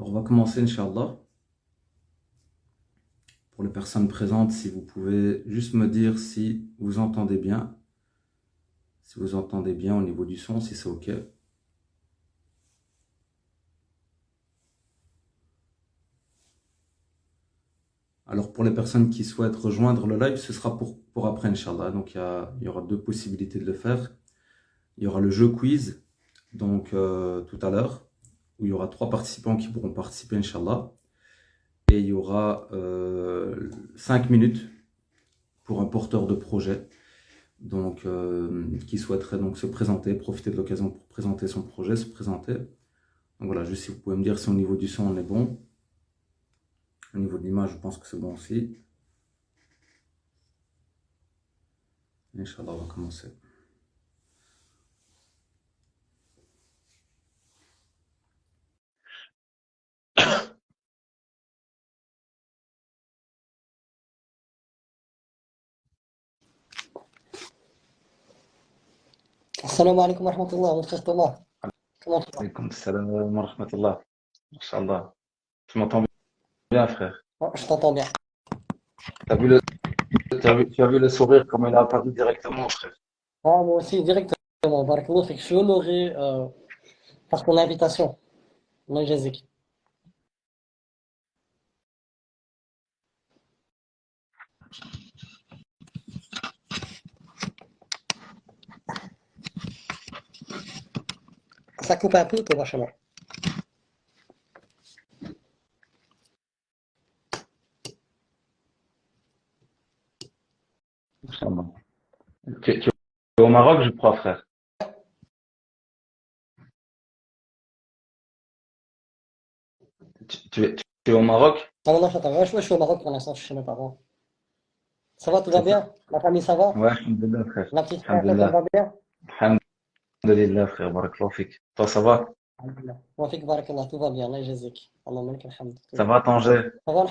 Alors, on va commencer, Inch'Allah. Pour les personnes présentes, si vous pouvez juste me dire si vous entendez bien. Si vous entendez bien au niveau du son, si c'est OK. Alors, pour les personnes qui souhaitent rejoindre le live, ce sera pour après, Inch'Allah. Donc, il y aura deux possibilités de le faire. Il y aura le jeu quiz, donc tout à l'heure, où il y aura 3 participants qui pourront participer, Inch'Allah. Et il y aura 5 minutes pour un porteur de projet, donc qui souhaiterait donc se présenter, profiter de l'occasion pour présenter son projet, se présenter. Donc voilà, juste si vous pouvez me dire si au niveau du son on est bon. Au niveau de l'image, je pense que c'est bon aussi. Inch'Allah, on va commencer. Assalamu alaikum wa rahmatullah, mon frère Thomas. Comment tu vas? Alaykoum salam wa rahmatullah. Inch'Allah. Tu m'entends bien, frère? Oh, je t'entends bien. T'as vu tu as vu le sourire comme il a apparu directement, frère. Ah, moi aussi, directement. Barakallah, fait que je suis honoré par ton invitation. Allah yjazik. Ça coupe un peu, Thomas, chez moi. Inch'Allah. Tu es au Maroc, je crois, frère. Tu es au Maroc? Ah, non, non, je t'entends. Ouais, je suis au Maroc pour l'instant, je suis chez mes parents. Ça va, tout va C'est ça? bien? La famille, ça va? Ouais, alhamdulillah, frère. La petite princesse, elle Alhamdulillah. va bien? Alhamdulillah, frère. Barakallahu fik. Toi, ça va? Alhamdulillah. Wa fik barakallah, tout va bien. Allah yjazik. Allah malik alhamd. Tout Ça va va, bien. Tanger? Ça va,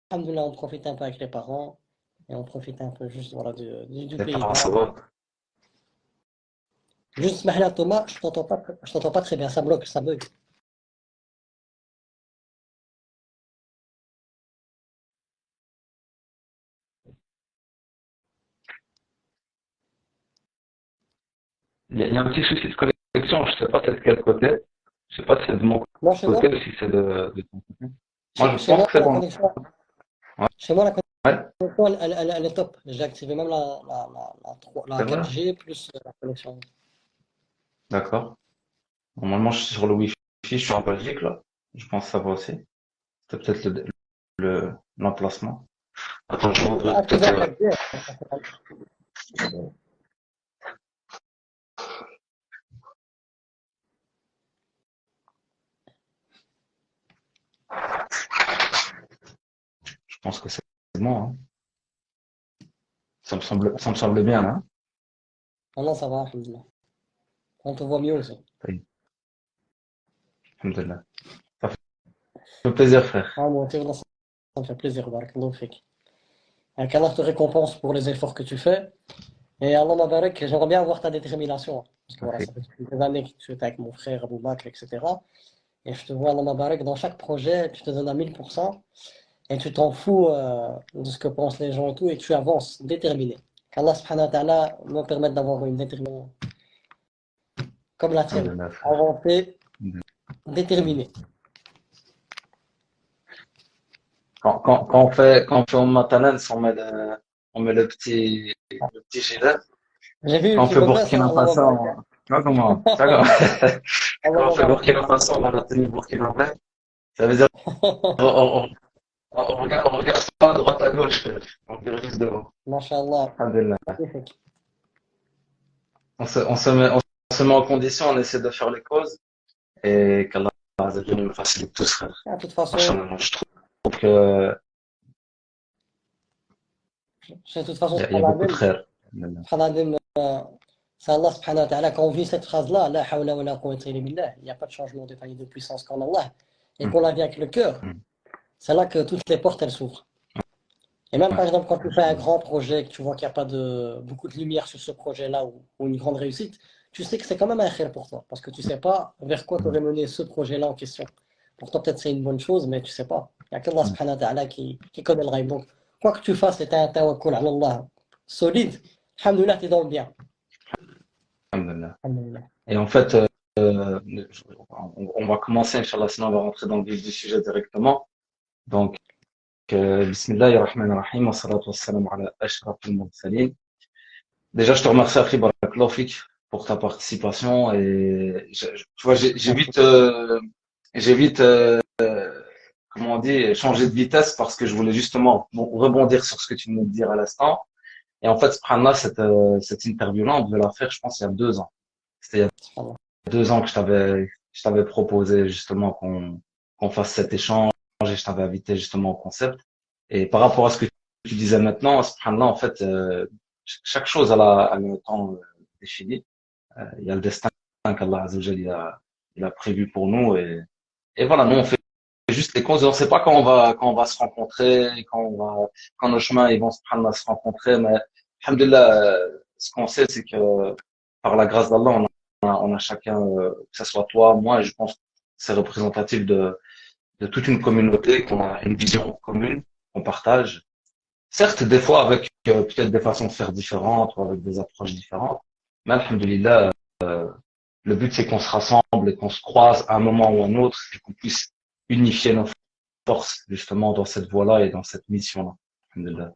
alhamdulillah, on profite un peu avec les parents. Et on profite un peu juste voilà, du Les pays. parents, ça va? Juste, Mahla, Thomas, je t'entends pas très bien. Ça bloque, ça bug. Il y a un petit souci de connexion, je sais pas c'est de quel côté. Je sais pas si c'est de mon Moi, chez moi, côté ou si c'est de ton côté. Moi, je chez pense moi, que c'est la bon. connexion, Ouais, chez moi, la ouais, connexion, elle est top. J'ai activé même la c'est vrai. 4G plus la connexion. D'accord. Normalement, je suis sur le Wi-Fi, je suis en Belgique, là. Je pense que ça va aussi. C'est peut-être l'emplacement. Attends, je vais J'ai ouvrir activé peut-être. la 4G. Je pense que c'est bon, hein. Ça me semble bien, hein. Ah non, ça va, alhamdoulilah. On te voit mieux aussi. Oui, alhamdulillah. Ça fait plaisir, frère. Ah, moi, wallah, ça me fait plaisir, barakallahu fik. Qu'Allah te récompense pour les efforts que tu fais. Et Allah Mabarak, j'aimerais bien avoir ta détermination. Parce que voilà, Merci. ça fait depuis des années que tu es avec mon frère Abou Bakr, etc. Et je te vois, Allah Mabarak, dans chaque projet, tu te donnes à 1000%. Et tu t'en fous de ce que pensent les gens et tout, et tu avances déterminé. Qu'Allah subhanahu wa ta'ala me permette d'avoir une détermination comme la tienne. Alhamdulillah, frère. Avancer déterminé. Quand on fait en maintenance, on met le petit gilet. J'ai vu une Quand on petite fait noblesse, hein, Burkina Allah Faso, Mabarak. tu vois comment, tu vois comment, Allah quand on fait Mabarak. Burkina Faso, on a la tenue burkinabé. Ça veut dire, on regarde pas à droite à gauche, on regarde juste devant. Masha'Allah. Alhamdulillah. Magnifique. On se met en condition, on essaie de faire les causes et qu'Allah Azza wa Jalla nous facilite tous, frère. De toute façon, Machallah, moi, je trouve que de toute façon, il y a beaucoup de frères. Subhanadim, c'est Allah subhanahu wa ta'ala. Quand on vit cette phrase-là, la hawla wa la quwwata illa billah, il n'y a pas de changement de panier de puissance qu'en Allah, et Hum, qu'on la vit avec le cœur, hum. c'est là que toutes les portes, elles s'ouvrent. Et même Ouais, par exemple, quand tu fais un machallah. grand projet, que tu vois qu'il n'y a pas beaucoup de lumière sur ce projet-là ou une grande réussite, tu sais que c'est quand même un khir pour toi, parce que tu ne sais pas vers quoi t'aurais mené ce projet-là en question. Pour toi, peut-être c'est une bonne chose, mais tu sais pas. Il n'y a qu'Allah subhanahu wa ta'ala qui connaît le ghaib. Donc, quoi que tu fasses, et tu as un tawakkul ala Allah solide, alhamdoulilah, tu es dans le bien. Alhamdulillah. Alhamdoulilah. Et en fait, on va commencer, Inch'Allah, sinon on va rentrer dans le vif du sujet directement. Donc, Bismillahirrahmanirrahim, wa salatu wa salam ala ashrafil mursalin. Déjà, je te remercie, Akhi Barakallahu Fik, pour ta participation. Et tu vois, j'ai vite, comment on dit, changé de vitesse parce que je voulais justement rebondir sur ce que tu venais de dire à l'instant. Et en fait, subhanallah, cette interview-là, on devait la faire, je pense, il y a 2 ans. C'était il y a Subhanallah. 2 ans que je t'avais proposé justement qu'on fasse cet échange et je t'avais invité justement au concept. Et par rapport à ce que tu disais maintenant, subhanallah, en fait, chaque chose a le temps défini. Il y a le destin qu'Allah Azza wa Jalla il a prévu pour nous et voilà, nous on fait juste les causes. On ne sait pas quand on va se rencontrer, quand nos chemins ils vont subhanallah se rencontrer, mais alhamdulillah, ce qu'on sait c'est que par la grâce d'Allah, on a chacun, que ce soit toi, moi, et je pense que c'est représentatif de toute une communauté, qu'on a une vision commune, qu'on partage. Certes, des fois avec peut-être des façons de faire différentes ou avec des approches différentes, mais alhamdulillah, le but c'est qu'on se rassemble et qu'on se croise à un moment ou à un autre et qu'on puisse unifier nos forces justement dans cette voie-là et dans cette mission-là. Alhamdulillah.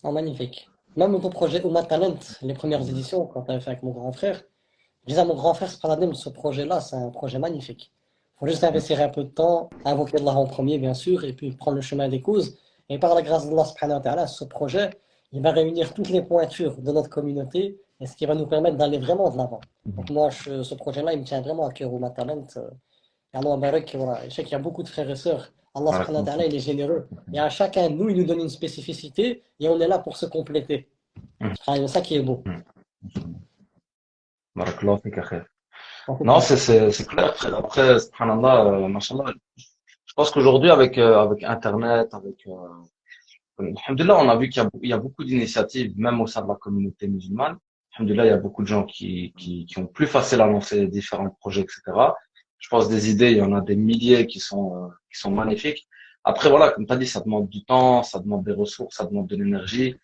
Oh, magnifique. Même ton projet Oumma Talent, les premières éditions, quand tu avais fait avec mon grand frère, je disais à mon grand frère, subhanallah, ce projet-là, c'est un projet magnifique. Il faut juste investir un peu de temps, invoquer Allah en premier, bien sûr, et puis prendre le chemin des causes. Et par la grâce d'Allah, subhanahu wa ta'ala, ce projet, il va réunir toutes les pointures de notre communauté et ce qui va nous permettre d'aller vraiment de l'avant. Donc moi, ce projet-là, il me tient vraiment à cœur, Oumma Talent. Et Allah Barak, voilà. Je sais qu'il y a beaucoup de frères et sœurs. Allah subhanahu wa ta'ala, il est généreux. Et à chacun de nous, il nous donne une spécificité et on est là pour se compléter. C'est ça qui est beau. Barakallahu fik, akhi. En tout Non, cas, c'est clair, frère. Après, subhanallah, mashallah, je pense qu'aujourd'hui, avec Internet, alhamdulillah, on a vu qu'il y a beaucoup d'initiatives, même au sein de la communauté musulmane. Alhamdulillah, il y a beaucoup de gens qui ont plus facile à lancer différents projets, etc. Je pense des idées, il y en a des milliers qui sont magnifiques. Après, voilà, comme tu as dit, ça demande du temps, ça demande des ressources, ça demande de l'énergie.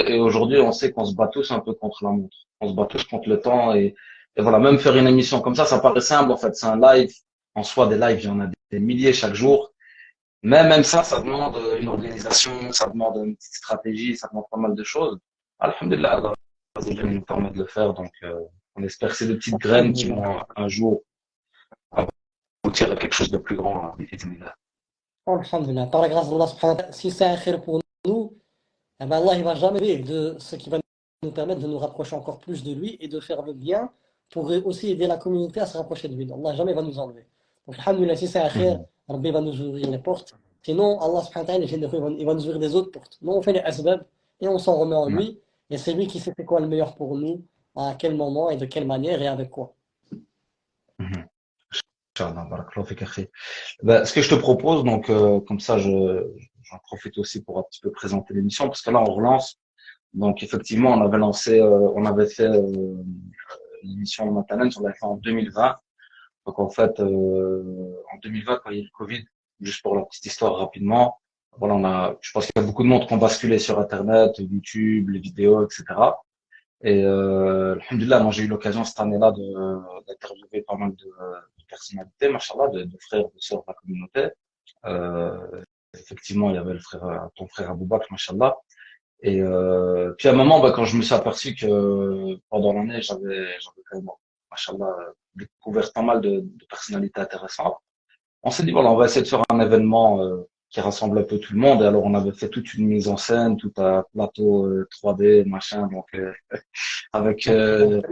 Et aujourd'hui, on sait qu'on se bat tous un peu contre la montre. On se bat tous contre le temps et voilà, même faire une émission comme ça paraît simple, en fait. C'est un live. En soi, des lives, il y en a des milliers chaque jour. Mais même ça demande une organisation, ça demande une petite stratégie, ça demande pas mal de choses. Alhamdulillah, Allah Azza wa Jalla nous permet de le faire. Donc, on espère que c'est des petites graines qui vont un jour aboutir à quelque chose de plus grand. Bismillah. alhamdulillah, par la grâce d'Allah, subhanahu wa ta'ala, si c'est un khir pour nous, eh ben Allah, il va jamais oublier de ce qui va nous permettre de nous rapprocher encore plus de lui et de faire le bien pour aussi aider la communauté à se rapprocher de lui. Allah jamais va nous enlever. Donc, alhamdulillah, si c'est un khir, Rabbi va nous ouvrir les portes. Sinon, Allah subhanahu wa ta'ala, est généreux, il va nous ouvrir des autres portes. Nous, on fait les asbab et on s'en remet en lui. Et c'est lui qui sait c'est quoi le meilleur pour nous, à quel moment et de quelle manière et avec quoi. Inch'Allah, barakallahu fik, akhi. Ben, ce que je te propose, donc, comme ça, j'en profite aussi pour un petit peu présenter l'émission, parce que là, on relance. Donc, effectivement, on avait fait l'émission Talent, on l'avait fait en 2020. Donc, en fait, en 2020, quand il y a eu le Covid, juste pour la petite histoire rapidement, voilà, je pense qu'il y a beaucoup de monde qui ont basculé sur Internet, YouTube, les vidéos, etc. Et alhamdulillah, moi j'ai eu l'occasion cette année-là d'interviewer pas mal de personnalités, machallah, de frères, de sœurs de la communauté. Effectivement, il y avait ton frère Abou Bakr, machallah. Et puis à un moment, quand je me suis aperçu que pendant l'année, j'avais quand même, machallah, découvert pas mal de personnalités intéressantes. On s'est dit, voilà, on va essayer de faire un événement qui rassemble un peu tout le monde. Et alors, on avait fait toute une mise en scène, tout un plateau 3D, machin, donc avec le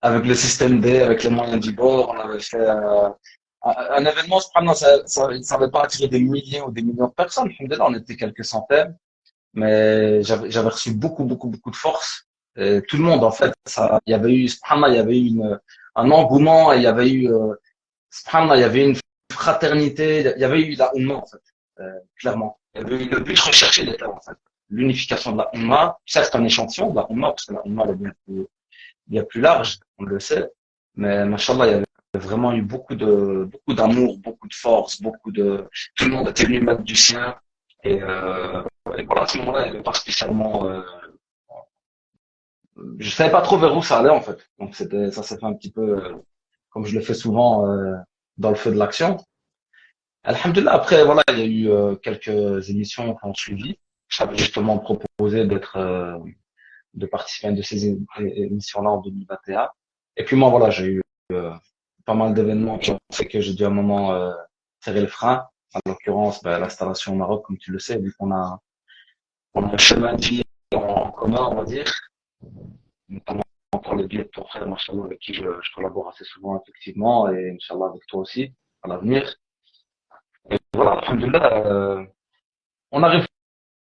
avec le système D, avec les moyens du bord, on avait fait un événement. Cependant, ça n'avait pas attiré des milliers ou des millions de personnes. Alhamdoulilah, on était quelques centaines, mais j'avais reçu beaucoup, beaucoup, beaucoup de force. Et tout le monde, en fait, il y avait eu, subhanallah, il y avait eu un engouement, et il y avait eu, subhanallah, il y avait une fraternité, il y avait eu la Ummah, en fait, clairement. Il y avait eu le but recherché l'État, en fait. L'unification de la Ummah, certes un échantillon de la Ummah, parce que la Ummah elle est bien plus large, on le sait, mais machallah, il y avait vraiment eu beaucoup d'amour, beaucoup de force, tout le monde était venu mettre du sien. Et voilà, à ce moment-là, il n'y avait pas spécialement, je savais pas trop vers où ça allait en fait. Donc ça s'est fait un petit peu, comme je le fais souvent, dans le feu de l'action. Alhamdulillah, après, voilà, il y a eu quelques émissions qui ont suivi. J'avais justement proposé de participer à une de ces émissions-là en 2021. Et puis moi, voilà, j'ai eu pas mal d'événements qui ont fait que j'ai dû à un moment serrer le frein. En l'occurrence, l'installation au Maroc, comme tu le sais, vu on a un chemin de vie en commun, on va dire, notamment pour le biais de ton frère, machallah, avec qui je collabore assez souvent, effectivement, et Inch'Allah avec toi aussi, à l'avenir. Et voilà, alhamdulillah, on a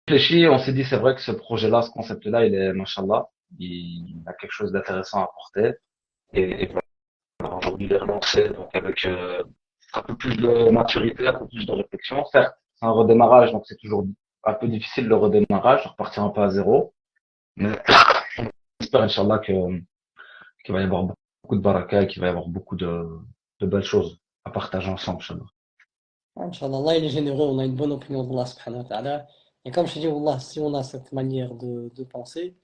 réfléchi, on s'est dit, c'est vrai que ce projet-là, ce concept-là, il est, machallah, il a quelque chose d'intéressant à apporter. Et voilà, aujourd'hui, il est relancé, donc avec un peu plus de maturité, un peu plus de réflexion. Certes, c'est un redémarrage, donc c'est toujours un peu difficile le redémarrage, de repartir un peu à zéro. Mais j'espère, Inch'Allah, qu'il va y avoir beaucoup de baraka et qu'il va y avoir beaucoup de belles choses à partager ensemble, Inch'Allah. Inch'Allah, Allah il est généreux, on a une bonne opinion d'Allah subhanahu wa ta'ala. Et comme je te dis, Wallah, si on a cette manière de penser,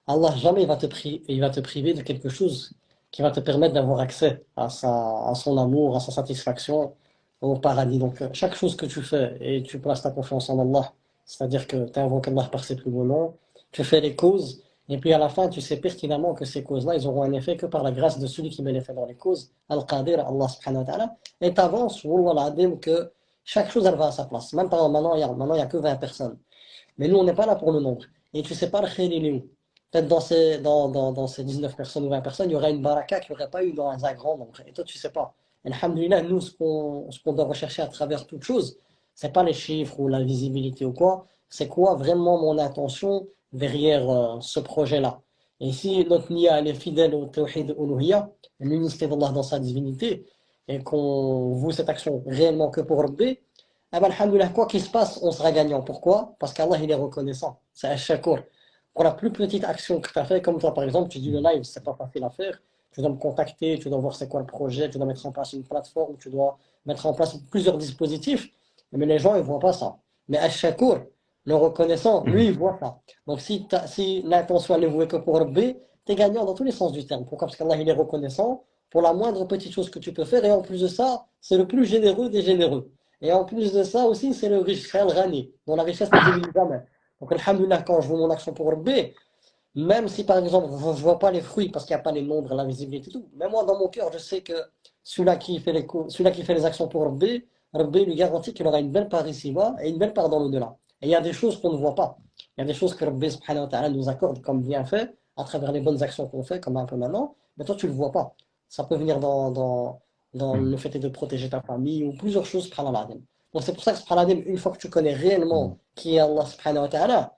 Allah jamais il va te priver de quelque chose qui va te permettre d'avoir accès à son amour, à sa satisfaction, au paradis. Donc, chaque chose que tu fais et tu places ta confiance en Allah, c'est-à-dire que tu invoques Allah par ses plus beaux noms, tu fais les causes, et puis à la fin, tu sais pertinemment que ces causes-là, ils auront un effet que par la grâce de celui qui met l'effet dans les causes, Al-Qadir, Allah subhanahu wa ta'ala, et t'avances, Wallah al-Adim, que chaque chose, elle va à sa place. Même par exemple, maintenant, il y a que 20 personnes. Mais nous, on n'est pas là pour le nombre. Et tu sais pas le khayr, il est où. Peut-être dans ces 19 personnes ou 20 personnes, il y aura une baraka qu'il n'y aurait pas eu dans un grand nombre. Et toi, tu sais pas. Et alhamdoulilah, nous, ce qu'on doit rechercher à travers toute chose, c'est pas les chiffres ou la visibilité ou quoi. C'est quoi vraiment mon intention derrière ce projet-là. Et si notre niya elle est fidèle au tawhid uluhiyya, l'unicité d'Allah dans sa divinité, et qu'on voue cette action réellement que pour Rabbi, eh ben, alhamdoulilah, quoi qu'il se passe, on sera gagnant. Pourquoi? Parce qu'Allah, il est reconnaissant. C'est Ash-Shakur. Pour la plus petite action que tu as fait, comme toi par exemple, tu dis le live, c'est pas facile à faire. Tu dois me contacter, tu dois voir c'est quoi le projet, tu dois mettre en place une plateforme, tu dois mettre en place plusieurs dispositifs. Mais les gens, ils voient pas ça. Mais Ash-Shakur, le reconnaissant, lui, il voit ça. Donc si l'intention est vouée que pour Rabbi, tu es gagnant dans tous les sens du terme. Pourquoi? Parce qu'Allah, il est reconnaissant pour la moindre petite chose que tu peux faire. Et en plus de ça, c'est le plus généreux des généreux. Et en plus de ça aussi, c'est le riche, c'est le Ghani, dont la richesse ne diminue jamais. Donc, alhamdoulilah, quand je vois mon action pour Rabbi, même si par exemple, je ne vois pas les fruits parce qu'il n'y a pas les nombres, la visibilité et tout, même moi dans mon cœur, je sais que celui-là qui fait les actions pour Rabbi, Rabbi lui garantit qu'il aura une belle part ici-bas et une belle part dans l'au-delà. Et il y a des choses qu'on ne voit pas. Il y a des choses que Rabbi subhanahu wa ta'ala nous accorde comme bienfait à travers les bonnes actions qu'on fait, comme un peu maintenant, mais toi tu ne le vois pas. Ça peut venir dans le fait de protéger ta famille ou plusieurs choses, subhanallah. Donc c'est pour ça que subhanallah, une fois que tu connais réellement qui est Allah subhanahu wa ta'ala,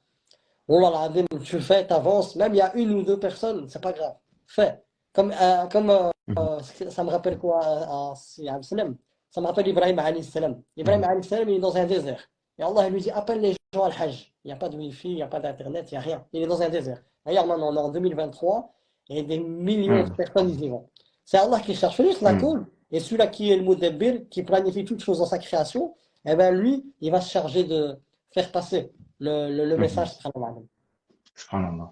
Wallah al-Azim, tu fais, t'avances, même il y a une ou deux personnes, c'est pas grave. Fais. Ça me rappelle quoi ça me rappelle Ibrahim alayhi salam. Ibrahim alayhi salam, il est dans un désert. Et Allah lui dit, appelle les gens al-Hajj. Il n'y a pas de wifi, il n'y a pas d'internet, il n'y a rien. Il est dans un désert. Regarde maintenant, on est en 2023 et des millions de personnes y vont. C'est Allah qui cherche juste la cool. Et celui-là qui est le Mudabbir, qui planifie toutes choses dans sa création, eh ben lui, il va se charger de faire passer le message. Subhanallah.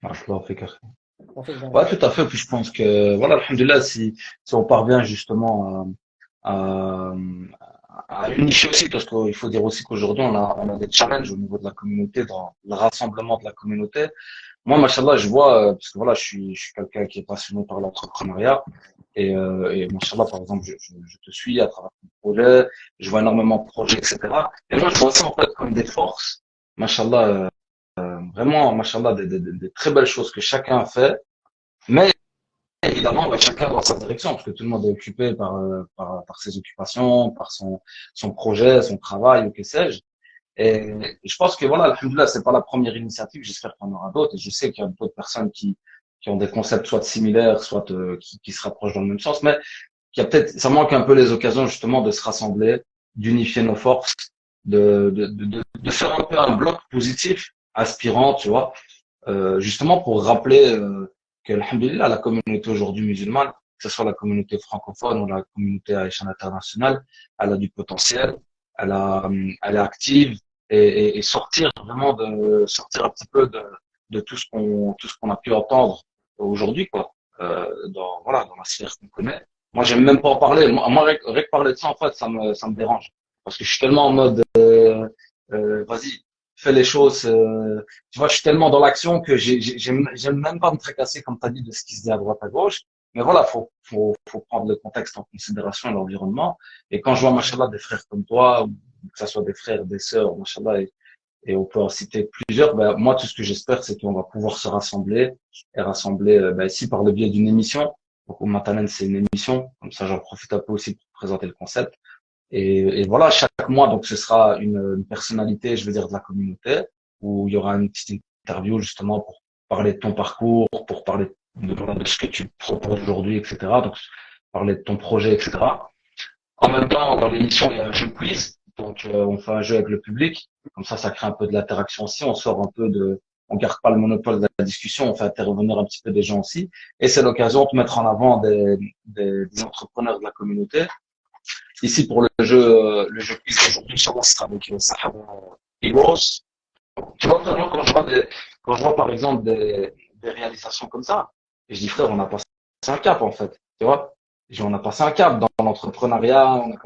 Barakallahu fik, akhi. On fait Ouais, tout à fait. Puis je pense que, voilà, alhamdulillah, si on parvient justement à, à unifier aussi, parce qu'il faut dire aussi qu'aujourd'hui, on a des challenges au niveau de la communauté, dans le rassemblement de la communauté. Moi, machallah, je vois, parce que voilà, je suis quelqu'un qui est passionné par l'entrepreneuriat. Et machallah, par exemple, je te suis à travers ton projet, je vois énormément de projets, etc. Et moi, je vois ça en fait comme des forces. Machallah, vraiment, machallah, des très belles choses que chacun fait. Mais évidemment, chacun dans sa direction, parce que tout le monde est occupé par ses occupations, par son projet, son travail, ou que sais-je. Et je pense que voilà, alhamdoulilah, c'est pas la première initiative, j'espère qu'il y en aura d'autres, et je sais qu'il y a d'autres personnes qui ont des concepts soit similaires, soit qui se rapprochent dans le même sens, mais qu'il y a peut-être, ça manque un peu les occasions justement de se rassembler, d'unifier nos forces, de faire un peu un bloc positif, aspirant, tu vois, justement pour rappeler que alhamdoulilah, la communauté aujourd'hui musulmane, ce soit la communauté francophone ou la communauté à échelle internationale, elle a du potentiel, elle est active et sortir vraiment sortir un petit peu de tout ce qu'on a pu entendre aujourd'hui, quoi. Voilà, dans la sphère qu'on connaît. Moi, j'aime même pas en parler. Rien que parler de ça, en fait, ça me dérange. Parce que je suis tellement en mode, vas-y, fais les choses. Tu vois, je suis tellement dans l'action que j'aime même pas me tracasser, comme tu as dit, de ce qui se dit à droite, à gauche. Mais voilà, faut prendre le contexte en considération et l'environnement. Et quand je vois, machallah, des frères comme toi, ou que ça soit des frères, des sœurs, machallah, et on peut en citer plusieurs, ben, moi, tout ce que j'espère, c'est qu'on va pouvoir se rassembler et rassembler, ben, ici par le biais d'une émission. Donc, au Matalen, c'est une émission. Comme ça, j'en profite un peu aussi pour présenter le concept. Et voilà, chaque mois, donc, ce sera une personnalité, je veux dire, de la communauté, où il y aura une petite interview, justement, pour parler de ton parcours, pour parler de ce que tu proposes aujourd'hui, etc. Donc, parler de ton projet, etc. En même temps, dans l'émission, il y a un jeu quiz. Donc, on fait un jeu avec le public. Comme ça crée un peu de l'interaction aussi. On sort un peu on garde pas le monopole de la discussion. On fait intervenir un petit peu des gens aussi. Et c'est l'occasion de mettre en avant des entrepreneurs de la communauté. Ici, pour le jeu quiz aujourd'hui, Inch'Allah, ce sera avec Sahaba Heroes. Tu vois, vraiment, quand je vois, par exemple, des réalisations comme ça, et je dis, frère, on a passé un cap, en fait. Tu vois? On a passé un cap dans l'entrepreneuriat, on a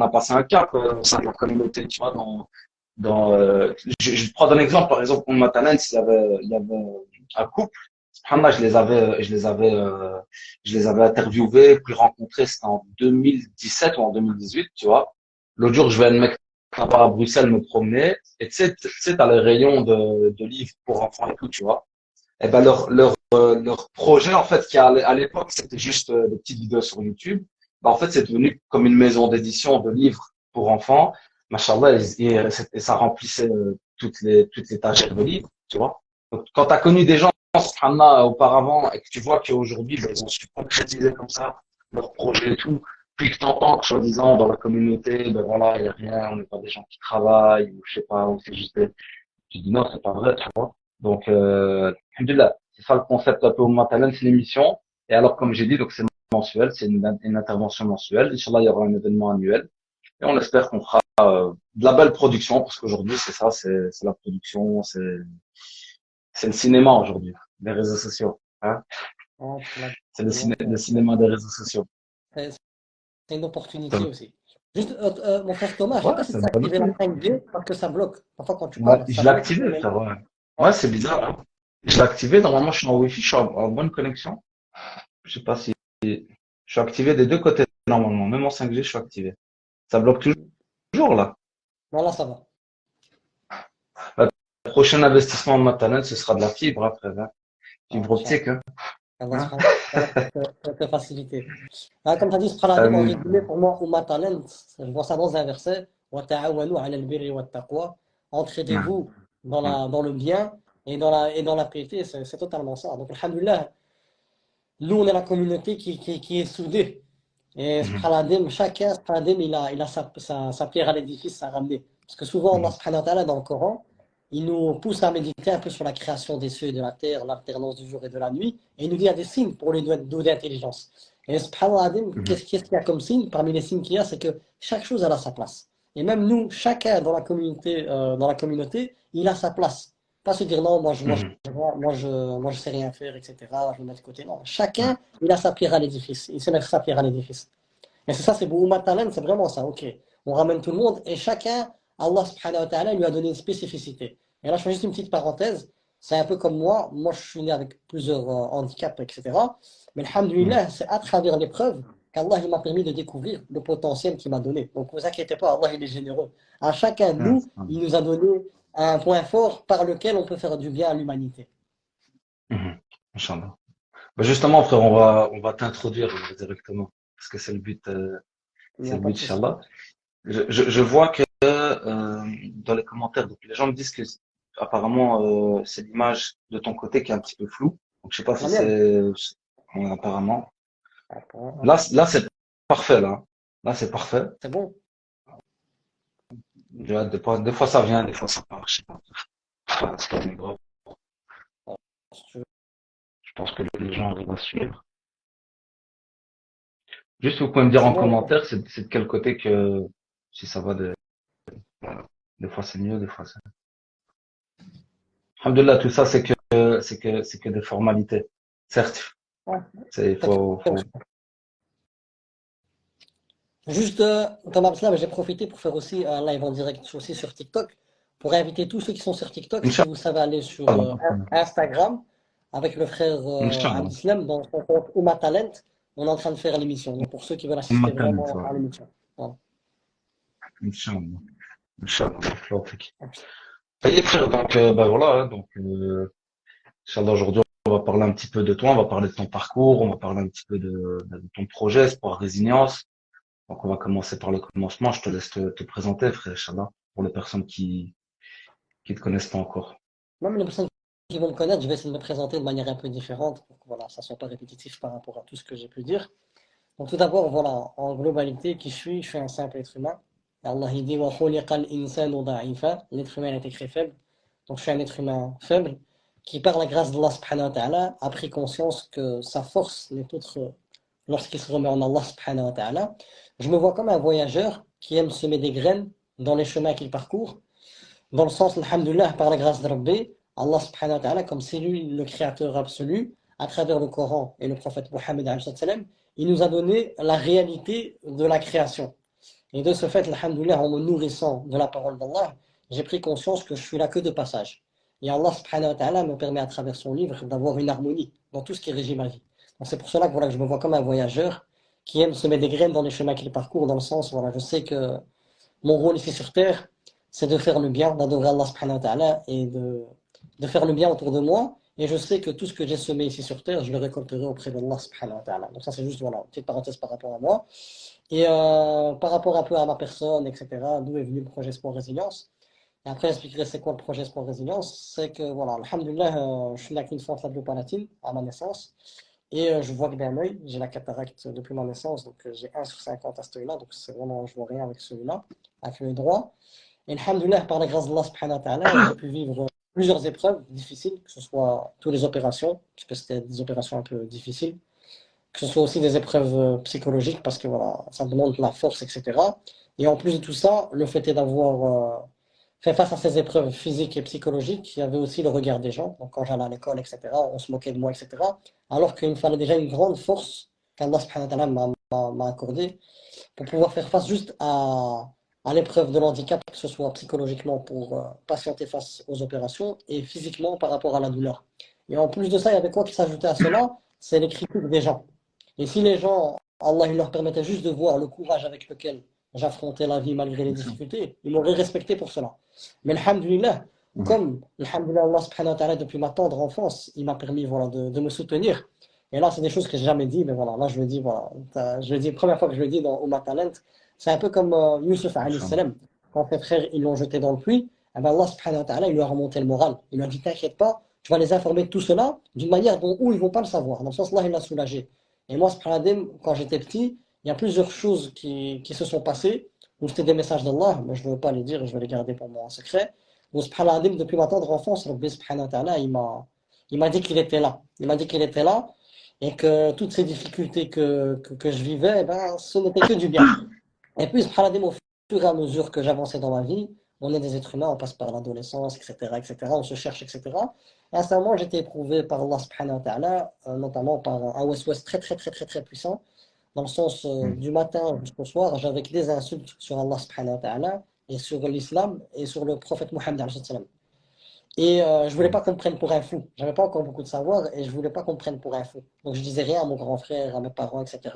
passé un cap au sein de la communauté, tu vois, je prends un exemple, par exemple, pour ma talent, il y avait un couple, subhanallah, je les avais interviewés, puis rencontrés, c'était en 2017 ou en 2018, tu vois. L'autre jour, je vais un mec là-bas à Bruxelles me promener, et tu sais, t'as les rayons de livres pour enfants et tout, tu vois. Et ben, leur projet, en fait, qui à l'époque, c'était juste des petites vidéos sur YouTube. Ben, en fait, c'est devenu comme une maison d'édition de livres pour enfants. Machallah, et ça remplissait toutes les étagères de livres, tu vois. Donc, quand tu as connu des gens, subhanallah, auparavant, et que tu vois qu'aujourd'hui, ben, ils ont su concrétiser comme ça leur projet et tout, puis que t'entends que, soi-disant, dans la communauté, ben voilà, il n'y a rien, on n'est pas des gens qui travaillent, ou je sais pas, ou c'est juste tu dis non, c'est pas vrai, tu vois. Donc, alhamdoulilah, c'est ça le concept un peu au Talent, c'est l'émission. Et alors, comme j'ai dit, donc c'est mensuel, c'est une intervention mensuelle. Inch'Allah, il y aura un événement annuel. Et on espère qu'on fera de la belle production, parce qu'aujourd'hui, c'est ça, c'est la production, c'est le cinéma aujourd'hui, les réseaux sociaux. Hein, Oh, là, c'est le c'est cinéma des réseaux sociaux. c'est- c'est une opportunité Ça- aussi. Juste, mon frère Thomas, je sais Ouais, pas si c'est tu une as bonne activé la idée. 5G parce que ça bloque. Parfois, quand tu Ouais, parles, ça je l'ai bloque. activé, Mais ça va. ouais, Ouais, c'est bizarre, hein. Je l'ai activé, normalement, je suis en Wi-Fi, je suis en bonne connexion. Je sais pas si je suis activé des deux côtés normalement, même en 5G, je suis activé. Ça bloque toujours là. voilà, ça va. Le prochain investissement de maternelle, ce sera de la fibre après, hein. Ah, Fibre optique, hein. Allah Hein. subhanahu wa ta'ala pour te faciliter. Ah, comme tu as dit, subhanahu en résumé, pour moi, Umma Talent, je vois ça dans un verset, wa ta'awanu 'ala al-birri wat taqwa. Hum, Entraidez-vous hum, dans le bien et dans la piété, c'est totalement ça. Donc, alhamdulillah, nous, on est la communauté qui est soudée. Et hum, subhanahu il a sa pierre à l'édifice à ramener. Parce que souvent, Allah hum, subhanahu wa ta'ala, dans le Coran, il nous pousse à méditer un peu sur la création des cieux et de la terre, l'alternance du jour et de la nuit, et il nous dit il y a des signes pour les doués d'intelligence. Et subhanahu hum, qu'est-ce qu'il y a comme signe? Parmi les signes qu'il y a, c'est que chaque chose elle a sa place. Et même nous, chacun dans la communauté, il a sa place. Pas se dire non, hum, moi je sais rien faire, etc. Je me mets de côté. Non, hum, chacun, il a sa pierre à l'édifice. Il sait mettre sa pierre à l'édifice. Et c'est ça, c'est Bouma Talent, c'est vraiment ça. Ok, on ramène tout le monde et chacun, Allah subhanahu wa ta'ala lui a donné une spécificité. Et là, je fais juste une petite parenthèse. C'est un peu comme moi. Moi, je suis né avec plusieurs handicaps, etc. Mais hum. alhamdoulilah, c'est à travers l'épreuve qu'Allah il m'a permis de découvrir le potentiel qu'il m'a donné. Donc, ne vous inquiétez pas, Allah il est généreux. À chacun de Ah, nous, il nous a donné un point fort par lequel on peut faire du bien à l'humanité. hum. Inch'Allah. Bah, justement, frère, on va t'introduire directement. Parce que Il n'y c'est a le pas but, de souci. Inch'Allah. Je vois que dans les commentaires, donc les gens me disent que apparemment c'est l'image de ton côté qui est un petit peu floue. Donc je sais pas si La mienne. ouais, apparemment. Attends, Là c'est parfait là. Là c'est parfait. c'est bon. Des fois ça vient, des fois ça part. Je sais pas. C'est pas grave. Je pense que les gens arrivent à suivre. Juste, vous pouvez me dire en Sinon, commentaire, c'est de quel côté que, si ça va voilà. Des fois c'est mieux, des fois c'est... Alhamdoulilah, tout ça, c'est que des formalités. Certes, ouais, faut... juste, Thomas Abdeslam, j'ai profité pour faire aussi un live en direct aussi sur TikTok, pour inviter tous ceux qui sont sur TikTok, si vous savez aller sur Inch'Allah. Instagram, avec le frère Inch'Allah. Abdeslam, dans son compte Ouma Talent, on est en train de faire l'émission. Donc pour ceux qui veulent assister Maintenant, vraiment ça va. à l'émission. Voilà. Inch'Allah. Inch'Allah. Tawfiq. Et frère, donc, ben voilà, hein, donc, Inch'Allah, aujourd'hui, on va parler un petit peu de toi, on va parler de ton parcours, on va parler un petit peu de ton projet, Sport Résilience. Donc, on va commencer par le commencement. Je te laisse te présenter, frère, Inch'Allah, pour les personnes qui te connaissent pas encore. Même les personnes qui vont me connaître, je vais essayer de me présenter de manière un peu différente pour que voilà, ça soit pas répétitif par rapport à tout ce que j'ai pu dire. Donc tout d'abord, voilà, en globalité, qui je suis un simple être humain. Et Allah il dit wa khuliqal insanu da'ifa. L'être humain est écrit faible. Donc je suis un être humain faible qui, par la grâce d'Allah subhanahu wa ta'ala, a pris conscience que sa force n'est autre lorsqu'il se remet en Allah subhanahu wa ta'ala. Je me vois comme un voyageur qui aime semer des graines dans les chemins qu'il parcourt. Dans le sens, alhamdoulilah, par la grâce de Rabbi, Allah subhanahu wa ta'ala, comme c'est lui le créateur absolu, à travers le Coran et le prophète Mohammed alayhi salam, il nous a donné la réalité de la création. Et de ce fait, alhamdoulilah, en me nourrissant de la parole d'Allah, j'ai pris conscience que je suis là que de passage. Et Allah subhanahu wa ta'ala me permet à travers son livre d'avoir une harmonie dans tout ce qui régit ma vie. Donc c'est pour cela que, voilà, que je me vois comme un voyageur qui aime semer des graines dans les chemins qu'il parcourt, dans le sens, voilà, je sais que mon rôle ici sur terre, c'est de faire le bien, d'adorer Allah subhanahu wa ta'ala et de faire le bien autour de moi. Et je sais que tout ce que j'ai semé ici sur terre, je le récolterai auprès d'Allah subhanahu wa ta'ala. Donc ça, c'est juste voilà, une petite parenthèse par rapport à moi. Et par rapport un peu à ma personne, etc., d'où est venu le projet Sport Résilience. Et après, j'expliquerai c'est quoi le projet Sport Résilience. C'est que, voilà, alhamdulillah, je suis né avec une fente labio-palatine à ma naissance. Et je vois que d'un œil, j'ai la cataracte depuis ma naissance, donc j'ai 1 sur 50 à ce œil-là, donc c'est vraiment, je vois rien avec celui-là, avec l'œil droit. Et alhamdoulilah, par la grâce d'Allah subhanahu wa ta'ala, j'ai pu vivre plusieurs épreuves difficiles, que ce soit toutes les opérations, parce que c'était des opérations un peu difficiles, que ce soit aussi des épreuves psychologiques, parce que voilà, ça demande de la force, etc. Et en plus de tout ça, le fait est d'avoir fait face à ces épreuves physiques et psychologiques, il y avait aussi le regard des gens. Donc quand j'allais à l'école, etc., on se moquait de moi, etc. Alors qu'il me fallait déjà une grande force qu'Allah subhanahu wa ta'ala m'a accordée pour pouvoir faire face juste à l'épreuve de l'handicap, que ce soit psychologiquement pour patienter face aux opérations et physiquement par rapport à la douleur. Et en plus de ça, il y avait quoi qui s'ajoutait à cela? C'est les critiques des gens. Et si les gens, Allah il leur permettait juste de voir le courage avec lequel j'affrontais la vie malgré les difficultés, ils m'auraient respecté pour cela. Mais alhamdulillah, comme alhamdulillah Allah subhanahu wa ta'ala depuis ma tendre enfance, il m'a permis voilà, de me soutenir. Et là, c'est des choses que j'ai jamais dit, mais voilà, là je le dis, voilà, je le dis, première fois que je le dis dans Ummah Talent, c'est un peu comme Youssef alayhi Inch'Allah. salam, quand ses frères ils l'ont jeté dans le puits, eh ben Allah subhanahu wa ta'ala il lui a remonté le moral. Il lui a dit t'inquiète pas, tu vas les informer de tout cela d'une manière dont où ils vont pas le savoir. Dans le sens là, il l'a soulagé. Et moi, subhanallah, quand j'étais petit, il y a plusieurs choses qui se sont passées, où c'était des messages d'Allah, mais je ne veux pas les dire, je vais les garder pour moi en secret. Où subhanallah, depuis ma tendre enfance, Rabbi subhanahu wa ta'ala, il m'a dit qu'il était là. Il m'a dit qu'il était là et que toutes ces difficultés que je vivais, eh ben, ce n'était que du bien. Et puis, subhanallah, au fur et à mesure que j'avançais dans ma vie, on est des êtres humains, on passe par l'adolescence, etc., etc., on se cherche, etc. Et à ce moment, j'étais éprouvé par Allah subhanahu wa ta'ala, notamment par un waswas très, très, très, très, très puissant, dans le sens du matin jusqu'au soir, j'avais que des insultes sur Allah subhanahu wa ta'ala, et sur l'islam, et sur le prophète Mohammed alayhi salam. Et je voulais pas qu'on me prenne pour un fou. J'avais pas encore beaucoup de savoir et je voulais pas qu'on me prenne pour un fou. Donc je disais rien à mon grand frère, à mes parents, etc.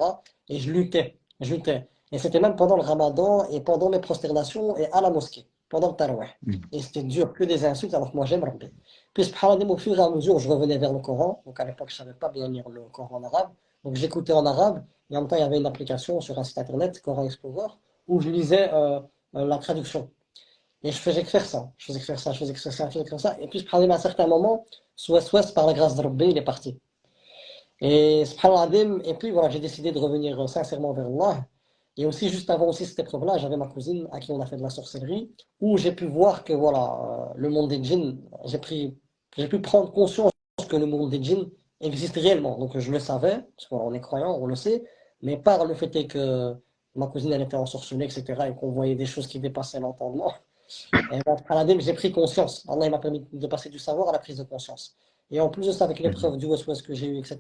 Et je luttais, je luttais. Et c'était même pendant le ramadan et pendant mes prosternations et à la mosquée, pendant le tarawih. Et c'était dur que des insultes alors que moi j'aime Rabbi. Puis subhanallah, au fur et à mesure, je revenais vers le Coran. Donc à l'époque, je savais pas bien lire le Coran en arabe. Donc j'écoutais en arabe. Et en même temps, il y avait une application sur un site internet, Coran Explorer, où je lisais la traduction. Et je faisais que faire ça. Je faisais que faire ça, je faisais que faire ça, je faisais que faire ça. Et puis, subhanallah, à un certain moment, souhait, par la grâce de Rabbi, il est parti. Et subhanallah, et puis voilà, j'ai décidé de revenir sincèrement vers Allah. Et aussi, juste avant aussi cette épreuve-là, j'avais ma cousine à qui on a fait de la sorcellerie, où j'ai pu voir que voilà, le monde des djinns, j'ai pu prendre conscience que le monde des djinns existe réellement. Donc je le savais, parce qu'on est croyant, on le sait, Mais par le fait est que ma cousine, elle était ensorcelée, etc., et qu'on voyait des choses qui dépassaient l'entendement, et ben, subhanallah, j'ai pris conscience. Allah il m'a permis de passer du savoir à la prise de conscience. Et en plus de ça, avec l'épreuve du waswas que j'ai eu, etc.,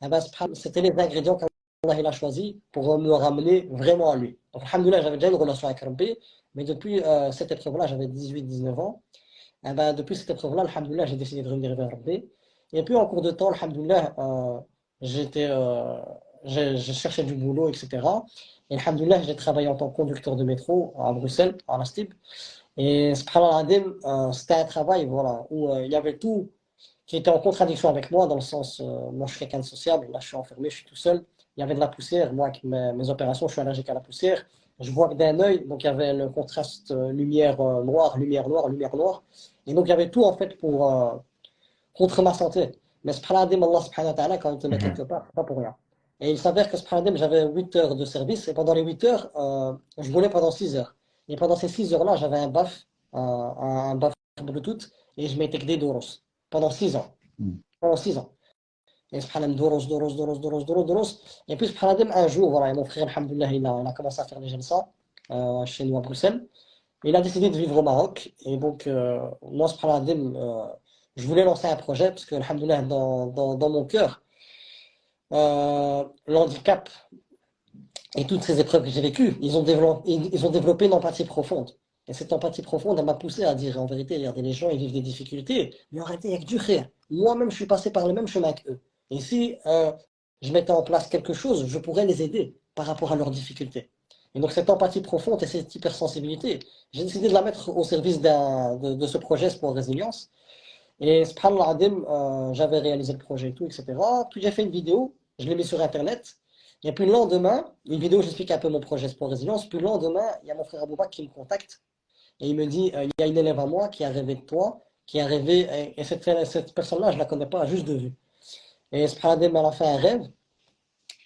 eh ben, c'était les ingrédients qu'Allah il a choisis pour me ramener vraiment à lui. Donc, alhamdoulilah, j'avais déjà une relation avec Rabbi, mais depuis cette épreuve-là, j'avais 18-19 ans. Eh ben, depuis cette épreuve-là, alhamdoulilah, j'ai décidé de revenir vers Rabbi. Et puis, en cours de temps, alhamdoulilah, j'étais, j'ai cherché du boulot, etc. Et alhamdoulilah, j'ai travaillé en tant que conducteur de métro à Bruxelles, à la STIB. Et subhanallah, c'était un travail voilà, où il y avait tout qui était en contradiction avec moi, dans le sens, moi je suis quelqu'un de sociable, là je suis enfermé, je suis tout seul. Il y avait de la poussière, moi avec mes opérations, je suis allergique à la poussière. Je vois que d'un œil, donc il y avait le contraste lumière noire, lumière noire, lumière noire. Et donc il y avait tout en fait pour, contre ma santé. Mais subhanallah, Allah subhanahu wa ta'ala, quand il te met quelque part, c'est pas pour rien. Et il s'avère que subhanallah, j'avais 8 heures de service, et pendant les 8 heures, je volais pendant 6 heures. Et pendant ces 6 heures-là, j'avais un BAF, un BAF Bluetooth, et je m'étais que des Doros pendant 6 ans. Pendant 6 ans. Et subhanallah, Doros, Doros, Doros, Doros, Doros, Doros. Et puis subhanallah, un jour, voilà, et mon frère, alhamdoulilah, il a commencé à faire des jalsa chez nous à Bruxelles. Il a décidé de vivre au Maroc. Et donc, moi, subhanallah, je voulais lancer un projet, parce que, alhamdoulilah, dans mon cœur, l'handicap et toutes ces épreuves que j'ai vécues, ils ont développé une empathie profonde. Et cette empathie profonde, elle m'a poussé à dire, en vérité, regardez, les gens, ils vivent des difficultés, mais arrêtez, il n'y a que du khir. Moi-même, je suis passé par le même chemin qu'eux. Et si je mettais en place quelque chose, je pourrais les aider par rapport à leurs difficultés. Et donc, cette empathie profonde et cette hypersensibilité, j'ai décidé de la mettre au service de ce projet Sport Résilience. Et subhanallah, j'avais réalisé le projet et tout, etc. Puis j'ai fait une vidéo, je l'ai mis sur Internet. Et puis le lendemain, une vidéo où j'explique un peu mon projet Sport Résilience. Puis le lendemain, il y a mon frère Aboubak qui me contacte. Et il me dit, il y a une élève à moi qui a rêvé de toi, qui a rêvé, et cette personne-là, je ne la connais pas, juste de vue. Et subhanallah, elle a fait un rêve.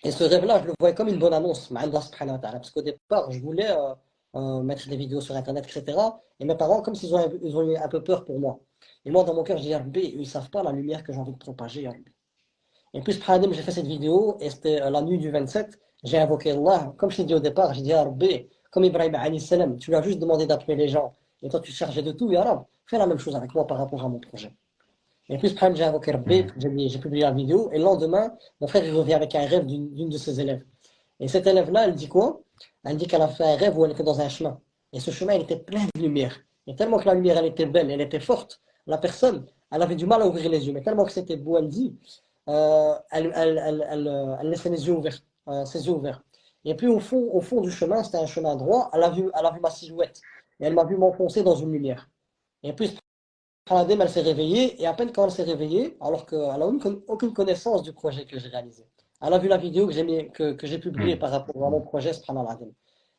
Et ce rêve-là, je le voyais comme une bonne annonce, ma'Allah subhanahu wa ta'ala. Parce qu'au départ, je voulais mettre des vidéos sur Internet, etc. Et mes parents, comme s'ils ils ont eu un peu peur pour moi. Et moi, dans mon cœur, je dis, Ya Rabbi, ils ne savent pas la lumière que j'ai envie de propager, Ya Rabbi. Et puis, subhanallah, j'ai fait cette vidéo, et c'était la nuit du 27. J'ai invoqué Allah. Comme je t'ai dit au départ, j'ai dit, Ya Rabbi, comme Ibrahim alayhi salam, tu lui as juste demandé d'appeler les gens. Et toi, tu chargeais de tout, Ya Rabbi, fais la même chose avec moi par rapport à mon projet. Et puis, subhanallah, j'ai invoqué Rabbi, j'ai publié la vidéo, et le lendemain, mon frère il revient avec un rêve d'une de ses élèves. Et cette élève-là, elle dit quoi? Elle dit qu'elle a fait un rêve où elle était dans un chemin. Et ce chemin, il était plein de lumière. Et tellement que la lumière, elle était belle, elle était forte, la personne, elle avait du mal à ouvrir les yeux. Mais tellement que c'était beau, elle dit, elle laissait les yeux ouverts, ses yeux ouverts. Et puis au fond du chemin, c'était un chemin droit, elle a vu ma silhouette. Et elle m'a vu m'enfoncer dans une lumière. Et puis, elle s'est réveillée, et à peine quand elle s'est réveillée, alors qu'elle n'a aucune connaissance du projet que j'ai réalisé. Elle a vu la vidéo que j'ai publiée par rapport à mon projet, subhanallah.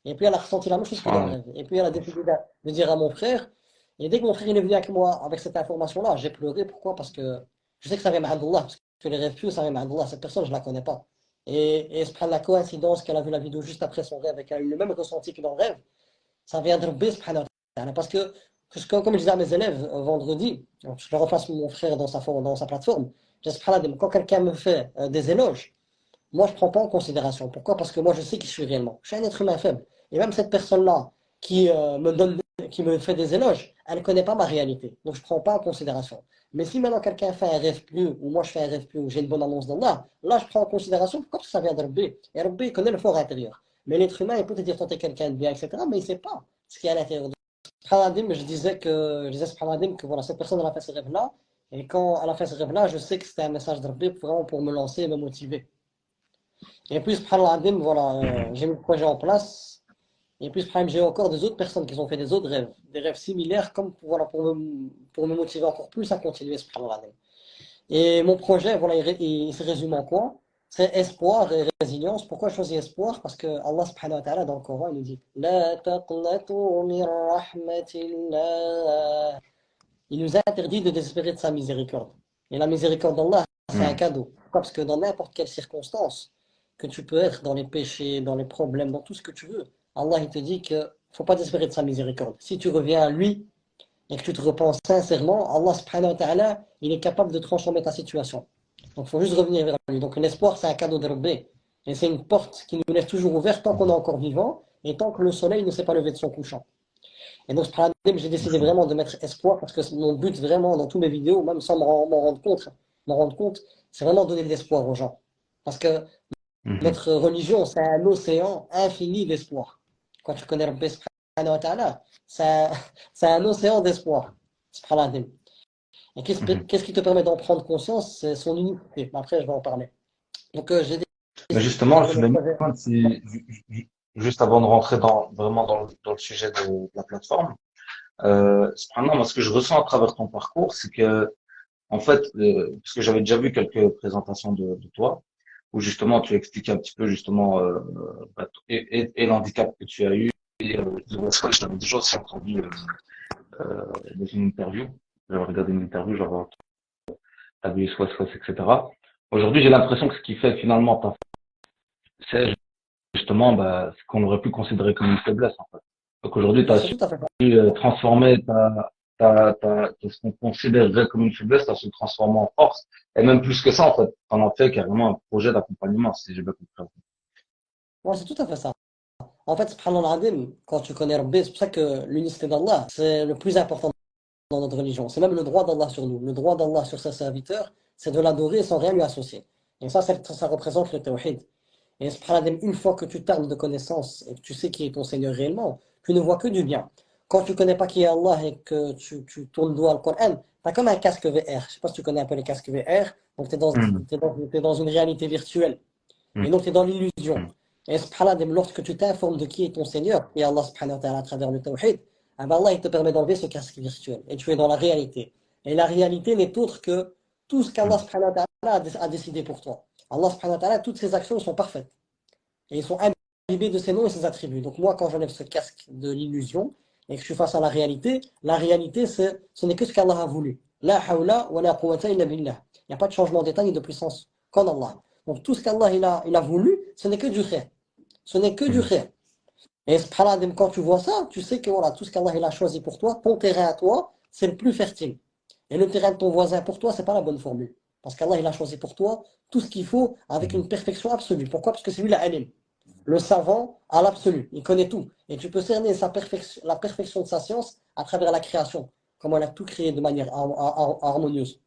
Et puis elle a ressenti la même chose que dans le rêve. Et puis elle a décidé de dire à mon frère. Et dès que mon frère il est venu avec moi avec cette information-là, j'ai pleuré. Pourquoi? Parce que je sais que ça vient d'Allah, parce que les rêves pieux, ça vient d'Allah. Cette personne, je ne la connais pas. Et la coïncidence qu'elle a vu la vidéo juste après son rêve et qu'elle a eu le même ressenti que dans le rêve, ça vient de Rabbi, subhanahu wa ta'ala. Parce que, comme je disais à mes élèves vendredi, je leur refasse mon frère dans sa plateforme, quand quelqu'un me fait des éloges, moi je ne prends pas en considération. Pourquoi? Parce que moi je sais qui je suis réellement. Je suis un être humain faible. Et même cette personne-là qui me fait des éloges, elle ne connaît pas ma réalité. Donc je ne prends pas en considération. Mais si maintenant quelqu'un fait un rêve plus, ou moi je fais un rêve plus, ou j'ai une bonne annonce d'Allah, là je prends en considération. Pourquoi? Parce que ça vient de Rabbi. Et Rabbi connaît le fort intérieur. Mais l'être humain, il peut te dire tenter quelqu'un de bien, etc. Mais il ne sait pas ce qu'il y a à l'intérieur de lui. Je disais subhanallah, que voilà, cette personne elle a fait ce rêve-là. Et quand elle a fait ce rêve-là, je sais que c'était un message de Rabbi vraiment pour me lancer et me motiver. Et puis, subhanallah, voilà, j'ai mis le projet en place. Et puis, j'ai encore des autres personnes qui ont fait des rêves similaires, comme voilà, pour me motiver encore plus à continuer, subhanallah. Et mon projet, voilà, il se résume en quoi? C'est espoir et résilience. Pourquoi je choisis espoir? Parce que Allah subhanahu wa ta'ala dans le Coran, il nous dit La taqnatu min rahmatillah. Il nous a interdit de désespérer de sa miséricorde. Et la miséricorde d'Allah, c'est un cadeau. Pourquoi? Parce que dans n'importe quelle circonstance que tu peux être, dans les péchés, dans les problèmes, dans tout ce que tu veux, Allah il te dit qu'il ne faut pas désespérer de sa miséricorde. Si tu reviens à lui et que tu te repens sincèrement, Allah subhanahu wa ta'ala, il est capable de transformer ta situation. Donc il faut juste revenir vers lui. Donc l'espoir, c'est un cadeau de Rabbi. Et c'est une porte qui nous laisse toujours ouverte tant qu'on est encore vivant et tant que le soleil ne s'est pas levé de son couchant. Et donc, j'ai décidé vraiment de mettre espoir parce que mon but vraiment dans tous mes vidéos, même sans m'en rendre compte, c'est vraiment donner de l'espoir aux gens. Parce que Mhm. notre religion, c'est un océan infini d'espoir. Quand tu connais Rabbi subhanahu wa ta'ala, c'est un océan d'espoir. Subhanallah. Et Mhm. qu'est-ce qui te permet d'en prendre conscience? C'est son unicité. Après, je vais en parler. Donc, j'ai Mais décidé justement, de je mes me projets. demande si, juste avant de rentrer vraiment dans le sujet de la plateforme, cependant, moi, ce que je ressens à travers ton parcours, c'est que, en fait, parce que j'avais déjà vu quelques présentations de toi, où justement tu expliques un petit peu justement et l'handicap que tu as eu, et je l'avais déjà aussi entendu dans une interview. J'avais regardé une interview, j'avais entendu soit, etc. Aujourd'hui, j'ai l'impression que ce qui fait finalement c'est justement ce qu'on aurait pu considérer comme une faiblesse en fait. Donc aujourd'hui, tu Ouais, as c'est su tout à fait ça. transformer ce qu'on considérerait comme une faiblesse, tu as su le transformer en force. Et même plus que ça, en fait, tu en as fait carrément un projet d'accompagnement, si j'ai bien compris. Ouais, c'est tout à fait ça. En fait, subhanallah al-azim, quand tu connais Rabbi, c'est pour ça que l'unicité d'Allah, c'est le plus important dans notre religion. C'est même le droit d'Allah sur nous. Le droit d'Allah sur ses serviteurs, c'est de l'adorer sans rien lui associer. Et ça représente le tawhid. Et subhanallah, une fois que tu t'armes de connaissances et que tu sais qui est ton Seigneur réellement, tu ne vois que du bien. Quand tu ne connais pas qui est Allah et que tu tournes le doigt au Coran, tu as comme un casque VR. Je ne sais pas si tu connais un peu les casques VR. Donc, Mhm. t'es dans une réalité virtuelle. Mhm. Et donc, tu es dans l'illusion. Et subhanallah, lorsque tu t'informes de qui est ton Seigneur, et Allah subhanahu wa ta'ala à travers le tawhid, eh ben Allah il te permet d'enlever ce casque virtuel. Et tu es dans la réalité. Et la réalité n'est autre que tout ce qu'Allah Mhm. subhanahu wa ta'ala a décidé pour toi. Allah subhanahu wa ta'ala, toutes ses actions sont parfaites. Et ils sont imbibés de ses noms et ses attributs. Donc moi, quand j'enlève ce casque de l'illusion et que je suis face à la réalité, ce n'est que ce qu'Allah a voulu. La hawla wa la quwwata illa billah. Il n'y a pas de changement d'état ni de puissance qu'en Allah. Donc tout ce qu'Allah il a voulu, ce n'est que du khair. Ce n'est que du Mhm. khair. Et subhanallah, quand tu vois ça, tu sais que voilà, tout ce qu'Allah il a choisi pour toi, ton terrain à toi, c'est le plus fertile. Et le terrain de ton voisin pour toi, c'est pas la bonne formule. Parce qu'Allah il a choisi pour toi tout ce qu'il faut avec Mhm. une perfection absolue. Pourquoi? Parce que c'est lui la alim. Le savant à l'absolu, il connaît tout. Et tu peux cerner la perfection de sa science à travers la création, comment elle a tout créé de manière harmonieuse.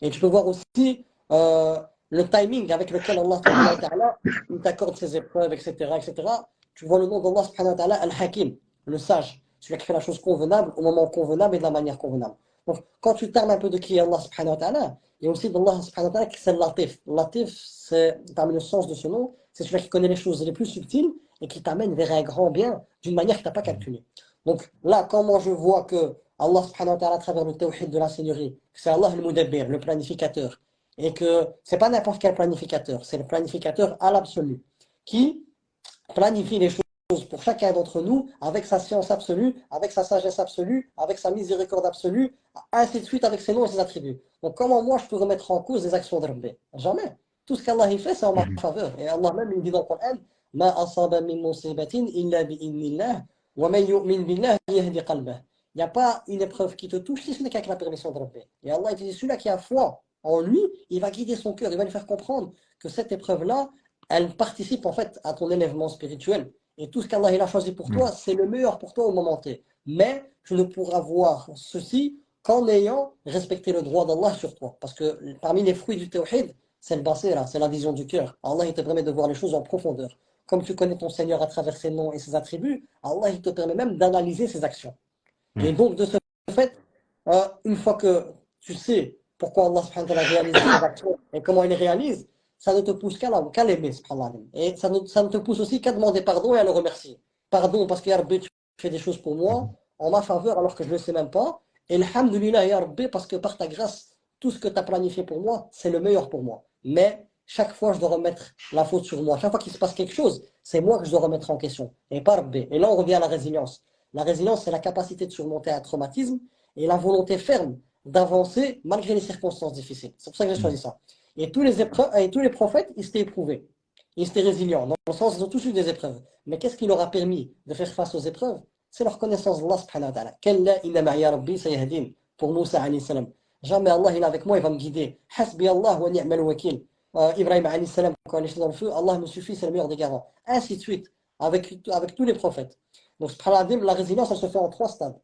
Et tu peux voir aussi le timing avec lequel Allah Ta'ala, il t'accorde ses épreuves, etc., etc. Tu vois le nom d'Allah subhanahu wa ta'ala, Al-Hakim, le sage, celui qui fait la chose convenable au moment convenable et de la manière convenable. Donc, quand tu termes un peu de qui est Allah subhanahu wa ta'ala, il y a aussi d'Allah subhanahu wa ta'ala qui c'est Latif. Latif, c'est, parmi le sens de ce nom, c'est celui qui connaît les choses les plus subtiles et qui t'amène vers un grand bien d'une manière que tu n'as pas calculée. Donc là, quand moi je vois que Allah subhanahu wa ta'ala à travers le tawhid de la Seigneurie, c'est Allah le Mudabbir, le planificateur, et que c'est pas n'importe quel planificateur, c'est le planificateur à l'absolu, qui planifie les choses pour chacun d'entre nous avec sa science absolue, avec sa sagesse absolue, avec sa miséricorde absolue, ainsi de suite avec ses noms et ses attributs. Donc comment moi je peux remettre en cause les actions de Rabbi? Jamais. Tout ce qu'Allah fait, c'est en ma Mhm. faveur. Et Allah même il dit dans le Coran, Ma asaba min musibatin illa bi innillah, wa man yu'min billah yahdi qalbah. Il n'y a pas une épreuve qui te touche si ce n'est qu'avec la permission de Rabbi. Et Allah il dit celui-là qui a foi en lui, il va guider son cœur, il va lui faire comprendre que cette épreuve-là, elle participe en fait à ton élèvement spirituel. Et tout ce qu'Allah il a choisi pour toi, Mhm. c'est le meilleur pour toi au moment T. Mais tu ne pourras voir ceci qu'en ayant respecté le droit d'Allah sur toi. Parce que parmi les fruits du tawhid, c'est le basira, c'est la vision du cœur. Allah il te permet de voir les choses en profondeur. Comme tu connais ton Seigneur à travers ses noms et ses attributs, Allah il te permet même d'analyser ses actions. Et Mhm. donc de ce fait, une fois que tu sais pourquoi Allah subhanahu wa ta'ala réalise ses actions et comment il les réalise, ça ne te pousse qu'à l'aimer, subhanallah. Et ça ne te pousse aussi qu'à demander pardon et à le remercier. Pardon parce que Ya Rabbi, tu fais des choses pour moi Mhm. en ma faveur alors que je ne le sais même pas. Et alhamdulillah Ya Rabbi parce que par ta grâce, tout ce que tu as planifié pour moi, c'est le meilleur pour moi. Mais chaque fois, je dois remettre la faute sur moi. Chaque fois qu'il se passe quelque chose, c'est moi que je dois remettre en question. Et pas Rabbi. Et là, on revient à la résilience. La résilience, c'est la capacité de surmonter un traumatisme et la volonté ferme d'avancer malgré les circonstances difficiles. C'est pour ça que j'ai choisi ça. Et tous les prophètes, ils s'étaient éprouvés. Ils étaient résilients. Dans le sens, ils ont tous eu des épreuves. Mais qu'est-ce qui leur a permis de faire face aux épreuves? C'est leur connaissance d'Allah subhanahu wa ta'ala. Kalla inna ma'iya rabbi sayahdin. Pour Moussa alayhi salam. Jamais Allah il est avec moi, il va me guider. Hasbi Allah wa ni'mal wakil. Ibrahim alayhi salam, quand il était dans le feu, Allah me suffit, c'est le meilleur des garants. Ainsi de suite, avec tous les prophètes. Donc, subhanallah, la résilience, elle se fait en trois stades.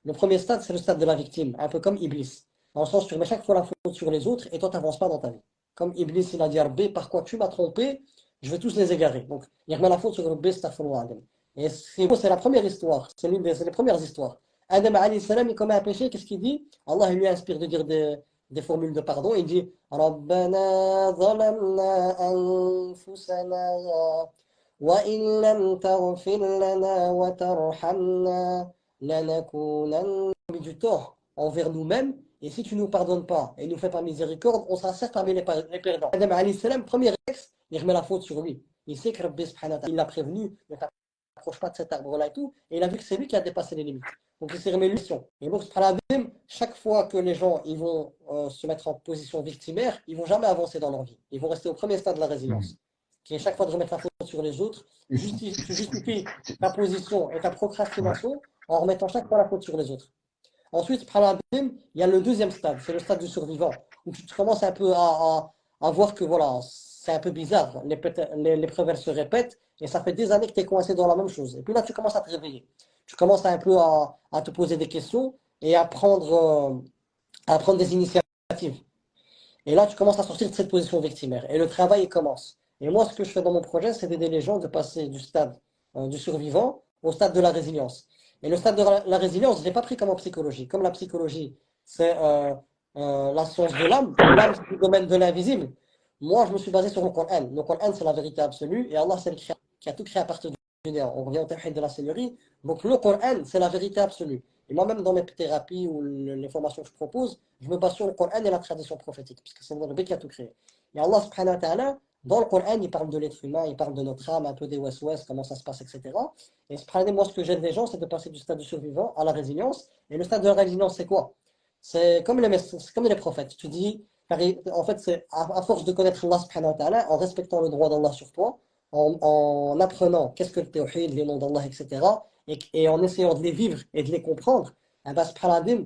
Le premier stade, c'est le stade de la victime, un peu comme Iblis. Dans le sens où tu remets chaque fois la faute sur les autres et toi, tu n'avances pas dans ta vie. Comme Iblis, il a dit à Rabbi, par quoi tu m'as trompé, je vais tous les égarer. Donc, il remet la faute sur Rabbi, astaghfirullah. Et c'est la première histoire, c'est les premières histoires. Adam alayhi salam, il commet un péché, qu'est-ce qu'il dit? Allah il lui inspire de dire des formules de pardon. Il dit ربنا ظلمنا أنفسنا وإن لم تغفر لنا وترحمنا لنكونن du tort envers nous-mêmes. Et si tu ne nous pardonnes pas et ne nous fais pas miséricorde, on sera certes parmi les perdants. Adam alayhi salam, premier ex, il remet la faute sur lui. Il sait que Rabbi subhanahu wa ta'ala, il l'a prévenu, ne t'approche pas de cet arbre-là et tout. Et il a vu que c'est lui qui a dépassé les limites. Donc il s'est remis mission. Et donc, chaque fois que les gens ils vont se mettre en position victimaire, ils vont jamais avancer dans leur vie. Ils vont rester au premier stade de la résilience, qui est chaque fois de remettre la faute sur les autres. Tu justifies ta position et ta procrastination en remettant chaque fois la faute sur les autres. Ensuite, il y a le deuxième stade, c'est le stade du survivant, où tu commences un peu à voir que voilà, c'est un peu bizarre, l'épreuve elle se répète, et ça fait des années que tu es coincé dans la même chose. Et puis là, tu commences à te réveiller. Tu commences un peu à te poser des questions et à prendre des initiatives. Et là, tu commences à sortir de cette position victimaire. Et le travail, il commence. Et moi, ce que je fais dans mon projet, c'est d'aider les gens de passer du stade du survivant au stade de la résilience. Et le stade de la résilience, je ne l'ai pas pris comme en psychologie. Comme la psychologie, c'est la science de l'âme. L'âme, c'est le domaine de l'invisible. Moi, je me suis basé sur le Coran. Le Coran, c'est la vérité absolue. Et Allah, c'est le créateur qui a tout créé à partir du néant. On revient au tawhid de la Seigneurie. Donc, le Coran, c'est la vérité absolue. Et moi-même, dans mes thérapies ou les formations que je propose, je me base sur le Coran et la tradition prophétique, puisque c'est le Rabbi qui a tout créé. Et Allah, subhanahu wa ta'ala, dans le Coran, il parle de l'être humain, il parle de notre âme, un peu des West-West, comment ça se passe, etc. Et moi, ce que j'aide les gens, c'est de passer du stade du survivant à la résilience. Et le stade de la résilience, c'est quoi? C'est comme les prophètes. Tu dis, en fait, c'est à force de connaître Allah subhanahu wa ta'ala, en respectant le droit d'Allah sur toi, en apprenant qu'est-ce que le tawhid, les noms d'Allah, etc. Et en essayant de les vivre et de les comprendre, eh ben, subhanallah,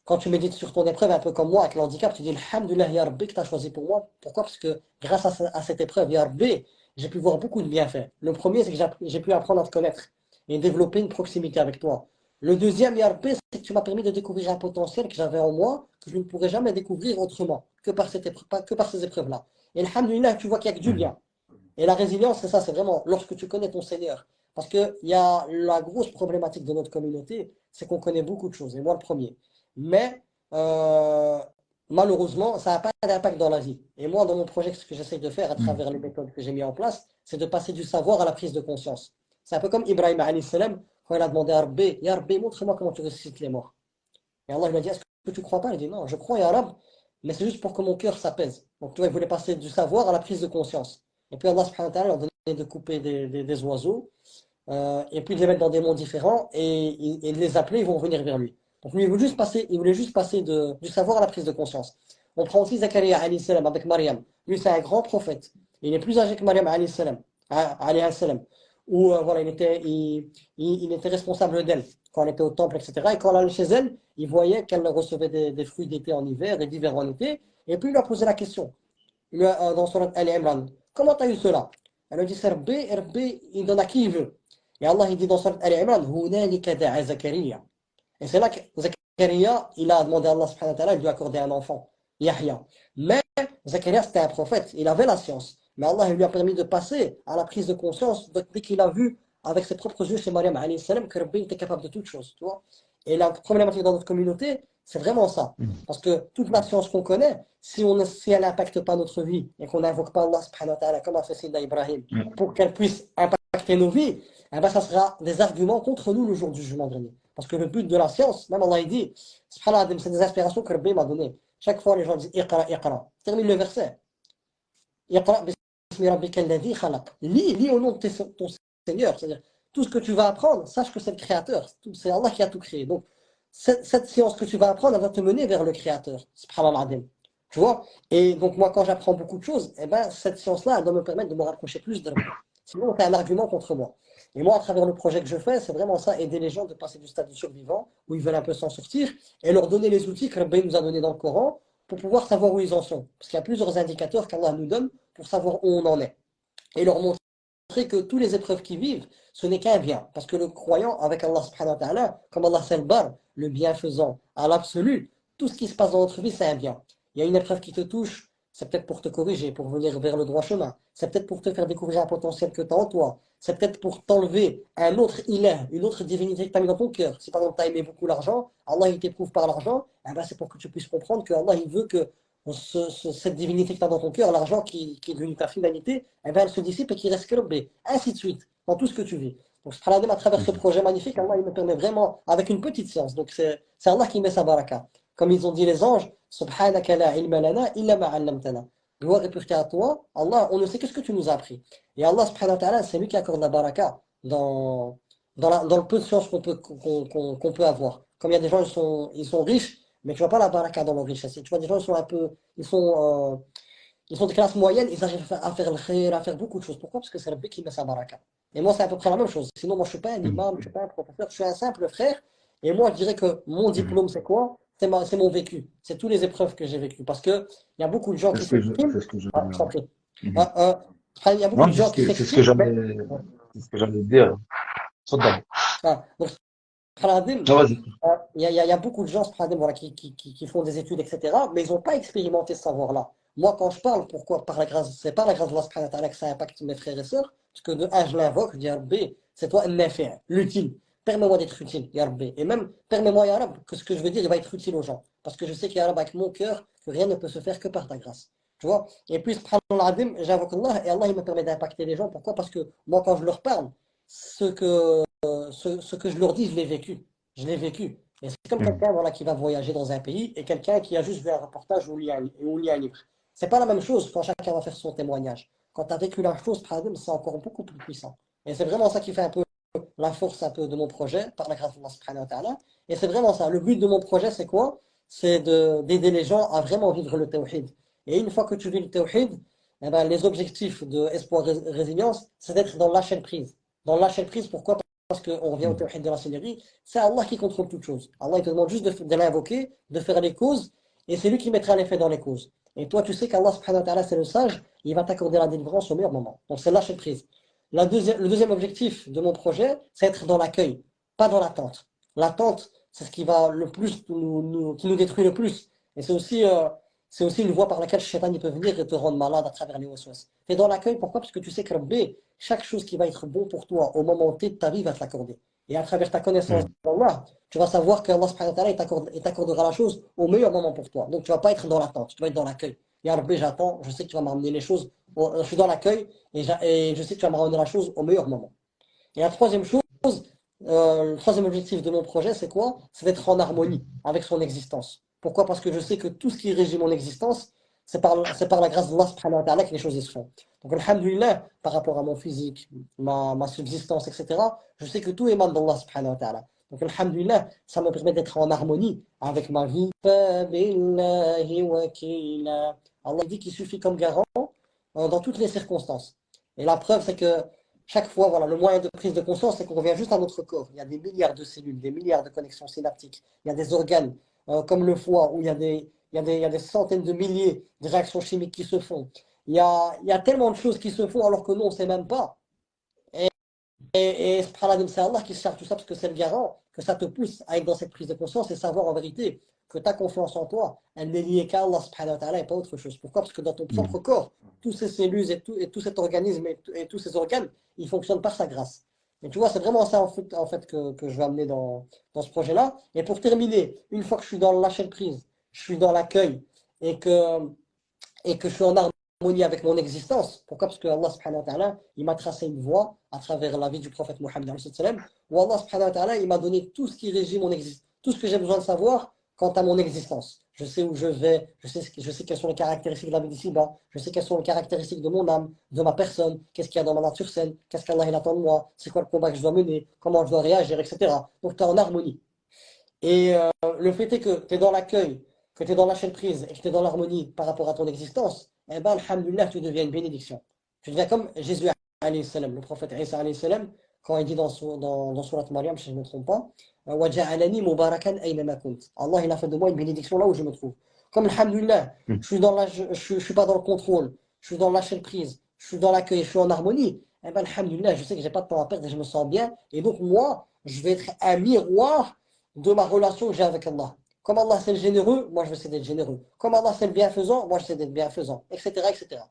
quand tu médites sur ton épreuve, un peu comme moi, avec le handicap, tu dis Alhamdulillah, Ya Rabbi, que tu as choisi pour moi. Pourquoi? Parce que grâce à cette épreuve, Ya Rabbi, j'ai pu voir beaucoup de bienfaits. Le premier, c'est que j'ai pu apprendre à te connaître et développer une proximité avec toi. Le deuxième, Ya Rabbi, c'est que tu m'as permis de découvrir un potentiel que j'avais en moi, que je ne pourrais jamais découvrir autrement que par ces épreuves-là. Et Alhamdulillah, tu vois qu'il n'y a que du bien. Et la résilience, c'est ça, c'est vraiment lorsque tu connais ton Seigneur. Parce qu'il y a la grosse problématique de notre communauté, c'est qu'on connaît beaucoup de choses, et moi le premier. Mais euh, malheureusement, ça n'a pas d'impact dans la vie. Et moi, dans mon projet, ce que j'essaie de faire à travers les méthodes que j'ai mis en place, c'est de passer du savoir à la prise de conscience. C'est un peu comme Ibrahim alayhi salam, quand il a demandé à Rabbi, Ya Rabbi, montre-moi comment tu ressuscites les morts. Et Allah lui a dit, est-ce que tu ne crois pas? Il a dit, non, je crois, Ya Rab, mais c'est juste pour que mon cœur s'apaise. Donc tu vois, il voulait passer du savoir à la prise de conscience. Et puis Allah subhanahu wa ta'ala leur donnait de couper des oiseaux, et puis de les mettre dans des mondes différents, et de les appeler, ils vont revenir vers lui. Donc lui, il voulait juste passer du savoir à la prise de conscience. On prend aussi Zakaria alayhi salam avec Mariam. Lui, c'est un grand prophète. Il est plus âgé que Mariam alayhi salam. Où voilà, il était responsable d'elle quand elle était au temple, etc. Et quand elle allait chez elle, il voyait qu'elle recevait des fruits d'été en hiver et d'hiver en été. Et puis il lui a posé la question. Dans Surat Al-Imran, comment tu as eu cela? Elle lui a dit, c'est Rabbi, et Rabbi, il donne à qui il veut. Et Allah, il dit dans Surat Al-Imran, Hunalika da'a Zakaria. Et c'est là que Zakaria, il a demandé à Allah subhanahu wa ta'ala, il lui a accordé un enfant, Yahya. Mais Zakaria, c'était un prophète, il avait la science. Mais Allah, il lui a permis de passer à la prise de conscience dès qu'il a vu avec ses propres yeux chez Mariam alayhi salam que Rabbi était capable de toutes choses, tu vois. Et la problématique dans notre communauté, c'est vraiment ça. Parce que toute la science qu'on connaît, si elle n'impacte pas notre vie et qu'on n'invoque pas Allah subhanahu wa ta'ala comme a fait Sayyidina Ibrahim pour qu'elle puisse impacter nos vies, eh ben, ça sera des arguments contre nous le jour du jugement dernier. Parce que le but de la science, même Allah il dit, subhanallah, c'est des inspirations que Rabbi m'a données. Chaque fois, les gens disent Iqra, Iqra. Termine le verset. Iqra bismi rabbika alladhi khalaq. Lis au nom de ton Seigneur. C'est-à-dire, tout ce que tu vas apprendre, sache que c'est le Créateur. C'est Allah qui a tout créé. Donc, cette science que tu vas apprendre, elle va te mener vers le Créateur. Subhanallah. Tu vois? Et donc, moi, quand j'apprends beaucoup de choses, eh ben, cette science-là, elle doit me permettre de me rapprocher plus de lui. Sinon, c'est un argument contre moi. Et moi, à travers le projet que je fais, c'est vraiment ça, aider les gens de passer du stade du survivant, où ils veulent un peu s'en sortir, et leur donner les outils que Rabbi nous a donnés dans le Coran, pour pouvoir savoir où ils en sont. Parce qu'il y a plusieurs indicateurs qu'Allah nous donne pour savoir où on en est. Et leur montrer que toutes les épreuves qu'ils vivent, ce n'est qu'un bien. Parce que le croyant avec Allah subhanahu wa ta'ala, comme Allah c'est le bar, le bienfaisant à l'absolu, tout ce qui se passe dans notre vie, c'est un bien. Il y a une épreuve qui te touche, c'est peut-être pour te corriger, pour venir vers le droit chemin. C'est peut-être pour te faire découvrir un potentiel que tu as en toi. C'est peut-être pour t'enlever un autre ilah, une autre divinité que tu as mis dans ton cœur. Si par exemple tu as aimé beaucoup l'argent, Allah il t'éprouve par l'argent, eh ben, c'est pour que tu puisses comprendre que Allah il veut que cette divinité que tu as dans ton cœur, l'argent qui est devenu ta finalité, eh ben, elle se dissipe et qu'il reste que l'objet. Ainsi de suite, dans tout ce que tu vis. Donc, subhanallah, à travers ce projet magnifique, Allah il me permet vraiment, avec une petite science. Donc, c'est Allah qui met sa baraka. Comme ils ont dit les anges, Subhanaka la ilma lana illa ma 'allamtana. Gloire et pureté à toi, Allah, on ne sait que ce que tu nous as appris. Et Allah, subhanahu wa ta'ala, c'est lui qui accorde la baraka dans le peu de science qu'on peut avoir. Comme il y a des gens, ils sont riches, mais tu vois pas la baraka dans leur richesse. Et tu vois des gens, ils sont un peu, ils sont de classe moyenne, ils arrivent à faire le khayr, à faire beaucoup de choses. Pourquoi? Parce que c'est le but qui met sa baraka. Et moi, c'est à peu près la même chose. Sinon, moi, je ne suis pas un imam, je ne suis pas un professeur, je suis un simple frère. Et moi, je dirais que mon diplôme, c'est quoi? C'est mon vécu. C'est toutes les épreuves que j'ai vécues. Parce qu'il y a beaucoup de gens qui s'expriment. C'est ce que je, Ah, je t'en prie. Mhm. Ah, il y a beaucoup Non, de gens qui c'est ce que s'expriment. c'est ce que j'allais dire. Tfadal. Donc, subhanallah, Non, vas-y. il y a beaucoup de gens subhanallah, voilà, qui font des études, etc. Mais ils n'ont pas expérimenté ce savoir-là. Moi, quand je parle, pourquoi? C'est par la grâce de Allah subhanahu wa ta'ala que ça impacte mes frères et sœurs. Parce que de un, je l'invoque, je dis, Ya Rabbi, c'est toi l'utile. Permets-moi d'être utile, Ya Rabbi. Et même, permets-moi, Ya Rabbi, que ce que je veux dire, il va être utile aux gens. Parce que je sais, Ya Rabbi, avec mon cœur, que rien ne peut se faire que par ta grâce. Tu vois? Et puis, subhanallah, j'invoque Allah, et Allah, il me permet d'impacter les gens. Pourquoi? Parce que moi, quand je leur parle, ce que je leur dis, je l'ai vécu. Je l'ai vécu. Et c'est comme Mhm. quelqu'un voilà, qui va voyager dans un pays et quelqu'un qui a juste vu un reportage ou lit un livre. C'est pas la même chose quand chacun va faire son témoignage. Quand tu as vécu la chose, c'est encore beaucoup plus puissant. Et c'est vraiment ça qui fait un peu la force un peu de mon projet, par la grâce de Allah subhanahu wa ta'ala. Et c'est vraiment ça. Le but de mon projet, c'est quoi? C'est d'aider les gens à vraiment vivre le tawhid. Et une fois que tu vis le tawhid, eh ben, les objectifs de Espoir Résilience, c'est d'être dans lâcher prise. Dans lâcher prise, pourquoi? Parce qu'on revient au tawhid de la Seigneurie, c'est Allah qui contrôle toutes choses. Allah il te demande juste de l'invoquer, de faire les causes, et c'est lui qui mettra l'effet dans les causes. Et toi, tu sais qu'Allah subhanahu wa ta'ala, c'est le sage, il va t'accorder la délivrance au meilleur moment. Donc c'est lâcher prise. Le deuxième objectif de mon projet, c'est être dans l'accueil, pas dans l'attente. L'attente, c'est ce qui va le plus qui nous détruit le plus. Et c'est aussi une voie par laquelle le shaitan il peut venir et te rendre malade à travers les waswas. Tu es dans l'accueil, pourquoi? Parce que tu sais que Rabbi, chaque chose qui va être bon pour toi au moment T de ta vie va te l'accorder. Et à travers ta connaissance Mhm. d'Allah, tu vas savoir qu'Allah subhanahu wa ta'ala il t'accordera la chose au meilleur moment pour toi. Donc tu ne vas pas être dans l'attente, tu vas être dans l'accueil. Ya Rabbi, j'attends, je sais que tu vas m'amener les choses. Je suis dans l'accueil et je sais que tu vas me ramener la chose au meilleur moment. Et la troisième chose, le troisième objectif de mon projet, c'est quoi? C'est d'être en harmonie avec son existence. Pourquoi? Parce que je sais que tout ce qui régit mon existence, c'est par la grâce d'Allah subhanahu wa ta'ala que les choses y se font. Donc, alhamdulillah, par rapport à mon physique, ma subsistance, etc., je sais que tout émane d'Allah subhanahu wa ta'ala. Donc, alhamdulillah, ça me permet d'être en harmonie avec ma vie. Fabillahi wakila. Allah dit qu'il suffit comme garant dans toutes les circonstances. Et la preuve, c'est que chaque fois, voilà, le moyen de prise de conscience, c'est qu'on revient juste à notre corps. Il y a des milliards de cellules, des milliards de connexions synaptiques. Il y a des organes comme le foie où il y a des centaines de milliers de réactions chimiques qui se font. Il y a tellement de choses qui se font alors que nous, on ne sait même pas. Et subhanallah, c'est Allah qui se charge tout ça parce que c'est le garant, que ça te pousse à être dans cette prise de conscience et savoir en vérité que ta confiance en toi, elle n'est liée qu'à Allah subhanahu wa ta'ala et pas autre chose. Pourquoi? Parce que dans ton propre Mhm. corps, tous ces cellules et tout cet organisme et tous ces organes, ils fonctionnent par sa grâce. Et tu vois, c'est vraiment ça en fait que je vais amener dans ce projet-là. Et pour terminer, une fois que je suis dans le lâcher prise, je suis dans l'accueil et que je suis en harmonie avec mon existence. Pourquoi? Parce que Allah subhanahu wa ta'ala, il m'a tracé une voie à travers la vie du prophète Mohammed où Allah subhanahu wa ta'ala, il m'a donné tout ce qui régit mon existence, tout ce que j'ai besoin de savoir quant à mon existence. Je sais où je vais, je sais quelles sont les caractéristiques de la vie d'ici-bas, je sais quelles sont les caractéristiques de mon âme, de ma personne, qu'est-ce qu'il y a dans ma nature saine, qu'est-ce qu'Allah il attend de moi, c'est quoi le combat que je dois mener, comment je dois réagir, etc. Donc tu es en harmonie. Et le fait est que tu es dans l'accueil, que tu es dans la chaîne prise et que tu es dans l'harmonie par rapport à ton existence, eh bien, alhamdulillah, tu deviens une bénédiction. Tu deviens comme Jésus, alayhi salam, le prophète Isa, alayhi salam, quand il dit dans Surat Maryam, si je ne me trompe pas, وَجَعَلَنِي مُبَارَكًا أَيْنَمَا كُنْتُ. Allah, il a fait de moi une bénédiction là où je me trouve. Comme alhamdoulilah, Mhm. je suis pas dans le contrôle, je suis dans le lâcher prise, je suis dans l'accueil, je suis en harmonie. Eh ben, alhamdoulilah, je sais que j'ai pas de temps à perdre et je me sens bien. Et donc, moi, je vais être un miroir de ma relation que j'ai avec Allah. Comme Allah c'est le généreux, moi je vais essayer d'être généreux. Comme Allah c'est le bienfaisant, moi je vais essayer d'être bienfaisant, etc., etc.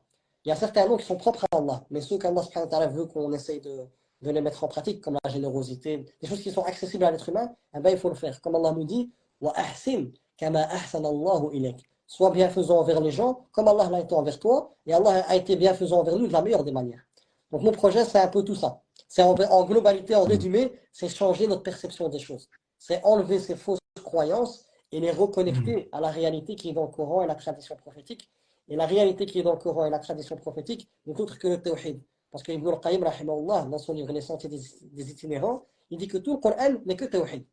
Il y a certains noms qui sont propres à Allah, mais ceux qu'Allah subhanahu wa ta'ala veut qu'on essaye de les mettre en pratique, comme la générosité, des choses qui sont accessibles à l'être humain, eh ben, il faut le faire. Comme Allah nous dit, wa ahsin kama ahsana Allahu ilayk. Sois bienfaisant envers les gens, comme Allah l'a été envers toi, et Allah a été bienfaisant envers nous de la meilleure des manières. Donc mon projet, c'est un peu tout ça. C'est en globalité, en résumé, c'est changer notre perception des choses. C'est enlever ces fausses croyances et les reconnecter à la réalité qui est dans le Coran et la tradition prophétique. Et la réalité qui est dans le Coran et la tradition prophétique n'est autre que le tawhid. Parce que Ibn al-Qayyim, rahimahullah, dans son livre Les Sentiers des Itinérants, il dit que tout le Coran n'est que tawhid.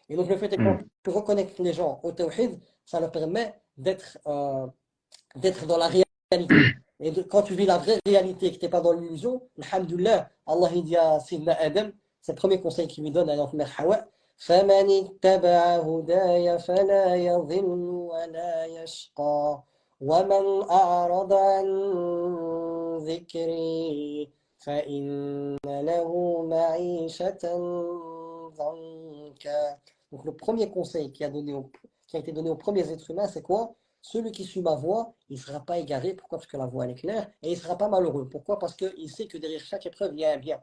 Et donc le fait est que quand Mhm. tu reconnectes les gens au tawhid, ça leur permet d'être dans la réalité. Et quand tu vis la vraie réalité, que tu n'es pas dans l'illusion, alhamdoulilah, Allah il dit à Sidna Adam, c'est le premier conseil qu'il lui donne à notre mère Hawa, فَمَنِ اتَّبَعَ هُدَايَ فَلَا يَضِلُّ وَلَا يَشْقَى وَمَنْ أَعْرَضَ عَنْ ذِكْرِي فَإِنَّ لَهُ مَعِيشَةً ضَنكًا. Donc le premier conseil qui a été donné aux premiers êtres humains, c'est quoi? Celui qui suit ma voie, il ne sera pas égaré. Pourquoi? Parce que la voie elle est claire. Et il ne sera pas malheureux. Pourquoi? Parce qu'il sait que derrière chaque épreuve, il y a un bien.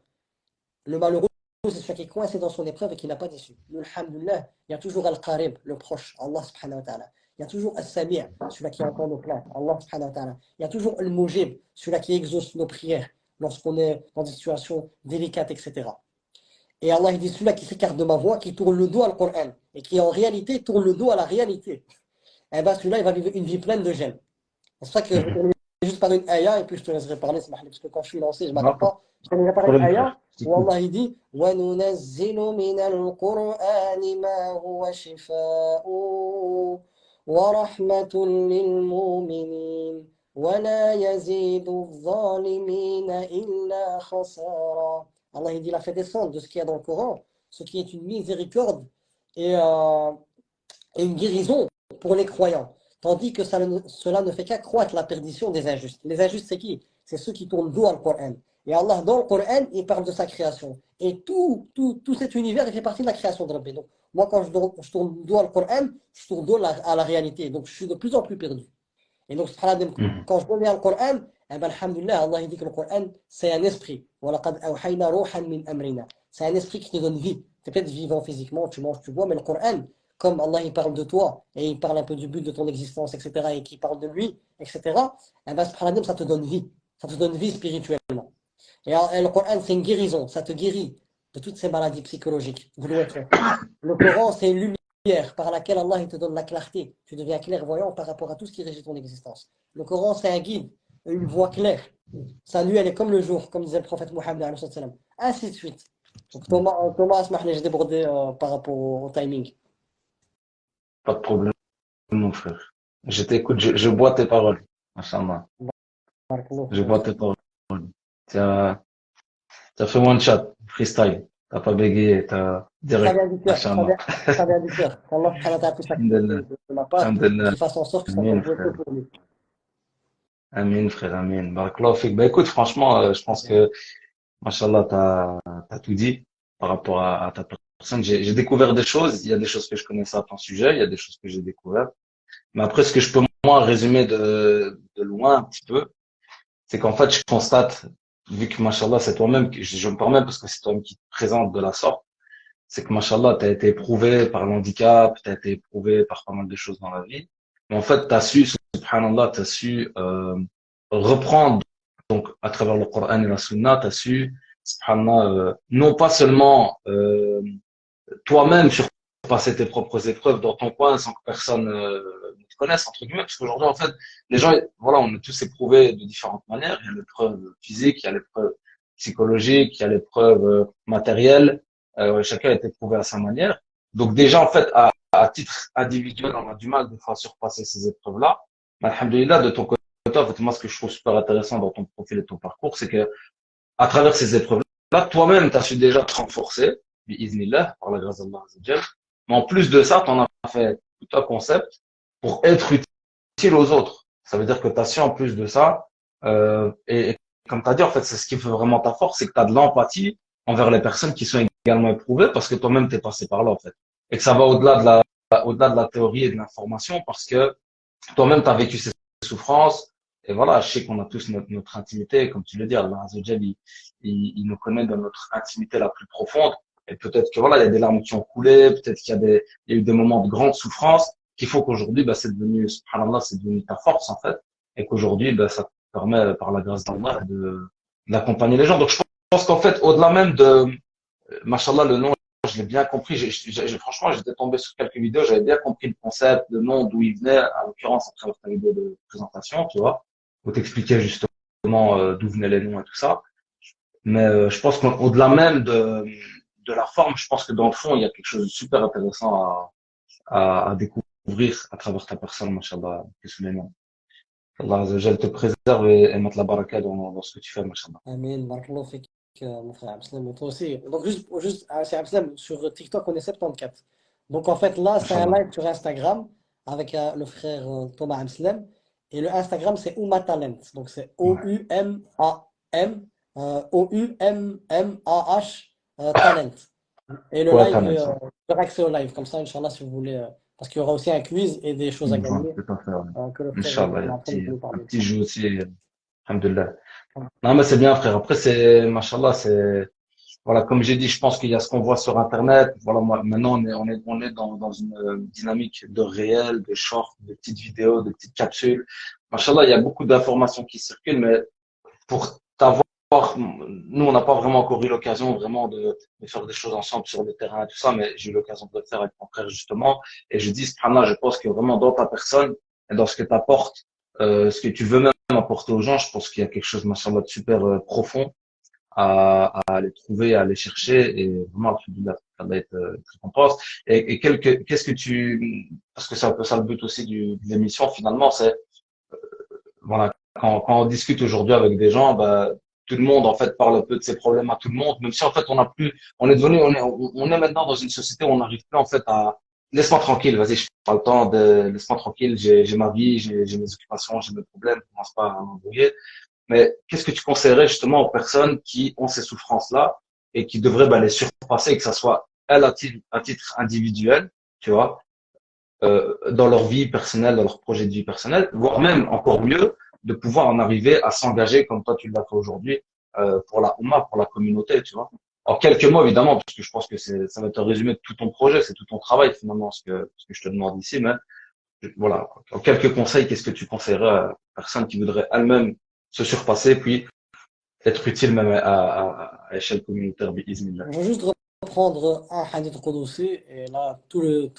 Le malheureux, c'est celui qui est coincé dans son épreuve et qui n'a pas d'issue. Nous, alhamdoulilah, il y a toujours Al-Qarib, le proche, Allah subhanahu wa ta'ala. Il y a toujours Al-Sami', celui qui entend nos plaintes, Allah subhanahu wa ta'ala. Il y a toujours Al-Mujib, celui qui exauce nos prières lorsqu'on est dans des situations délicates, etc. Et Allah il dit celui-là qui s'écarte de ma voie, qui tourne le dos à Coran et qui en réalité tourne le dos à la réalité. Eh bien celui-là, il va vivre une vie pleine de gêne. C'est pour ça que je vais terminer juste par une ayah et puis je te laisserai parler, parce que quand je suis lancé, je ne Non, m'arrête pas de pas. Je terminerai par une problème, ayah frère. Je où t'écoute. Allah il dit وَنُنَزِّلُ مِنَ الْقُرْآنِ مَا هُوَ شِفَاءٌ وَرَحْمَةٌ لِلْمُؤْمِنِينَ وَلَا يَزِيدُ الظَّالِمِينَ إِلَّا خَسَارًا. Allah il dit il a fait descendre de ce qu'il y a dans le Coran, ce qui est une miséricorde et, euh, et une guérison pour les croyants. Tandis que cela ne fait qu'accroître la perdition des injustes. Les injustes, c'est qui? C'est ceux qui tournent dos au Coran. Et Allah, dans le Coran, il parle de sa création. Et tout cet univers, il fait partie de la création de Rabbi. Donc, moi, quand je tourne dos au Coran, je tourne dos à la réalité. Donc, je suis de plus en plus perdu. Et donc, Mhm. quand je reviens au Coran, eh ben, alhamdulillah, Allah il dit que le Coran, c'est un esprit. وَلَقَدْ أَوْحَيْنَا رُوحًا مِنْ أَمْرِنَا. C'est un esprit qui te donne vie. Tu es peut-être vivant physiquement, tu manges, tu bois, mais le Coran, comme Allah il parle de toi, et il parle un peu du but de ton existence, etc., et qu'il parle de lui, etc., eh ben, subhanallah, ça te donne vie. Ça te donne vie spirituellement. Et le Coran, c'est une guérison. Ça te guérit de toutes ces maladies psychologiques. Le Coran, c'est une lumière par laquelle Allah il te donne la clarté. Tu deviens clairvoyant par rapport à tout ce qui régit ton existence. Le Coran, c'est un guide, une voie claire. Sa nuit, elle est comme le jour, comme disait le prophète Mohammed, alayhi salam. Ainsi de suite. Donc, Thomas, asmahni, j'ai débordé par rapport au timing. Pas de problème, mon frère. Je t'écoute, je bois tes paroles. Machallah. Barakallahu Je fik. bois tes paroles. Tu as, tu as fait one shot, freestyle. T'as pas bégayé, t'as Ça direct. vient du cœur, Machallah. ça vient du cœur. Qu'Allah subhanahu wa ta'ala puisse l'accepter Alhamdulillah. de ma part et Alhamdulillah. qu'il fasse en sorte que ça soit Amin, joué que frère. pour lui. Amin, frère, amin. Barakallahu fik. Bah, écoute, franchement, je pense que, machallah, t'as tout dit par rapport à ta personne. J'ai découvert des choses. Il y a des choses que je connaissais à ton sujet. Il y a des choses que j'ai découvertes. Mais après, ce que je peux, moi, résumer de loin un petit peu, c'est qu'en fait, je constate, vu que, machallah, c'est toi-même, je me permets parce que c'est toi-même qui te présente de la sorte, c'est que, machallah, t'as été éprouvé par l'handicap, t'as été éprouvé par pas mal de choses dans la vie. Mais en fait, t'as su, subhanallah, t'as su, reprendre, donc, à travers le Coran et la Sunna, t'as su, subhanallah, non pas seulement, toi-même surpasser tes propres épreuves dans ton coin sans que personne ne te connaisse, entre guillemets, parce qu'aujourd'hui, en fait, les gens, voilà, on est tous éprouvés de différentes manières. Il y a l'épreuve physique, il y a l'épreuve psychologique, il y a l'épreuve matérielle. Chacun est éprouvé à sa manière. Donc déjà, en fait, à titre individuel, on a du mal des fois à surpasser ces épreuves-là. Mais alhamdoulilah, de ton côté, en fait, moi, ce que je trouve super intéressant dans ton profil et ton parcours, c'est que à travers ces épreuves-là, toi-même, tu as su déjà te renforcer, bi'iznillah, par la grâce d'Allah Azza wa Jal. Mais en plus de ça, tu en as fait tout un concept pour être utile utile aux autres. Ça veut dire que tu as su en plus de ça. Et comme tu as dit, en fait, c'est ce qui fait vraiment ta force, c'est que tu as de l'empathie envers les personnes qui sont également éprouvées parce que toi-même t'es passé par là, en fait. Et que ça va au-delà de la théorie et de l'information parce que toi-même tu as vécu ces souffrances. Et voilà, je sais qu'on a tous notre intimité, comme tu le dis, Allah Azza wa Jal, il nous connaît dans notre intimité la plus profonde. Et peut-être que voilà, il y a des larmes qui ont coulé, peut-être il y a eu des moments de grande souffrance, qu'il faut qu'aujourd'hui, c'est devenu, subhanallah, c'est devenu ta force, en fait. Et qu'aujourd'hui, ça te permet, par la grâce d'Allah, d'accompagner les gens. Donc, je pense qu'en fait, au-delà même de, Mashallah, le nom, je l'ai bien compris. Franchement, j'étais tombé sur quelques vidéos, j'avais bien compris le concept, le nom, d'où il venait, à l'occurrence, à travers ta vidéo de présentation, tu vois, où t'expliquais justement d'où venaient les noms et tout ça. Mais je pense qu'au-delà même de la forme, je pense que dans le fond, il y a quelque chose de super intéressant à découvrir à travers ta personne, Mashallah, que sous les noms. Allah Azza wa Jal te préserve et mette la baraka dans ce que tu fais, Mashallah. Amen, barakallahu fik, mon frère Abdeslam, et toi aussi. Donc, juste c'est Abdeslam, sur TikTok, on est 74. Donc, en fait, là, c'est un Mashallah. live sur Instagram avec le frère Thomas Abdeslam. Et le Instagram, c'est Oumma Talent. Donc, c'est Oumah Talent. Et le Ouais, live, t'as même ça. vous aurez accès au live. Comme ça, Inch'Allah, si vous voulez. Parce qu'il y aura aussi un quiz et des choses à Voilà, gagner tout à fait, ouais. que le frère Inch'Allah, il y a est en train de nous un parler. petit jeu aussi, alhamdulillah. Non, mais c'est bien, frère. Après, machallah, voilà, comme j'ai dit, je pense qu'il y a ce qu'on voit sur Internet. Voilà, moi, maintenant, on est dans une dynamique de réel, de short, de petites vidéos, de petites capsules. Machallah, il y a beaucoup d'informations qui circulent, mais pour t'avoir, nous, on n'a pas vraiment encore eu l'occasion vraiment de faire des choses ensemble sur le terrain et tout ça, mais j'ai eu l'occasion de le faire avec mon frère, justement. Et je dis, subhanallah, je pense que vraiment dans ta personne et dans ce que tu apportes, ce que tu veux même apporter aux gens, je pense qu'il y a quelque chose, machallah, de super profond à aller trouver, à aller chercher, et vraiment, alhamdoulilah, ça va être récompense. Qu'est-ce que parce que c'est un peu ça le but aussi de l'émission, finalement, c'est, voilà, quand on discute aujourd'hui avec des gens, tout le monde, en fait, parle un peu de ses problèmes à tout le monde, même si, en fait, on a plus, on est maintenant dans une société où on n'arrive plus, en fait, laisse-moi tranquille, vas-y, je pas le temps laisse-moi tranquille, j'ai ma vie, j'ai mes occupations, j'ai mes problèmes, commence pas à m'embrouiller. Mais qu'est-ce que tu conseillerais justement aux personnes qui ont ces souffrances-là et qui devraient les surpasser, que ça soit elles à titre individuel, tu vois, dans leur vie personnelle, dans leur projet de vie personnel, voire même encore mieux, de pouvoir en arriver à s'engager comme toi tu l'as fait aujourd'hui pour la Oumma, pour la communauté, tu vois. En quelques mots évidemment, parce que je pense que ça va te résumer de tout ton projet, c'est tout ton travail finalement ce que je te demande ici, mais voilà. En quelques conseils, qu'est-ce que tu conseillerais à personnes qui voudraient elles-mêmes se surpasser, puis être utile même à échelle communautaire, bi'iznillah. Je vais juste reprendre un hadith Qudsi et là, tout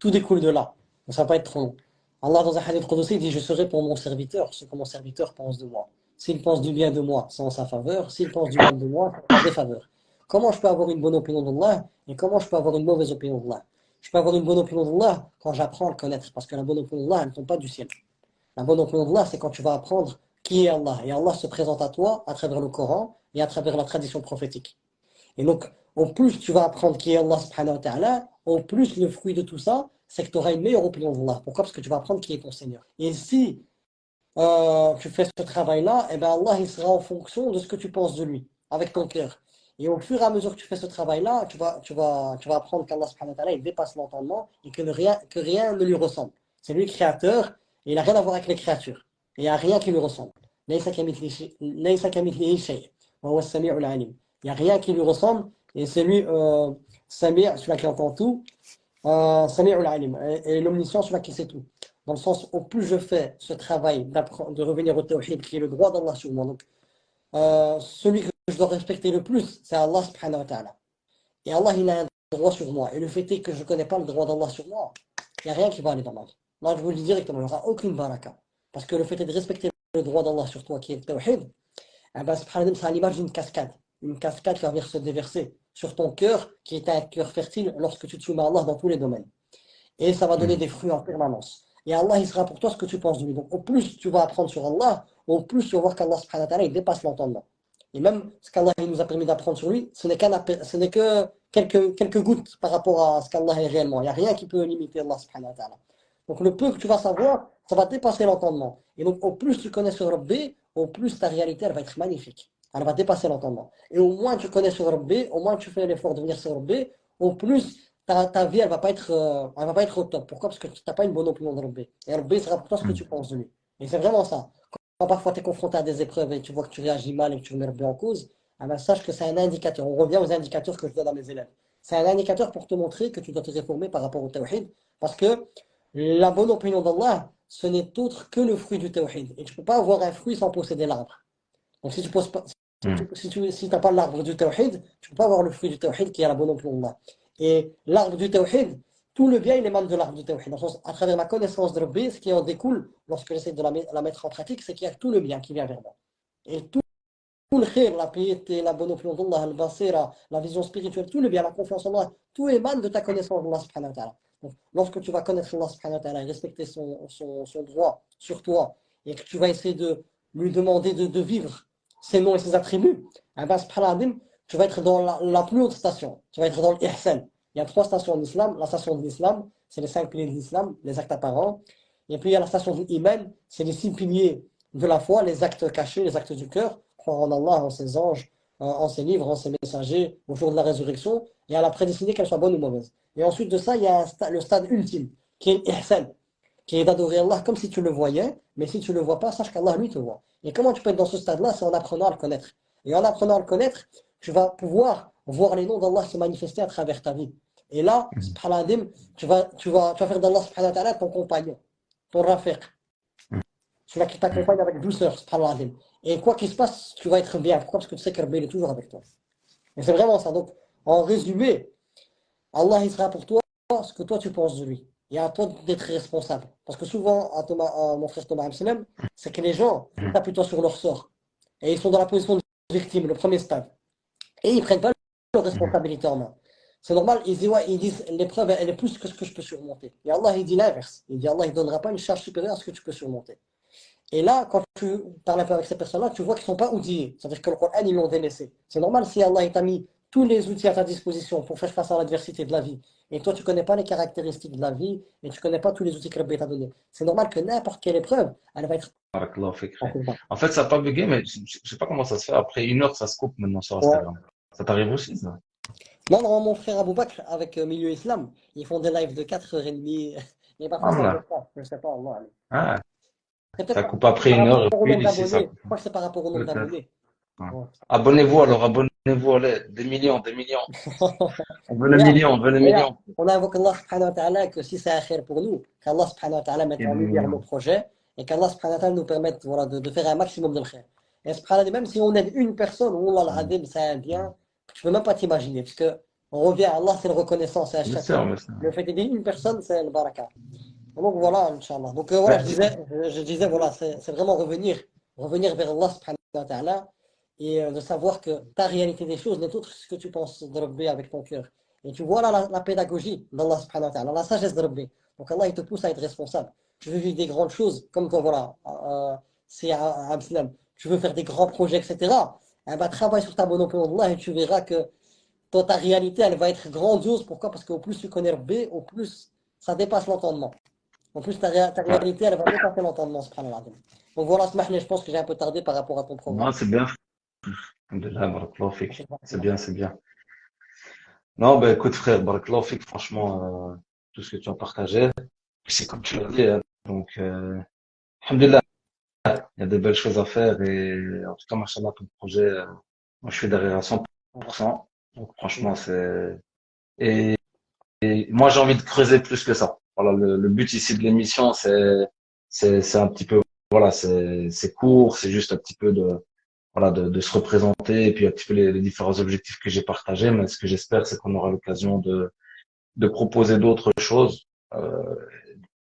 découle de là. Donc, ça va pas être trop long. Allah, dans un hadith Qudsi, dit: Je serai pour mon serviteur ce que mon serviteur pense de moi. S'il pense du bien de moi, c'est en sa faveur. S'il pense du mal de moi, c'est en sa défaveur. Comment je peux avoir une bonne opinion d'Allah et comment je peux avoir une mauvaise opinion d'Allah? Je peux avoir une bonne opinion d'Allah quand j'apprends à le connaître, parce que la bonne opinion d'Allah, elle ne tombe pas du ciel. La bonne opinion d'Allah, c'est quand tu vas apprendre qui est Allah. Et Allah se présente à toi à travers le Coran et à travers la tradition prophétique. Et donc, au plus tu vas apprendre qui est Allah subhanahu wa ta'ala, au plus le fruit de tout ça, c'est que tu auras une meilleure opinion d'Allah. Pourquoi? Parce que tu vas apprendre qui est ton Seigneur. Et si tu fais ce travail-là, eh ben Allah il sera en fonction de ce que tu penses de lui, avec ton cœur. Et au fur et à mesure que tu fais ce travail-là, tu vas apprendre qu'Allah subhanahu wa ta'ala il dépasse l'entendement et que rien ne lui ressemble. C'est lui le créateur et il n'a rien à voir avec les créatures. Et il n'y a rien qui lui ressemble. ليس كمثله شيء وهو السميع العليم. Il n'y a rien qui lui ressemble et c'est lui, Sami', celui qui entend tout, Sami'ul Alim, et l'omniscient, celui qui sait tout. Dans le sens, au plus je fais ce travail de revenir au tawhid, qui est le droit d'Allah sur moi, donc celui que je dois respecter le plus, c'est Allah subhanahu wa ta'ala. Et Allah, il a un droit sur moi. Et le fait est que je ne connais pas le droit d'Allah sur moi, il n'y a rien qui va aller dans ma vie. Là, je vous le dis directement, il n'y aura aucune baraka. Parce que le fait est de respecter le droit d'Allah sur toi, qui est le tawhid, eh ben, subhanallah, c'est à l'image d'une cascade. Une cascade qui va venir se déverser sur ton cœur, qui est un cœur fertile lorsque tu te soumets à Allah dans tous les domaines. Et ça va donner des fruits en permanence. Et Allah, il sera pour toi ce que tu penses de lui. Donc, au plus tu vas apprendre sur Allah, au plus tu vas voir qu'Allah, subhanahu wa ta'ala, il dépasse l'entendement. Et même ce qu'Allah nous a permis d'apprendre sur lui, ce n'est que quelques gouttes par rapport à ce qu'Allah est réellement. Il n'y a rien qui peut limiter Allah, subhanahu wa ta'ala. Donc le peu que tu vas savoir, ça va dépasser l'entendement. Et donc au plus tu connais sur Rabbi, au plus ta réalité elle va être magnifique. Elle va dépasser l'entendement. Et au moins tu connais sur Rabbi, au moins tu fais l'effort de venir sur Rabbi, au plus ta vie elle va pas être au top. Pourquoi? Parce que tu n'as pas une bonne opinion de Rabbi. Et Rabbi sera pour toi ce que tu penses de lui. Et c'est vraiment ça. Quand parfois tu es confronté à des épreuves et tu vois que tu réagis mal et que tu remets Rabbi en cause, eh ben, sache que c'est un indicateur. On revient aux indicateurs que je donne à mes élèves. C'est un indicateur pour te montrer que tu dois te réformer par rapport au tawhid. Parce que la bonne opinion d'Allah, ce n'est autre que le fruit du tawhid. Et tu ne peux pas avoir un fruit sans posséder l'arbre. Donc si tu poses pas, si t'as pas l'arbre du tawhid, tu ne peux pas avoir le fruit du tawhid qui est la bonne opinion d'Allah. Et l'arbre du tawhid, tout le bien, il émane de l'arbre du tawhid. Dans le sens, à travers ma connaissance de Rabbi, ce qui en découle, lorsque j'essaie de la mettre en pratique, c'est qu'il y a tout le bien qui vient vers moi. Et tout le khir, la piété, la bonne opinion d'Allah, le basira, la vision spirituelle, tout le bien, la confiance en Allah, tout émane de ta connaissance d'Allah subhanahu wa ta'ala. Donc, lorsque tu vas connaître Allah subhanahu wa ta'ala et respecter son droit sur toi, et que tu vas essayer de lui demander de vivre ses noms et ses attributs, eh ben, subhanahu wa ta'ala, tu vas être dans la plus haute station. Tu vas être dans l'ihsan. Il y a 3 stations en islam. La station de l'islam, c'est les 5 piliers de l'islam, les actes apparents. Et puis il y a la station de l'iman, c'est les 6 piliers de la foi, les actes cachés, les actes du cœur. Croire en Allah, en ses anges, en ses livres, en ses messagers, au jour de la résurrection, et à la prédestinée qu'elle soit bonne ou mauvaise. Et ensuite de ça, il y a le stade ultime, qui est l'ihsan, qui est d'adorer Allah comme si tu le voyais, mais si tu ne le vois pas, sache qu'Allah lui te voit. Et comment tu peux être dans ce stade-là? C'est en apprenant à le connaître. Et en apprenant à le connaître, tu vas pouvoir voir les noms d'Allah se manifester à travers ta vie. Et là, subhanallah, tu vas faire d'Allah subhanahu wa ta'ala ton compagnon, ton rafiq, celui qui t'accompagne avec douceur, subhanallah. Et quoi qu'il se passe, tu vas être bien. Pourquoi? Parce que tu sais que Rabbi est toujours avec toi. Et c'est vraiment ça. Donc, en résumé, Allah il sera pour toi ce que toi tu penses de lui. Et à toi d'être responsable. Parce que souvent, à mon frère Thomas Amselem, c'est que les gens tapent plutôt sur leur sort. Et ils sont dans la position de victime, le premier stade. Et ils ne prennent pas leur responsabilité en main. C'est normal, ils disent l'épreuve, elle est plus que ce que je peux surmonter. Et Allah, il dit l'inverse. Il dit Allah, il ne donnera pas une charge supérieure à ce que tu peux surmonter. Et là, quand tu parles un peu avec ces personnes-là, tu vois qu'ils ne sont pas outillés. C'est-à-dire que le Coran, ils l'ont délaissé. C'est normal si Allah t'a mis tous les outils à ta disposition pour faire face à l'adversité de la vie. Et toi, tu ne connais pas les caractéristiques de la vie et tu ne connais pas tous les outils que Rabbi t'a donnés. C'est normal que n'importe quelle épreuve, elle va être. Barakallahu fik. En fait, ça n'a pas bugué, mais je ne sais pas comment ça se fait. Après 1 heure, ça se coupe maintenant sur Instagram. Ça t'arrive aussi, ça? Non, non, mon frère Abou Bakr, avec Milieu Islam, ils font des lives de 4h30. Mais pas forcément ça. Je ne sais pas, Allah. Ah, ça coupe Par après 1 heure et rapport au puis nombre ici, ça d'abonnés. coupe. Je crois que c'est par rapport au nombre d'abonnés. Ouais. Abonnez-vous alors, abonnez-vous, allez, des millions. On veut le Regarde, million, on veut le million. on invoque Allah subhanahu wa ta'ala que si c'est un khair pour nous, qu'Allah subhanahu wa ta'ala mette en lumière nos projets et qu'Allah subhanahu wa ta'ala nous permette voilà, de faire un maximum de khair. Et subhanallah, même si on aide une personne, Allah al-Adim, c'est un bien, tu peux même pas t'imaginer, parce que on revient à Allah, c'est le reconnaissance, c'est à chaque fois. Le fait d'aider une personne, c'est le baraka. Donc voilà, Inch'Allah. Donc voilà, je disais, voilà, c'est vraiment revenir vers Allah subhanahu wa ta'ala et de savoir que ta réalité des choses n'est autre que ce que tu penses de Rabbi avec ton cœur. Et tu vois là la pédagogie d'Allah subhanahu wa ta'ala, la sagesse de Rabbi. Donc Allah, il te pousse à être responsable. Tu veux vivre des grandes choses, comme toi, voilà, c'est un islam. Tu veux faire des grands projets, etc. Eh ben, travaille sur ta bonne opinion d'Allah et tu verras que toi, ta réalité, elle va être grandiose. Pourquoi? Parce qu'au plus tu connais Rabbi, au plus ça dépasse l'entendement. En plus, ta réalité, elle va dépasser l'entendement, subhanallah. Donc voilà, je pense que j'ai un peu tardé par rapport à ton programme. Non, c'est bien. Alhamdulillah, barakallahu fik. C'est bien, c'est bien. Non, ben écoute frère, barakallahu fik, franchement, tout ce que tu as partagé, c'est comme tu l'as dit, hein. Donc, alhamdulillah, il y a des belles choses à faire et en tout cas, machallah, ton projet, moi je suis derrière à 100%. Donc franchement, et, et moi j'ai envie de creuser plus que ça. Voilà, le but ici de l'émission, c'est un petit peu, voilà, c'est court, c'est juste un petit peu voilà, de se représenter et puis un petit peu les différents objectifs que j'ai partagés. Mais ce que j'espère, c'est qu'on aura l'occasion de proposer d'autres choses,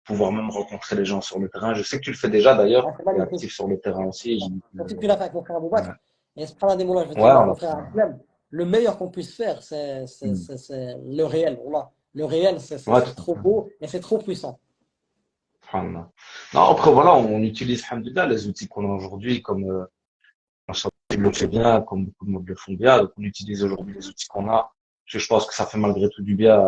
pouvoir même rencontrer les gens sur le terrain. Je sais que tu le fais déjà d'ailleurs, tu es actif sur le terrain aussi. Surtout que tu l'as fait avec mon frère Abou Bakr. Et subhanallah, je veux dire, mon frère Islam, le meilleur qu'on puisse faire, c'est le réel. Voilà. Le réel, c'est trop beau et c'est trop puissant. Non, après voilà, on utilise, alhamdoulilah, les outils qu'on a aujourd'hui, comme tu le fais bien, comme beaucoup de monde le font bien. Donc on utilise aujourd'hui les outils qu'on a. Je pense que ça fait malgré tout du bien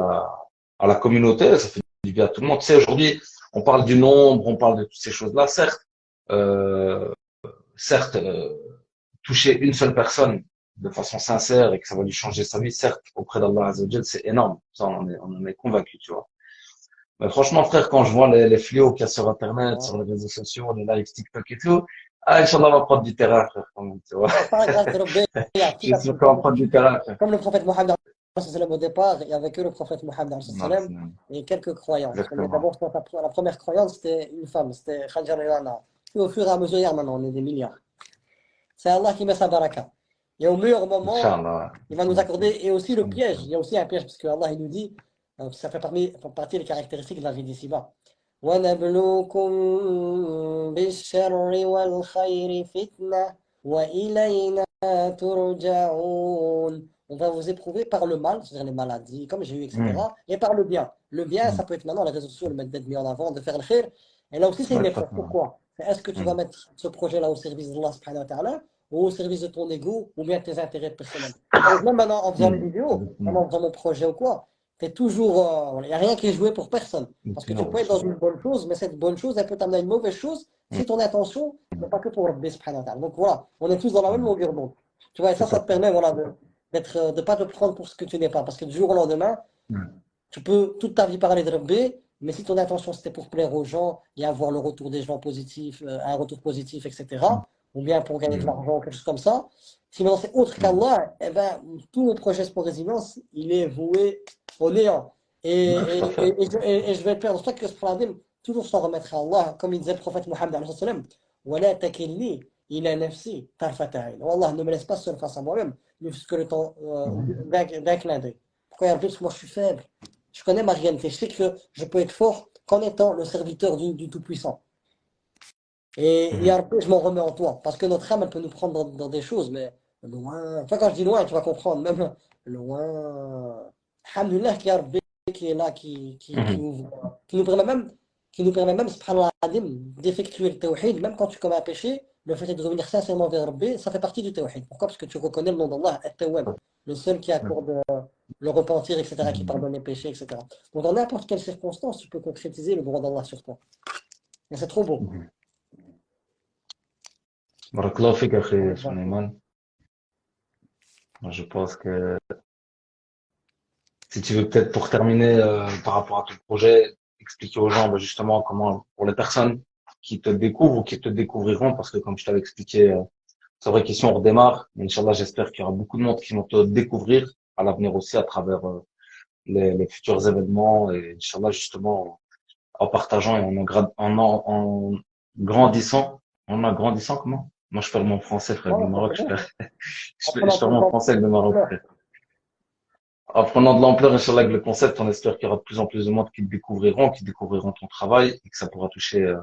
à la communauté, ça fait du bien à tout le monde. Tu sais, aujourd'hui, on parle du nombre, on parle de toutes ces choses-là. Certes, toucher une seule personne de façon sincère et que ça va lui changer sa vie, certes, auprès d'Allah Azza wa Jal, c'est énorme. Ça, on en est convaincu, tu vois. Mais franchement, frère, quand je vois les fléaux qu'il y a sur Internet, sur les réseaux sociaux, les lives TikTok et tout, Inch'Allah, on va prendre du terrain, frère, quand même, tu vois. Par grâce de Rabbi, Je suis sûr qu'on va prendre du terrain, frère. comme le prophète Mohammed au départ, il n'y avait que le prophète Mohammed et quelques croyants. Mais Exactement. d'abord, la première croyance, c'était une femme, c'était Khadija Rana. Puis au fur et à mesure, maintenant, on est des milliards. C'est Allah qui met sa baraka. Et au meilleur moment, Inch'Allah. il va nous accorder, et aussi le piège, il y a aussi un piège, parce que Allah il nous dit, ça fait partie des caractéristiques de la vie d'ici-bas. وَنَبْلُوكُمْ بِالشَّرِّ وَالْخَيْرِ فِتْنَةً وَإِلَيْنَا تُرْجَعُونَ. On va vous éprouver par le mal, c'est-à-dire les maladies, comme j'ai eu, etc. Et par le bien. Le bien, ça peut être maintenant, les réseaux sociaux le mettent d'être mis en avant, de faire le khir. Et là aussi, c'est une épreuve. Pourquoi? Est-ce que tu vas mettre ce projet-là au service d'Allah subhanahu wa ta'ala ou au service de ton ego ou bien de tes intérêts personnels? Par exemple, maintenant, en faisant les vidéos, en faisant mon projet ou quoi, il n'y a rien qui est joué pour personne. Parce que tu peux être dans une bonne chose, mais cette bonne chose, elle peut t'amener à une mauvaise chose si ton intention n'est pas que pour Rabbi subhanahu wa ta'ala. Donc voilà, on est tous dans la même longueur d'onde. Tu vois, et ça te permet voilà, de ne pas te prendre pour ce que tu n'es pas. Parce que du jour au lendemain, tu peux toute ta vie parler de Rabbi, mais si ton intention c'était pour plaire aux gens et avoir le retour des gens positif, un retour positif, etc., ou bien pour gagner de l'argent, quelque chose comme ça, si maintenant c'est autre qu'Allah, eh ben, tout mon projet Sport Résilience, il est voué au néant. Et je vais perdre. C'est pour ça que ce toujours s'en remettre à Allah, comme il disait le prophète Mohammed, وَلَا تَكِلْنِي إِلَى نَفْسِي طَرْفَةَ عَيْنٍ. Wallah, ne me laisse pas seul face à moi-même, jusque le temps d'un clin d'œil. Pourquoi? Parce que moi je suis faible. Je connais ma réalité. Je sais que je peux être fort qu'en étant le serviteur du Tout-Puissant. Et je m'en remets en toi. Parce que notre âme, elle peut nous prendre dans des choses, mais loin. Enfin, quand je dis loin, tu vas comprendre. Même loin. Alhamdulillah, qu'il y a Rabbi qui est là, qui nous permet même, subhanallah adim, d'effectuer le tawhid, même quand tu commets un péché, le fait de revenir sincèrement vers Rabbi, ça fait partie du tawhid. Pourquoi? Parce que tu reconnais le nom d'Allah, At-Tawwab, le seul qui accorde le repentir, etc., qui pardonne les péchés, etc. Donc, dans n'importe quelle circonstance, tu peux concrétiser le droit d'Allah sur toi. Et c'est trop beau. Barakallahu fik, akhi Suleiman. Moi, je pense que si tu veux peut-être pour terminer par rapport à ton projet, expliquer aux gens justement comment, pour les personnes qui te découvrent ou qui te découvriront, parce que comme je t'avais expliqué, c'est vrai qu'ici on redémarre. Inch'Allah, j'espère qu'il y aura beaucoup de monde qui vont te découvrir à l'avenir aussi à travers les futurs événements et Inch'Allah justement en partageant et en grandissant. En agrandissant, comment? Moi, je parle mon français, frère, du Maroc, je parle mon français avec le Maroc, frère. En prenant de l'ampleur, Inch'Allah, avec le concept, on espère qu'il y aura de plus en plus de monde qui découvriront ton travail et que ça pourra toucher,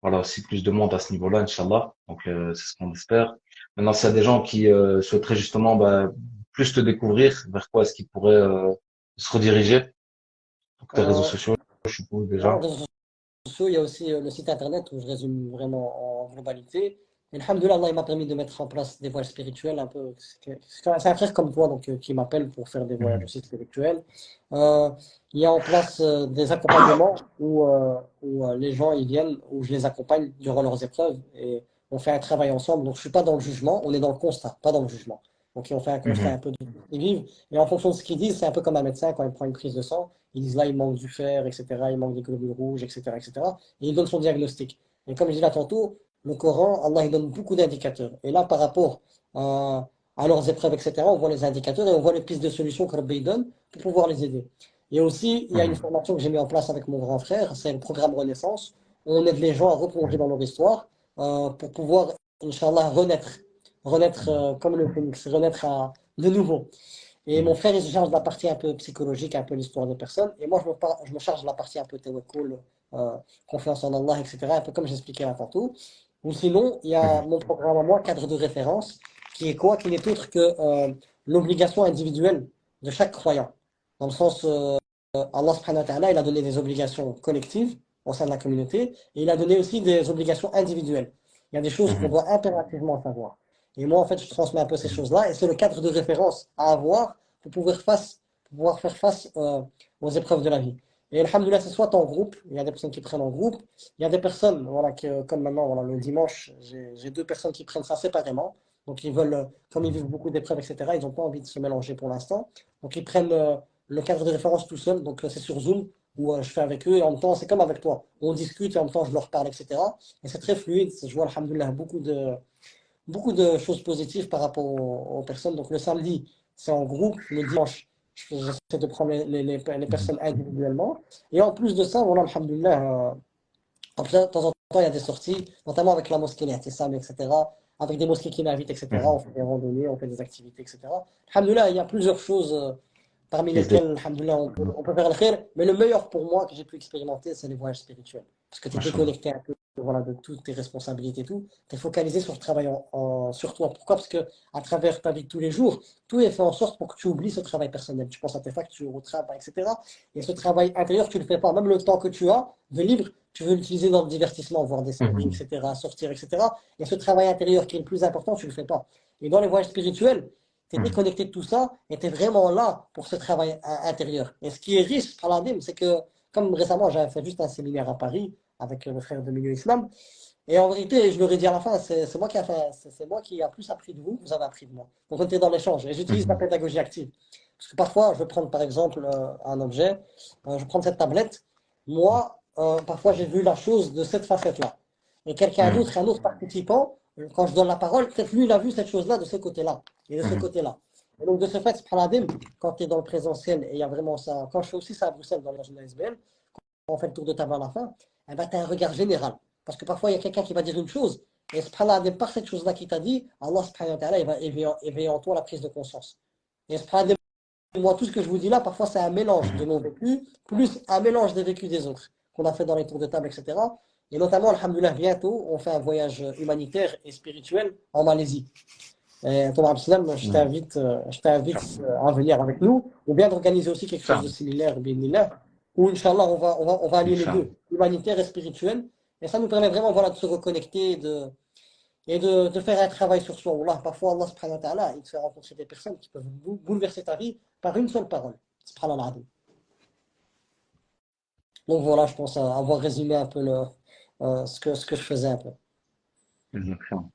voilà, aussi plus de monde à ce niveau-là, Inch'Allah. Donc, c'est ce qu'on espère. Maintenant, s'il y a des gens qui souhaiteraient justement plus te découvrir, vers quoi est-ce qu'ils pourraient se rediriger? Donc, tes réseaux sociaux, je suppose déjà. Il y a aussi le site internet où je résume vraiment en globalité. Et alhamdoulilah, Allah il m'a permis de mettre en place des voyages spirituels un peu. C'est un frère comme toi donc, qui m'appelle pour faire des voyages aussi spirituels. Il y a en place des accompagnements où les gens ils viennent, où je les accompagne durant leurs épreuves et on fait un travail ensemble. Donc je suis pas dans le jugement, on est dans le constat, pas dans le jugement. Donc on fait un constat un peu de ce qu'ils vivent et en fonction de ce qu'ils disent, c'est un peu comme un médecin quand il prend une prise de sang. Ils disent là, il manque du fer, etc. Il manque des globules rouges, etc., etc. Et il donne son diagnostic. Et comme je disais là tantôt, le Coran, Allah, il donne beaucoup d'indicateurs. Et là, par rapport à leurs épreuves, etc., on voit les indicateurs et on voit les pistes de solutions que Rabbi donne pour pouvoir les aider. Et aussi, il y a une formation que j'ai mis en place avec mon grand frère, c'est le programme Renaissance. On aide les gens à replonger dans leur histoire pour pouvoir, Inch'Allah, renaître comme le phénix, renaître de nouveau. Et mon frère, il se charge de la partie un peu psychologique, un peu l'histoire des personnes. Et moi, je me charge de la partie un peu tawakkul, confiance en Allah, etc. Un peu comme j'expliquais là tantôt. Ou sinon, il y a mon programme à moi, cadre de référence, qui est quoi? Qui n'est autre que l'obligation individuelle de chaque croyant. Dans le sens, Allah subhanahu wa ta'ala, il a donné des obligations collectives au sein de la communauté, et il a donné aussi des obligations individuelles. Il y a des choses qu'on doit impérativement savoir. Et moi, en fait, je transmets un peu ces choses-là, et c'est le cadre de référence à avoir pour pouvoir faire face aux épreuves de la vie. Et alhamdoulilah, c'est soit en groupe, il y a des personnes qui prennent en groupe, il y a des personnes, voilà, comme maintenant, voilà, le dimanche, j'ai deux personnes qui prennent ça séparément. Donc ils veulent, comme ils vivent beaucoup d'épreuves, etc., ils n'ont pas envie de se mélanger pour l'instant. Donc ils prennent le cadre de référence tout seul, donc c'est sur Zoom, où je fais avec eux, et en même temps, c'est comme avec toi. On discute et en même temps, je leur parle, etc. Et c'est très fluide, je vois, alhamdoulilah, beaucoup de choses positives par rapport aux personnes. Donc le samedi, c'est en groupe. Le dimanche, j'essaie de prendre les personnes individuellement. Et en plus de ça, voilà, alhamdoulilah, de temps en temps, il y a des sorties, notamment avec la mosquée, les Ihtisam, etc. Avec des mosquées qui m'invitent, etc. On fait des randonnées, on fait des activités, etc. Alhamdoulilah, il y a plusieurs choses parmi Qui se dé- lesquelles, alhamdoulilah, on peut faire le khir. Mais le meilleur pour moi que j'ai pu expérimenter, c'est les voyages spirituels. Parce que tu es Machallah. déconnecté un peu voilà, de toutes tes responsabilités et tout. Tu es focalisé sur le travail sur toi. Pourquoi? Parce que à travers ta vie de tous les jours, tout est fait en sorte pour que tu oublies ce travail personnel. Tu penses à tes factures, au travail, etc. Et ce travail intérieur, tu ne le fais pas. Même le temps que tu as de libre, tu veux l'utiliser dans le divertissement, voir des séries, Mhm. etc., sortir, etc. Et ce travail intérieur qui est le plus important, tu ne le fais pas. Et dans les voyages spirituels, tu es Mhm. déconnecté de tout ça et tu es vraiment là pour ce travail intérieur. Et ce qui est riche, Aladim, c'est que, comme récemment, j'avais fait juste un séminaire à Paris avec le frère de Milieu Islam, et en vérité, je leur ai dit à la fin, c'est moi qui a fait, c'est moi qui a plus appris de vous, que vous avez appris de moi. Donc on était dans l'échange. Et j'utilise la Mhm. pédagogie active. Parce que parfois, je vais prendre par exemple un objet, je vais prendre cette tablette. Moi, parfois, j'ai vu la chose de cette facette-là. Et quelqu'un Mhm. d'autre, un autre participant, quand je donne la parole, peut-être lui, il a vu cette chose-là de ce côté-là et de ce Mhm. côté-là. Et donc, de ce fait, subhanadim, quand tu es dans le présentiel, et il y a vraiment ça, quand je fais aussi ça à Bruxelles dans la SBL, on fait le tour de table à la fin, eh ben, tu as un regard général. Parce que parfois, il y a quelqu'un qui va dire une chose, et subhanallah, par cette chose-là qu'il t'a dit, Allah subhanahu wa ta'ala, il va éveiller en toi la prise de conscience. Et subhanallah, moi, tout ce que je vous dis là, parfois, c'est un mélange de Mhm. mon vécu, plus un mélange des vécus des autres, qu'on a fait dans les tours de table, etc. Et notamment, alhamdoulilah, bientôt, on fait un voyage humanitaire et spirituel en Malaisie. Et Thomas Abdeslam, Mhm. je t'invite à venir avec nous, ou bien d'organiser aussi quelque chose de Inch'Allah. similaire, binillah, où, Inch'Allah, on va allier les Inch'Allah. deux, humanitaire et spirituel. Et ça nous permet vraiment voilà, de se reconnecter et de faire un travail sur soi. Wallah, parfois, Allah subhanahu wa ta'ala, il te fait rencontrer des personnes qui peuvent bouleverser ta vie par une seule parole. Subhanallah. Donc voilà, je pense avoir résumé un peu ce que je faisais un peu. Exactement.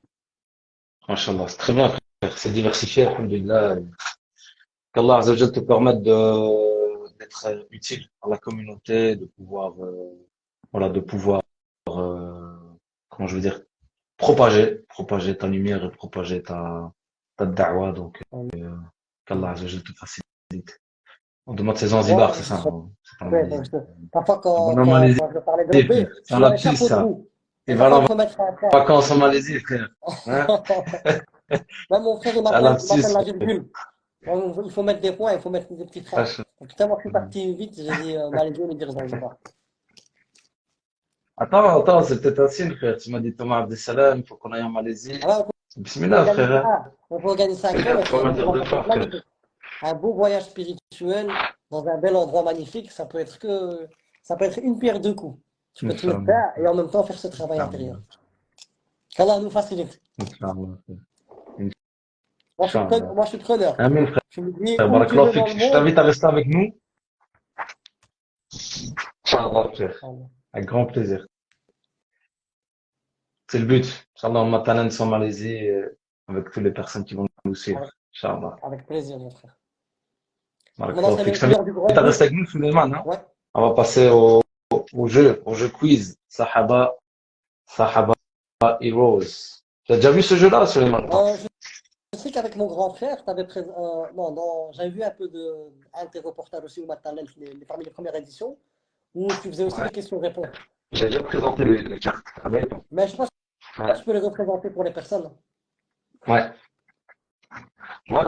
Machallah. C'est très bien, frère. C'est diversifié, alhamdulillah. Qu'Allah Azza wa Jal te permette d'être utile à la communauté, de pouvoir, voilà, de pouvoir, comment je veux dire, propager ta lumière et propager ta da'wah. Donc, qu'Allah Azza wa Jal te facilite. On demande ses Zanzibar, Moi, c'est je ça, sais c'est en ouais, Malaisie. parfois, Bon, en Malaisie, quand je parlais de frère. l'OB, je C'est un suis un lapsus, chapeau de ça. roue. Et Et parfois, voilà, il faut mettre un en point. vacances en Malaisie, frère. Hein? Même mon frère, C'est un il m'appelle lapsus, la frère. virgule. Il faut mettre des points, il faut mettre des petits traits. Wesh. Donc, tout à l'heure, je suis parti vite, j'ai dit Malaisie, mais dire Zanzibar. Attends, c'est peut-être un signe, frère. Tu m'as dit Thomas Abdesalam, il faut qu'on aille en Malaisie. Alors, peut Bismillah, frère. organiser Hein. on peut organiser ça avec toi, mais il Faut faudrait me qu'on dire deux rencontre fois, plein de frère. trucs. Un beau voyage spirituel dans un bel endroit magnifique, ça peut être une pierre deux coups. Tu peux te mettre Inch'Allah, bien et en même temps faire ce travail intérieur. Inch'Allah, Qu'Allah nous facilite. Inch'Allah, frère. Moi, Inch'Allah. je suis preneur. Amin, frère. Tu me dis où tu Barakallahu veux fik. dans le Je monde. t'invite à rester avec nous. Inch'Allah, frère. Inch'Allah. Avec grand plaisir. C'est le but. Inch'Allah, on m'attend en Malaisie, avec toutes les personnes qui vont nous suivre. Avec, Inch'Allah. avec plaisir, mon frère. Donc maintenant, Barakallahu c'est fik. Je t'invite l'heure du grand à jeu. rester avec nous, Suleiman, hein. Ouais. On va passer au jeu quiz. Sahaba Heroes. Tu as déjà vu ce jeu-là, Suleiman? Je sais qu'avec mon grand frère, non, j'avais vu un peu un de tes reportages aussi au Matin parmi les premières éditions, où tu faisais aussi Ouais. des questions-réponses. J'ai déjà présenté les cartes. Ah ouais. Mais je pense que Ouais. tu peux les représenter pour les personnes. Ouais. Ouais.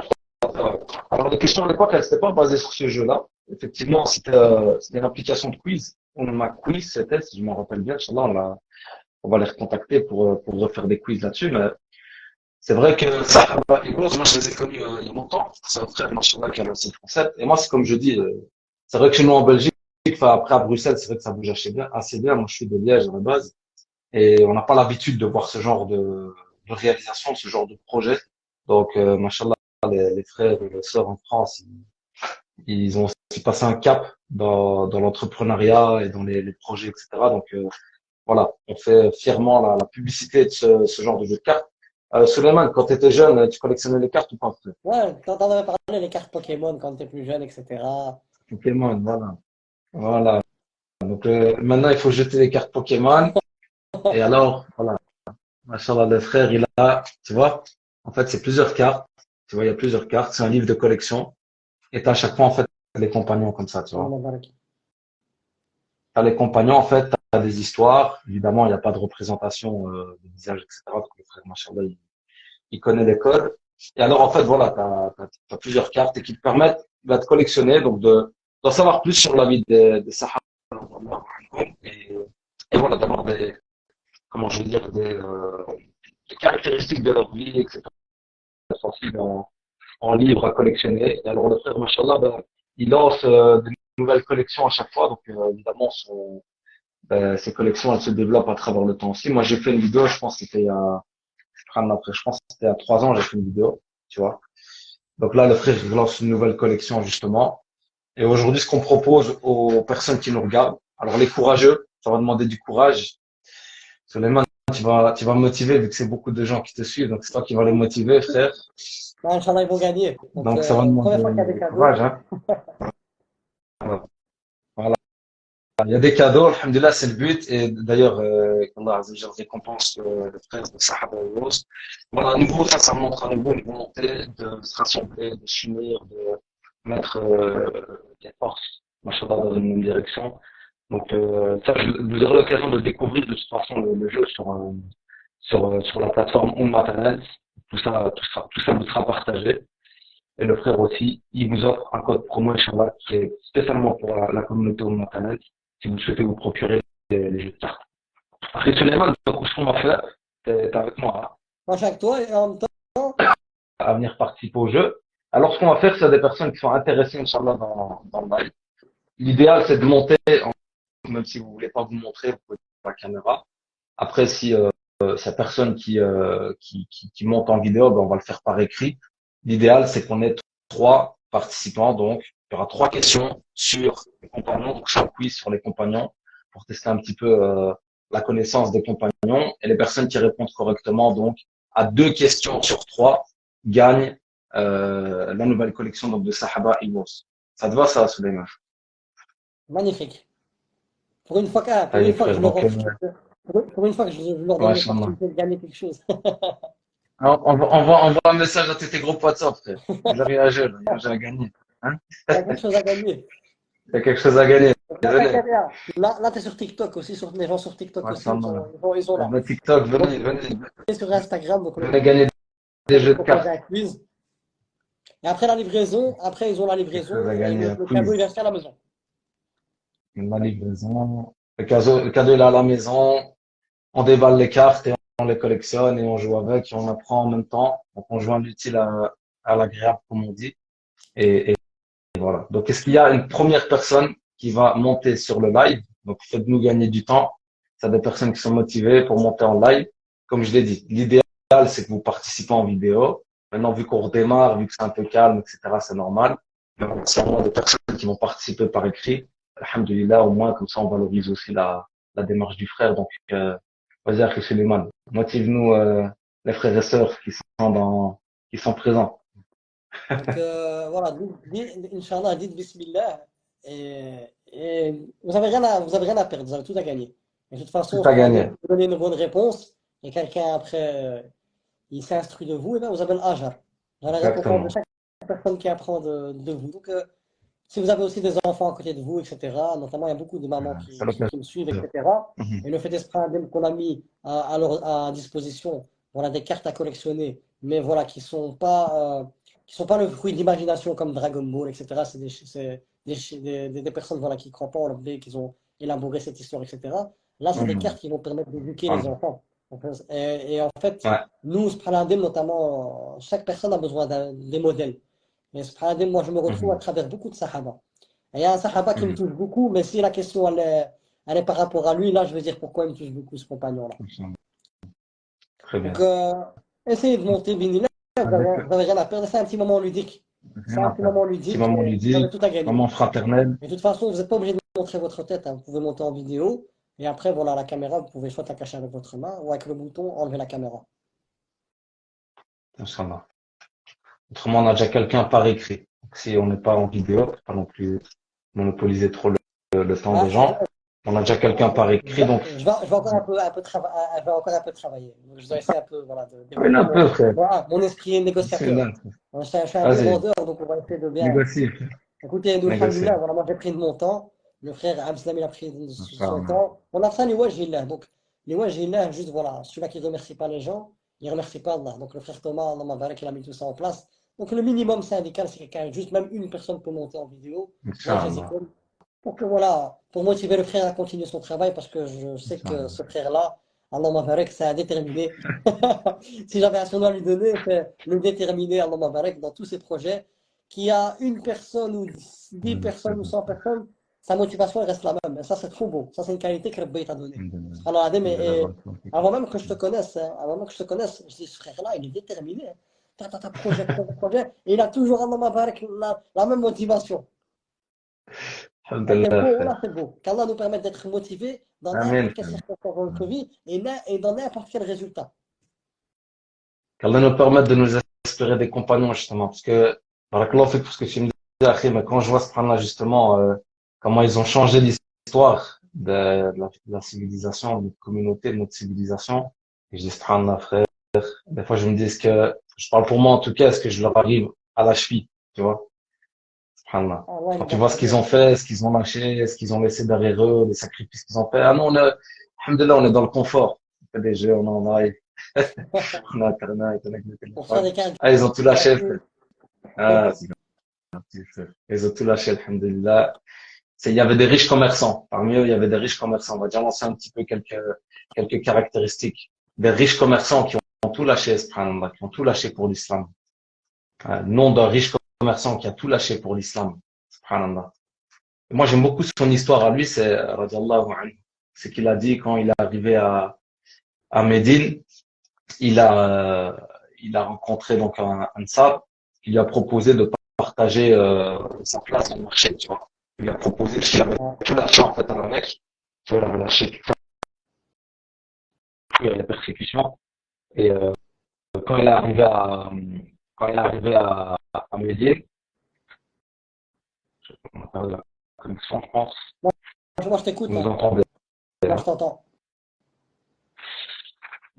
Alors, les questions à l'époque, elles n'étaient pas basées sur ce jeu-là. Effectivement, c'était une application de quiz. On a quiz, c'était, si je m'en rappelle bien, Inch'Allah, on va les recontacter pour refaire des quiz là-dessus. Mais c'est vrai que Sahaba et Rose, moi, je les ai connus il y a longtemps. C'est un frère, machallah, qui a lancé le concept. Et moi, c'est comme je dis, c'est vrai que chez nous en Belgique, enfin, après à Bruxelles, c'est vrai que ça bouge assez bien. Moi, je suis de Liège à la base. Et on n'a pas l'habitude de voir ce genre de réalisation, ce genre de projet. Donc, machallah, les frères et les sœurs en France, ils ont aussi passé un cap dans l'entrepreneuriat et dans les projets, etc. Donc voilà, on fait fièrement la publicité de ce genre de jeu de cartes. Souleymane, quand tu étais jeune, tu collectionnais les cartes ou pas? Ouais, t'en avais parlé, les cartes Pokémon quand t'es plus jeune, etc. Pokémon, voilà. Voilà. Donc maintenant, il faut jeter les cartes Pokémon. Et alors, voilà. Machallah, le frère, il a, tu vois, en fait, c'est plusieurs cartes. Tu vois, il y a plusieurs cartes. C'est un livre de collection. Et t'as à chaque fois, en fait, les compagnons comme ça, tu vois. Allah barak. T'as les compagnons, en fait, t'as des histoires. Évidemment, il n'y a pas de représentation de visage, etc. Donc le frère, machallah, il connaît les codes. Et alors, en fait, voilà, t'as plusieurs cartes et qui te permettent de collectionner, donc d'en savoir plus sur la vie des Sahaba. Et, et voilà, d'avoir des, comment je veux dire, des caractéristiques de leur vie, etc. Sensibles en livres à collectionner. Et alors, le frère, machallah, ben, il lance de nouvelles collections à chaque fois. Donc, évidemment, ces collections, elles se développent à travers le temps aussi. Moi, j'ai fait une vidéo, je pense que c'était il y a, je pense que c'était il y a 3 ans, j'ai fait une vidéo, tu vois. Donc là, le frère, il lance une nouvelle collection, justement. Et aujourd'hui, ce qu'on propose aux personnes qui nous regardent, alors les courageux, ça va demander du courage. Suleiman, tu vas me motiver vu que c'est beaucoup de gens qui te suivent, donc c'est toi qui vas les motiver, frère. Ben, Inch'Allah, ils vont gagner. Donc, Donc ça va première fois qu'il y a demander des du cadeaux. courage, hein. Voilà. Il y a des cadeaux, alhamdulillah, c'est le but. Et d'ailleurs, qu'Allah Azza wa Jalla récompense le frère de Sahaba et Rose. Voilà, à nouveau, ça montre à nouveau une volonté de se rassembler, de s'unir, de mettre les forces, machallah, dans une même direction. Donc ça, vous aurez l'occasion de découvrir de toute façon le jeu sur la plateforme Internet. Tout ça vous sera partagé. Et le frère aussi, il vous offre un code promo, Inch'Allah, qui est spécialement pour la communauté Internet, si vous souhaitez vous procurer les jeux de cartes. Après, Suleiman, donc, ce qu'on va faire, t'es avec moi, hein, Moi, chaque toi, et en même temps, à venir participer au jeu. Alors, ce qu'on va faire, c'est des personnes qui sont intéressées, Inch'Allah, dans le live. L'idéal, c'est de monter, même si vous voulez pas vous montrer, vous pouvez faire la caméra. Après, si c'est personne qui monte en vidéo, ben, on va le faire par écrit. L'idéal, c'est qu'on ait 3 participants. Donc, il y aura 3 questions sur les compagnons. Donc, c'est un quiz sur les compagnons pour tester un petit peu la connaissance des compagnons. Et les personnes qui répondent correctement, donc, à 2 questions sur 3, gagnent la nouvelle collection donc, de Sahaba et Wos. Ça te va, ça, Souleymane? magnifique. Pour Allez, une fois que frère. je leur Donc, offre, pour une fois que je leur donne Machallah. l'opportunité de gagner quelque chose. Alors, on voit un message à tous tes groupes WhatsApp, frère. Il a réagi, là. Il a gagné. Hein? Il y a quelque chose à gagner. Il y a quelque chose à gagner. Donc là, Venez. t'inquiète rien. Là, t'es sur TikTok aussi, les gens sur TikTok aussi, Machallah. ils sont là. Le TikTok, Donc, venez sur Instagram, donc gagner des je jeux de propose cartes. un quiz. Et après la livraison, après ils ont la Quelque livraison chose à et gagner, un le cadeau il quiz. vient jusqu'à la maison. Une livraison. Le cadeau, il est à la maison. On déballe les cartes et on les collectionne et on joue avec et on apprend en même temps. Donc, on joint l'utile à l'agréable, comme on dit. Et voilà. Donc, est-ce qu'il y a une première personne qui va monter sur le live? Donc, faites-nous gagner du temps. Ça des personnes qui sont motivées pour monter en live. Comme je l'ai dit, l'idéal, c'est que vous participez en vidéo. Maintenant, vu qu'on redémarre, vu que c'est un peu calme, etc., c'est normal. Mais bon, c'est vraiment des personnes qui vont participer par écrit. Alhamdulillah, au moins, comme ça, on valorise aussi la démarche du frère. Donc, vas-y, Akhi Suleiman, motive-nous, les frères et sœurs qui sont présents. Donc voilà, Inch'Allah, dites Bismillah et vous avez rien à perdre, vous avez tout à gagner. Et de toute Tout façon, à si gagner. vous donnez une bonne réponse et quelqu'un après il s'instruit de vous, et bien vous avez l'ajr. Dans la récompense de Exactement. chaque personne qui apprend de vous. Donc si vous avez aussi des enfants à côté de vous, etc., notamment il y a beaucoup de mamans C'est l'occasion. qui me suivent, etc. Mhm. Et le fait d'esprit qu'on a mis à disposition, voilà, des cartes à collectionner, mais voilà, qui sont pas le fruit d'imagination comme Dragon Ball, etc. C'est des personnes voilà, qui ne croient pas en leur idée, qui ont élaboré cette histoire, etc. Là, c'est des Mhm. cartes qui vont permettre d'éduquer les Voilà. enfants. Et en fait, Ouais. nous, Subhanallah, notamment, chaque personne a besoin des modèles. Mais subhanallah, moi, je me retrouve à Mhm. travers beaucoup de sahaba. Et il y a un sahaba qui me Mhm. touche beaucoup, mais si la question elle est par rapport à lui, là, je veux dire pourquoi il me touche beaucoup ce compagnon-là. Très Donc, bien. essayez de monter, Binillah, vous Avec, n'avez rien à perdre. C'est un petit moment ludique. rien C'est un à petit faire. moment Petit ludique moment et vous avez ludique, tout à gagner. moment fraternel, Et de toute façon, vous n'êtes pas obligé de montrer votre tête, hein. Vous pouvez monter en vidéo et après, voilà, la caméra, vous pouvez soit la cacher avec votre main ou avec le bouton enlever la caméra. Inch'Allah. Autrement, on a déjà quelqu'un par écrit. Donc, si on n'est pas en vidéo, faut pas non plus monopoliser trop le temps Ah, des gens. On a déjà quelqu'un par écrit, donc, je vais encore je vais encore un peu travailler. Donc, je dois essayer un peu, voilà, de oui, développer un peu, frère. mon esprit négociateur. Bismillah. Je suis un bon Vas-y, vendeur, donc on va essayer de bien. négocie, frère. Écoutez, nous, alhamdoulilah, Négocie. voilà, moi j'ai pris de mon temps. Le frère Abdeslam, il a pris de son Inch'Allah. temps. On a fait les wajhillah. Donc, les wajhillah, juste voilà, celui-là qui ne remercie pas les gens, il ne remercie pas Allah. Donc, le frère Thomas, Allah Mabarak, il a mis tout ça en place. Donc, le minimum syndical, c'est quelqu'un, juste même une personne peut monter en vidéo. Moi, je les Inch'Allah. écoute. Pour que voilà, pour motiver le frère à continuer son travail, parce que je sais que Inch'Allah. ce frère-là, Allah Mabarak, c'est un déterminé. Si j'avais un surnom à lui donner, c'est le déterminé, Allah Mabarak, dans tous ses projets. Qu'il y a une personne ou 10 personnes ou 100 personnes, sa motivation elle reste la même. Et ça, c'est trop beau. Ça, c'est une qualité que Rabbi t'a donnée. Alors, Adem, avant même que je te connaisse, hein, avant même que je te connaisse, je dis, ce frère-là, il est déterminé. Hein. Projet, projet, projet. Et il a toujours, Allah Mabarak, la même motivation. Et c'est Alhamdulillah, beau, frère. là, c'est beau. Qu'Allah nous permette d'être motivés dans Amen, n'importe quelle frère. circonstance de notre vie et dans n'importe quel résultat. Qu'Allah nous permette de nous inspirer des compagnons, justement, parce que, barakallahu fik pour ce que tu me dis, Akhi, mais quand je vois ce là justement, comment ils ont changé l'histoire de la civilisation, de notre communauté, de notre civilisation, et je dis, subhanallah, frère, des fois je me dis, je parle pour moi en tout cas, est-ce que je leur arrive à la cheville, tu vois, subhanallah. Allah, il Quand est tu bon vois ce pour qu'ils nous. ont fait, ce qu'ils ont lâché, ce qu'ils ont laissé derrière eux, les sacrifices qu'ils ont fait, ah non, alhamdulillah, on est dans le confort. On fait des jeux, on en a, on a Internet, on a le Pour faire téléphone. des cas Ah, ils ont tout lâché, frère. gratuits. Ah, c'est gentil, frère. Ils ont tout lâché, alhamdulillah. Il y avait des riches commerçants. Parmi eux, il y avait des riches commerçants. On va déjà lancer un petit peu quelques caractéristiques. Des riches commerçants qui ont tout lâché, subhanallah, qui ont tout lâché pour l'islam. Nom d'un riche commerçant qui a tout lâché pour l'islam, subhanallah. Et moi, j'aime beaucoup son histoire à lui, c'est, radiallahu anhu. C'est qu'il a dit quand il est arrivé à Médine, il a, il a rencontré donc un Ansar qui lui a proposé de partager sa place dans le marché, tu vois. Il lui a proposé, il avait tout l'argent en fait à la Mecque, tu vois, il avait lâché tout, il y avait des persécutions. Et quand il est arrivé à quand il est arrivé à Médine, on a perdu la connexion, je pense. Moi, je t'écoute, Vous nous hein. entendez? Moi, je t'entends.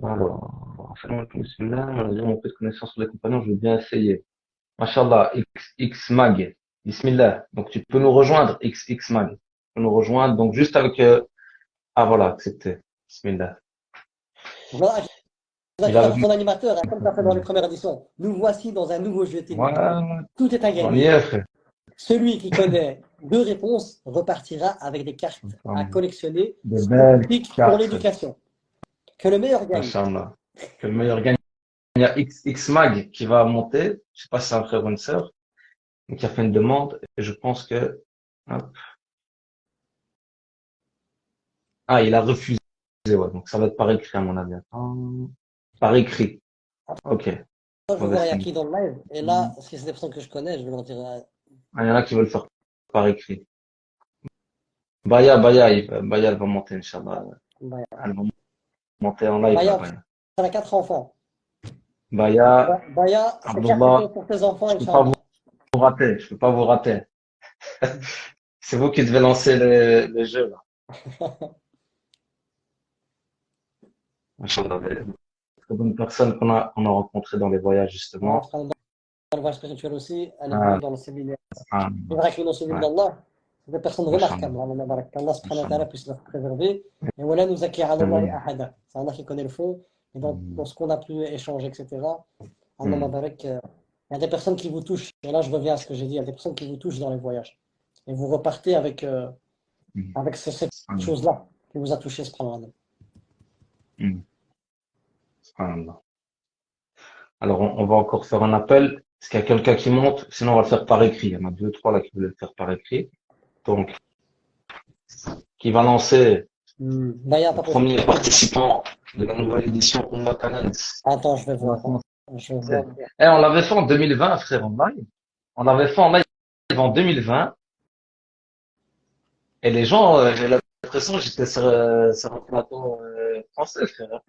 Alors, bismillah, on a déjà monté de connaissance sur les compagnons, je vais bien essayer. Mashallah, XX Mag. Bismillah. Donc, tu peux nous rejoindre, XX Mag. Tu peux nous rejoindre. Donc, juste avec, ah, voilà, accepté. Bismillah. Voilà, tu Il est vas avec faire ton animateur, hein, comme tu as fait dans les premières éditions. Nous voici dans un nouveau jeu moi. télévisé. Tout est à On y gagner. est, frère. Celui qui connaît deux réponses repartira avec des cartes à collectionner De belles spécifiques pour cartes. l'éducation. Que le meilleur gagne. Mashallah. Que le meilleur gagne. Il y a XX Mag qui va monter. Je sais pas si c'est un frère ou une sœur, mais qui a fait une demande. Et je pense que, hop. Ah, il a refusé, ouais. Donc, ça va être par écrit, à mon avis. Attends. Par écrit. Ok. Moi, je vais Mauvais voir il y a signe. qui dans le live. Et là, si c'est des personnes que je connais, je vais leur dire. Ah, il y en a qui veulent faire par écrit. Baya, elle va monter, Inch'Allah. Baya. Elle va monter en live, là, Baya, Baya. elle a 4 enfants. Baya, Baya, c'est Abdullah, pour tes enfants, je peux pas Inch'Allah. vous rater, je peux pas vous rater. C'est vous qui devez lancer le jeu, là. Inch'Allah, des très bonnes personnes qu'on a rencontrées dans les voyages, On justement. dans le voie spirituel aussi. Elle est Ah, venue dans le séminaire. ah, C'est vrai que dans le séminaire ouais, d'Allah, c'est des personnes Inch'Allah, remarquables. Allah Barak. Allah subhanahu wa ta'ala Inch'Allah. puisse les préserver. Et voilà, nous acquiert Allah Amen. ahada. C'est Allah qui connaît le fond. Et dans ce qu'on a pu échanger, etc. Allah Barak. Il y a des personnes qui vous touchent. Et là, je reviens à ce que j'ai dit. Il y a des personnes qui vous touchent dans les voyages. Et vous repartez avec cette chose-là qui vous a touché, subhanallah. Subhanallah. Alors, on va encore faire un appel. Est-ce qu'il y a quelqu'un qui monte? Sinon, on va le faire par écrit. Il y en a deux, trois là qui voulaient le faire par écrit. Donc, qui va lancer Baya, le pas premier possible. participant de la nouvelle édition Umma Talents. Attends, je vais voir. Je vais voir. On l'avait fait en 2020, frère, en live. on avait fait en live en 2020 et les gens, j'ai l'impression que j'étais sur un plateau français, frère.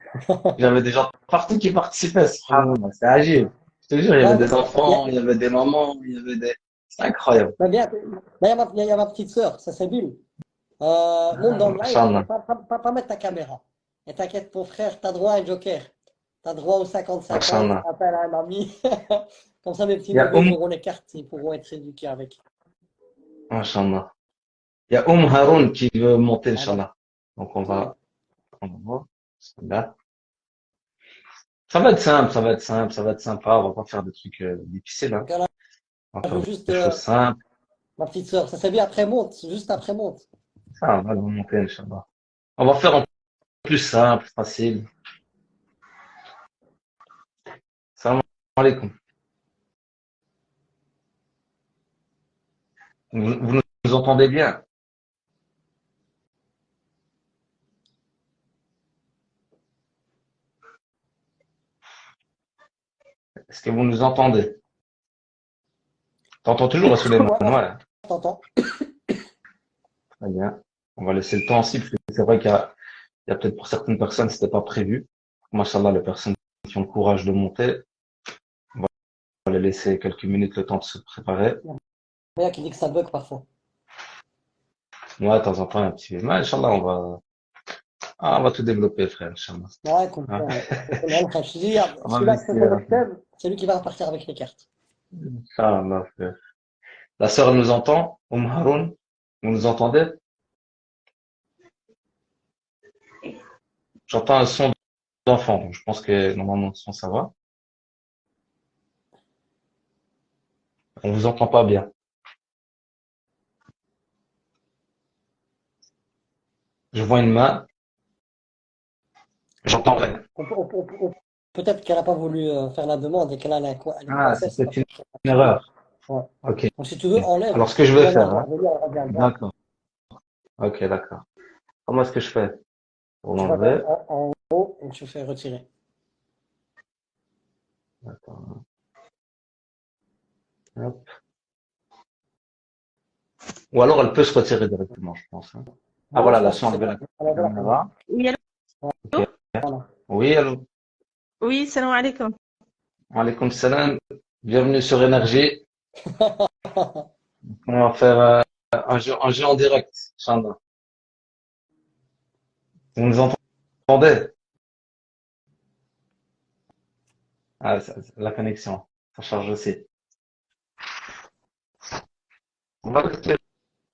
J'avais des gens partout qui participaient. Subhanallah, c'était agile. Je te jure, il y avait Ouais, des il y a, enfants, il y avait des mamans, il y avait des... C'est incroyable. bah, bien, il y a il y a ma petite sœur, ça c'est Bill. Monte dans le live, mais Inch'Allah, pas mettre ta caméra. Et t'inquiète, mon frère, t'as droit à un joker. T'as droit au 50-50, Inch'Allah. appelle à un ami. Comme ça, mes petits Il y a neveux, ils auront les cartes, ils pourront être éduqués avec. Inch'Allah. Il y a Haroun qui veut monter, Allez, Inch'Allah. Donc allez. on va voir. Bismillah. Ça va être simple, ça va être simple, ça va être sympa. On va pas faire des trucs difficiles, hein. Donc là, On va je veux faire juste des choses simples. ma petite sœur, ça c'est bien après monte, juste après monte. Ça va monter, Inch'Allah. On va faire en plus simple, facile. Salam alaikum. Vous nous entendez bien? Est-ce que vous nous entendez? T'entends toujours, Suleiman? Moi, Ouais, je t'entends. très bien. On va laisser le temps aussi, parce que c'est vrai il y a peut-être pour certaines personnes, c'était pas prévu. Machallah, les personnes qui ont le courage de monter, on va les laisser quelques minutes le temps de se préparer. Il y a qui dit que ça bug parfois. Moi, de temps en temps, un petit peu. Mais Inch'Allah, on va tout développer, frère, Inch'Allah. Ouais, écoute, Hein? je te dis, On va celui-là, c'est investir. ton thème, c'est lui qui va repartir avec les cartes. Inch'Allah, frère. La sœur elle nous entend? Haroun, vous nous entendez? J'entends un son d'enfant, donc je pense que normalement, le son, ça va. On vous entend pas bien. Je vois une main, j'entends rien. Peut-être qu'elle n'a pas voulu faire la demande et qu'elle a elle est Ah, coincée, c'est c'est pas peut-être ça. une erreur. Ouais. Ok. Donc, si tu veux, enlève. Alors, ce que je De vais manière faire, à hein. revenir, elle revient dedans. D'accord. Ok, d'accord. Comment est-ce que je fais pour Tu vas dans, l'enlever? en haut et tu fais retirer. D'accord. Hop. Ou alors, elle peut se retirer directement, je pense, hein. Ah, Voilà, voilà, tu là, vas si on chercher enlever la enlever la caméra. caméra. Oui, Ok. allô? Voilà. Oui, allô. Oui, salam alaikum. Alaykoum salam. Bienvenue sur Énergie. On va faire un jeu en direct, Inch'Allah. Vous nous entendez? Ah, la connexion, ça charge aussi. On va rester.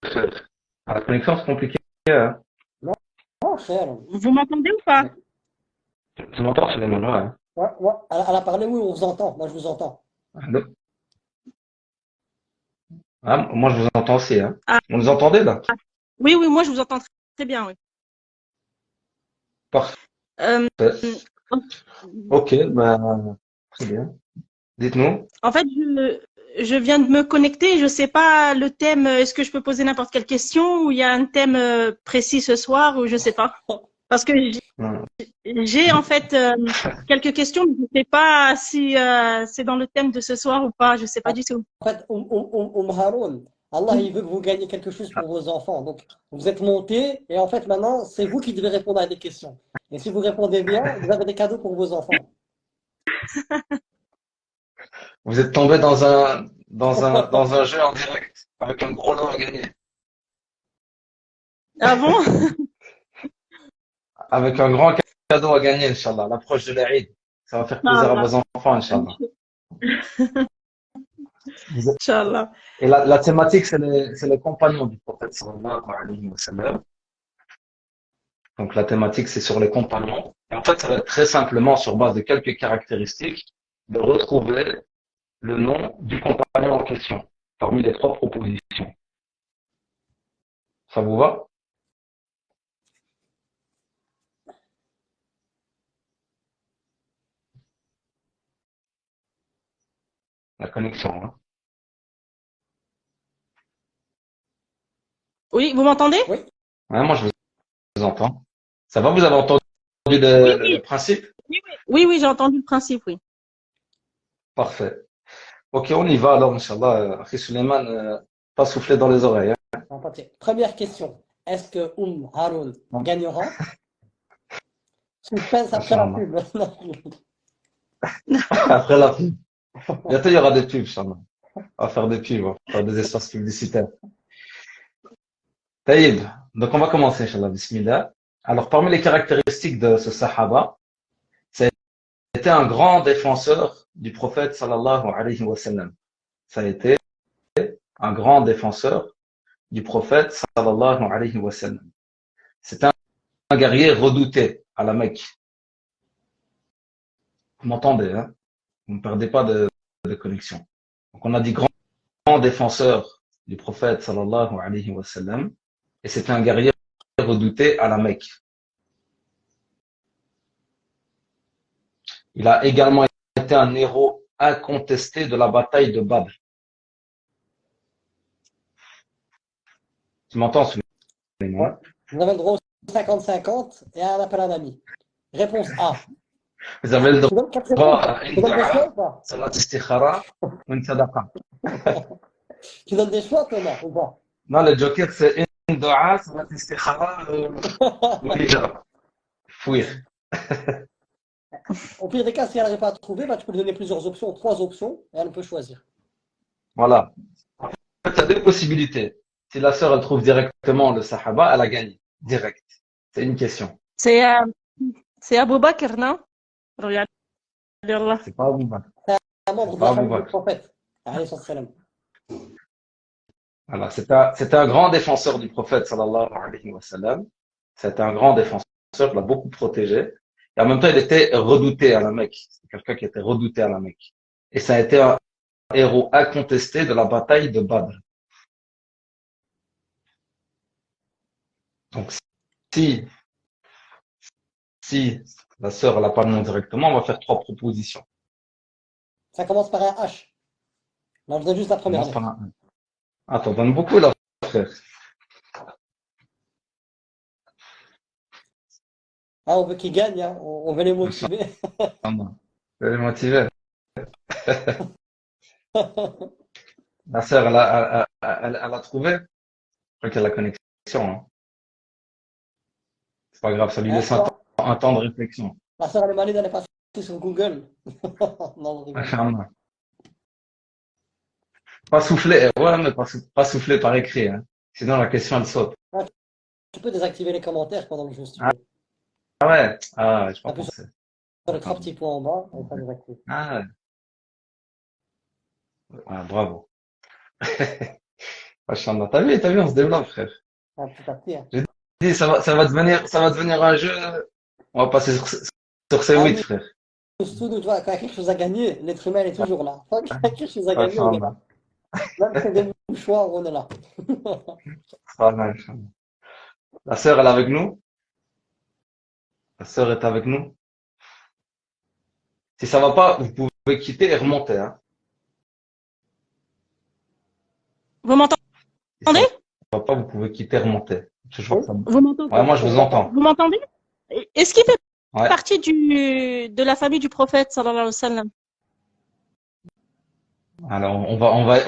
Ah, la connexion, c'est compliqué, hein. Non, cher. Vous m'entendez ou pas? Tu m'entends, Suleiman? Ouais. Ouais, ouais. Elle a parlé, oui, on vous entend. Moi, je vous entends. Allô. Ah, moi, je vous entends aussi, hein. Ah, Vous nous entendez, là? oui, oui, moi je vous entends très bien, oui. Parfait. Euh, Ok, ben, très bien. Dites-nous. en fait, je viens de me connecter, je sais pas le thème, est-ce que je peux poser n'importe quelle question ou il y a un thème précis ce soir ou je sais pas. Parce que Hmm. j'ai en fait quelques questions, mais je sais pas si c'est dans le thème de ce soir ou pas, je sais pas du tout. En fait, Haroun, Allah, il veut que vous gagnez quelque chose pour vos enfants. Donc, vous êtes montés et en fait, maintenant, c'est vous qui devez répondre à des questions. Et si vous répondez bien, vous avez des cadeaux pour vos enfants. Vous êtes tombé dans un jeu en direct, avec un gros lot à gagner. Ah bon? Avec un grand cadeau à gagner, Inch'Allah, à l'approche de l'Aïd. Ça va faire plaisir à Inch'Allah. vos enfants, Inch'Allah. Vous êtes- Inch'Allah. Et la thématique, c'est les compagnons du prophète sallallahu alayhi wa sallam. Donc la thématique, c'est sur les compagnons. Et en fait, ça va être très simplement, sur base de quelques caractéristiques, de retrouver le nom du compagnon en question, parmi les trois propositions. Ça vous va? La connexion, hein. Oui, vous m'entendez? Oui, Ouais, moi, je vous entends. Ça va, vous avez entendu Oui, le principe? oui, oui, oui, j'ai entendu le principe, oui. Parfait. Ok, on y va alors, Inch'Allah. Akhi Suleiman, pas souffler dans les oreilles. En papier. Première question. Est-ce que Haroun Hein. gagnera? Suspense après la Inch'Allah. pub. Après la pub. Bientôt, il y aura des pubs, Inch'Allah. On va faire des pubs, on va faire des espaces publicitaires. Taïb. Donc, on va commencer, Inch'Allah. Bismillah. Alors, parmi les caractéristiques de ce Sahaba, c'était un grand défenseur du prophète sallallahu alayhi wa sallam. Ça a été un grand défenseur du prophète sallallahu alayhi wa sallam. C'était un guerrier redouté à la Mecque. Vous m'entendez, hein? Vous ne perdez pas de connexion. Donc, on a dit grand défenseur du prophète sallallahu alayhi wa sallam. Et c'était un guerrier redouté à la Mecque. Il a également été un héros incontesté de la bataille de Badr. Tu m'entends, Souleymane? Vous avez le droit au 50-50 et à un appel à un ami. Réponse A. Vous avez le Tu donnes 4 droit réponses. à une Tu donnes des choix dua, ou pas? salat istikhara ou une sadaqa. Tu donnes des choix, Thomas, ou pas? Non, le joker, c'est une dua, salat istikhara ou hijab. Fouir. Au pire des cas, si elle n'arrive pas à trouver, bah, tu peux lui donner plusieurs options, 3 options, et elle peut choisir. Voilà. En fait, il y a deux possibilités. Si la sœur, elle trouve directement le sahaba, elle a gagné. Direct. C'est une question. C'est Abu Bakr, non? Regarde, Allah. C'est pas Abu Bakr. Un membre de Pas la Abu famille du Bakr. prophète. Alayhi salam. Voilà. C'était un grand défenseur du prophète, sallallahu alayhi wa sallam. C'était un grand défenseur, il l'a beaucoup protégé. Et en même temps, il était redouté à la Mecque. C'est quelqu'un qui était redouté à la Mecque. Et ça a été un héros incontesté de la bataille de Badr. Donc, si, si la sœur n'a pas le nom directement, on va faire 3 propositions. Ça commence par un H. Non, je donne juste la On première commence par lettre. un. Ah, t'en donnes beaucoup là, frère. Ah, on veut qu'ils gagnent, hein. On veut les motiver. Inch'Allah. Je vais les motiver. La sœur, elle a trouvé. Je crois qu'elle a la connexion. Hein. C'est pas grave, ça lui Hein, laisse un temps de réflexion. la sœur Alimani, elle est passée sur Google. Non, je rigole. Inch'Allah. Pas souffler, ouais, mais pas souffler par écrit. Hein. Sinon, la question, elle saute. Tu peux désactiver les commentaires pendant le jeu, si tu Ah veux. ouais, ah, ouais, je pas Appuie pensé. sur les 3 petits points en bas, et ça désactive. Ah, ouais. Ah, bravo. Inch'Allah. T'as vu, on se développe, frère. Ah, petit à petit, hein. J'ai dit, ça va devenir un jeu. On va passer sur ces Ah 8, oui, frère. surtout, tu vois, quand il y a quelque chose à gagner, l'être humain il est toujours là. Quand il y a quelque chose à gagner, on est là. Inch'Allah. Même si c'est des mouchoirs, on est là. Inch'Allah. La sœur, elle est avec nous? La sœur est avec nous? Si ça va pas, vous pouvez quitter et remonter, hein. Vous m'entendez? Si ça va pas, vous pouvez quitter et remonter. Je vois que ça. Vous m'entendez? Ouais, moi, je vous entends. Vous m'entendez? Est-ce qu'il fait Ouais. partie de la famille du prophète, sallallahu alayhi wa sallam? Alors,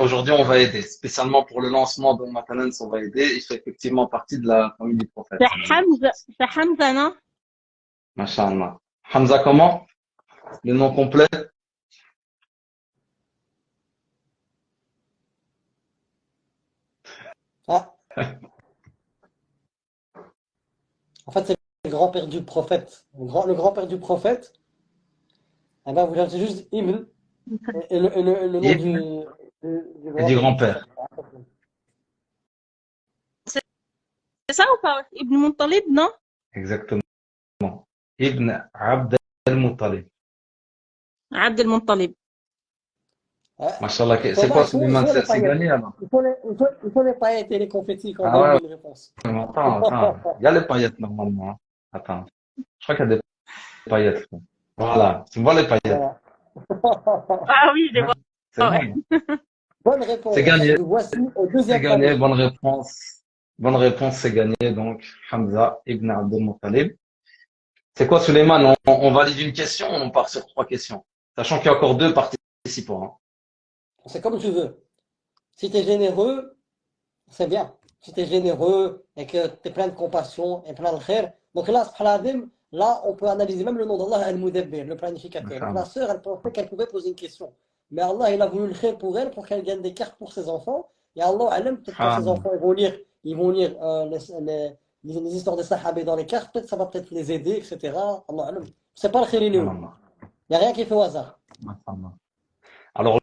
aujourd'hui, on va aider. Spécialement pour le lancement de Matanens, on va aider. Il fait effectivement partie de la famille du prophète. C'est Hamza, non? Masha'Allah. Hamza, comment? Le nom complet? Ah, en fait, c'est le grand-père du prophète. Le grand-père du prophète, eh ben, vous ajoutez juste Ibn et le nom Ibn du et du grand-père. grand-père. C'est ça ou pas? Ibn Muttalib, non? Exactement. Ibn Abd al-Muttalib. Abd al-Muttalib. Ouais. Mashallah, c'est Thomas, quoi il faut Suleiman? les C'est paillettes. gagné alors? Il faut les paillettes et les confettis quand on Ah donne ouais, une bonne réponse. attends. Il y a les paillettes normalement. Hein. Attends. Je crois qu'il y a des paillettes. Voilà. Tu vois les paillettes? Voilà. Ah oui, je les vois. C'est bon. Bonne réponse. C'est gagné. Nous voici au C'est deuxième gagné. panier. Bonne réponse. Bonne réponse, c'est gagné. Donc, Hamza ibn Abd al-Muttalib. C'est quoi, Suleiman? On valide une question ou on part sur 3 questions? Sachant qu'il y a encore 2 participants. Hein. C'est comme tu veux. Si tu es généreux, c'est bien. Si tu es généreux et que tu es plein de compassion et plein de khair. Donc là, subhanallah, là, on peut analyser même le nom d'Allah, Al-Mudabbir, le planificateur. Donc la Inch'Allah. sœur, elle pensait qu'elle pouvait poser une question. Mais Allah, il a voulu le khair pour elle, pour qu'elle gagne des cartes pour ses enfants. Et Allah, elle peut-être quand ses Subhanallah. enfants ils vont lire les histoires des sahabés dans les cartes, peut-être ça va peut-être les aider, etc. Allah, alam. C'est pas le khair, il est où? Subhanallah. Il n'y a rien qui est fait au hasard. Inch'Allah. Alors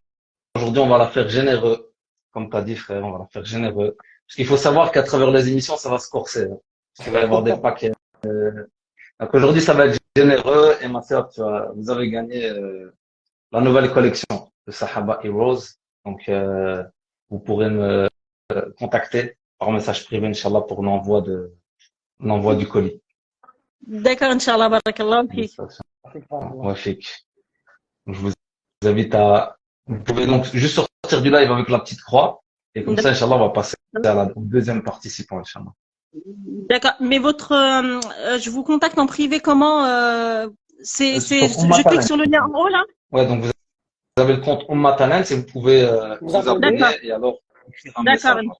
aujourd'hui, on va la faire généreux. Comme tu as dit, frère, on va la faire généreux. Parce qu'il faut savoir qu'à travers les émissions, ça va se corser, hein. Parce qu'il va y avoir des paquets. Donc aujourd'hui, ça va être généreux. Et ma sœur, vous avez gagné la nouvelle collection de Sahaba Heroes. Donc, vous pourrez me contacter par message privé, Inch'Allah, pour l'envoi du colis. D'accord, Inch'Allah, barakallah fik. Ouais, fic. Donc, je vous invite à, vous pouvez donc juste sortir du live avec la petite croix. Et comme ça, Inch'Allah, on va passer à la au deuxième participant, Inch'Allah. D'accord. Mais je vous contacte en privé comment Sur je clique sur le lien en haut là? Ouais, donc vous avez le compte Umma Talent et vous pouvez vous abonner D'accord. et alors écrire un D'accord. message.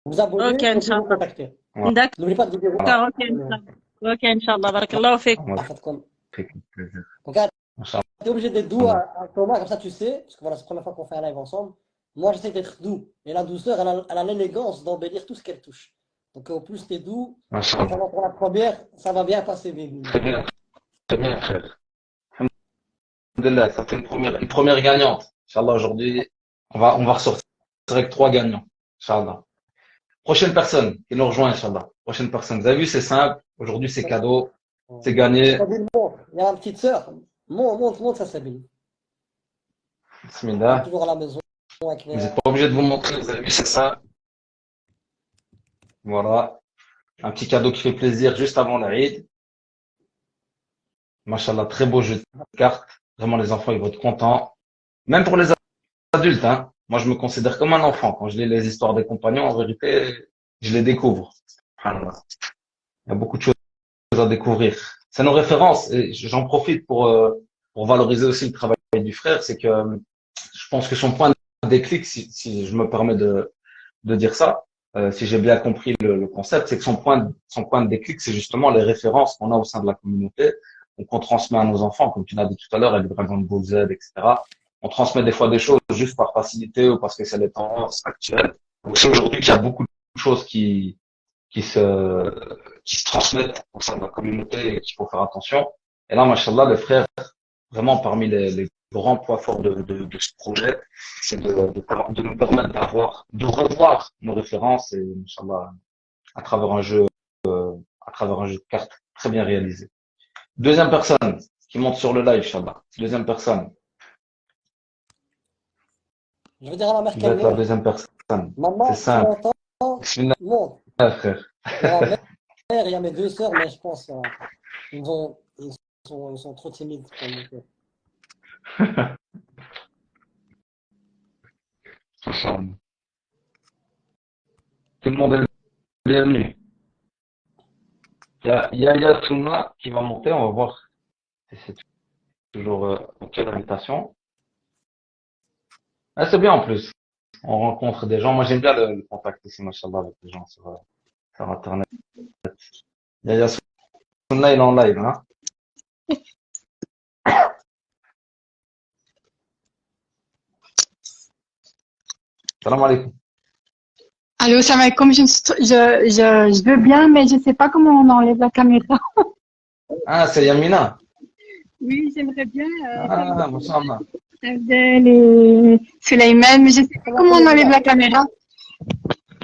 Vous abonnez Ok, et vous Inch'Allah. contacter. Ouais. D'accord, N'oubliez pas de vidéo. ok, Inch'Allah. Ok, Inch'Allah, barakallah fik. Ouais, Donc, avec plaisir. tu es obligé d'être doux à Thomas, comme ça tu sais, parce que voilà, c'est la première fois qu'on fait un live ensemble. Moi, j'essaie d'être doux. Et la douceur, elle a l'élégance d'embellir tout ce qu'elle touche. Donc, au plus tu es doux, Machallah. pendant pour la première, ça va bien passer, Bibi. Très bien, frère. Alhamdulillah, ça fait une première gagnante. Inch'Allah, aujourd'hui, on va ressortir avec 3 gagnants. Inch'Allah. Prochaine personne qui nous rejoint, Inch'Allah. Prochaine personne. Vous avez vu, c'est simple. Aujourd'hui, c'est cadeau. C'est gagné. Sabine, monte. Il y a ma petite sœur. Monte, ça, Sabine. Elle est Bismillah. toujours à la maison. Avec Vous n'êtes pas obligé de vous montrer. Vous avez vu, c'est ça. Voilà. Un petit cadeau qui fait plaisir juste avant l'Aïd. Machallah, très beau jeu de cartes. Vraiment, les enfants, ils vont être contents. Même pour les adultes, hein. Moi, je me considère comme un enfant. Quand je lis les histoires des compagnons, en vérité, je les découvre. Subhanallah. Il y a beaucoup de choses à découvrir. C'est nos références et j'en profite pour valoriser aussi le travail du frère. C'est que je pense que son point de déclic, si je me permets de dire ça, si j'ai bien compris le concept, c'est que son point de déclic, c'est justement les références qu'on a au sein de la communauté et qu'on transmet à nos enfants, comme tu l'as dit tout à l'heure, avec Dragon Ball Z, etc. On transmet des fois des choses juste par facilité ou parce que c'est les tendances actuelles. Donc c'est aujourd'hui qu'il y a beaucoup de choses qui se transmettent au sein de la communauté et qu'il faut faire attention. Et là, machallah, le frère, vraiment parmi les grands points forts de ce projet, c'est de nous permettre de revoir nos références et, machallah, à travers un jeu, à travers un jeu de cartes très bien réalisé. Deuxième personne qui monte sur le live, Inch'Allah. Deuxième personne. Je veux dire à ma mère Qui va qu'elle être la monte. deuxième personne. Maman, C'est tu simple. m'entends? Bismillah, Monte. frère. Il y a ma mère, il y a mes deux sœurs, mais je pense ils sont trop timides pour monter. Tout le monde est bienvenu. Il y a Yasuna qui va monter. On va voir si c'est toujours OK l'invitation. Ah, c'est bien en plus. On rencontre des gens. Moi, j'aime bien le contact aussi, machallah, avec les gens sur Internet. Il y a Yasuna, il est en live, hein. Salam alaikum. Allô, ça va comme je veux bien, mais je sais pas comment on enlève la caméra. Ah, c'est Yamina. Oui, j'aimerais bien Ah, machallah. Abdel et Suleiman, mais je sais pas comment on enlève la caméra.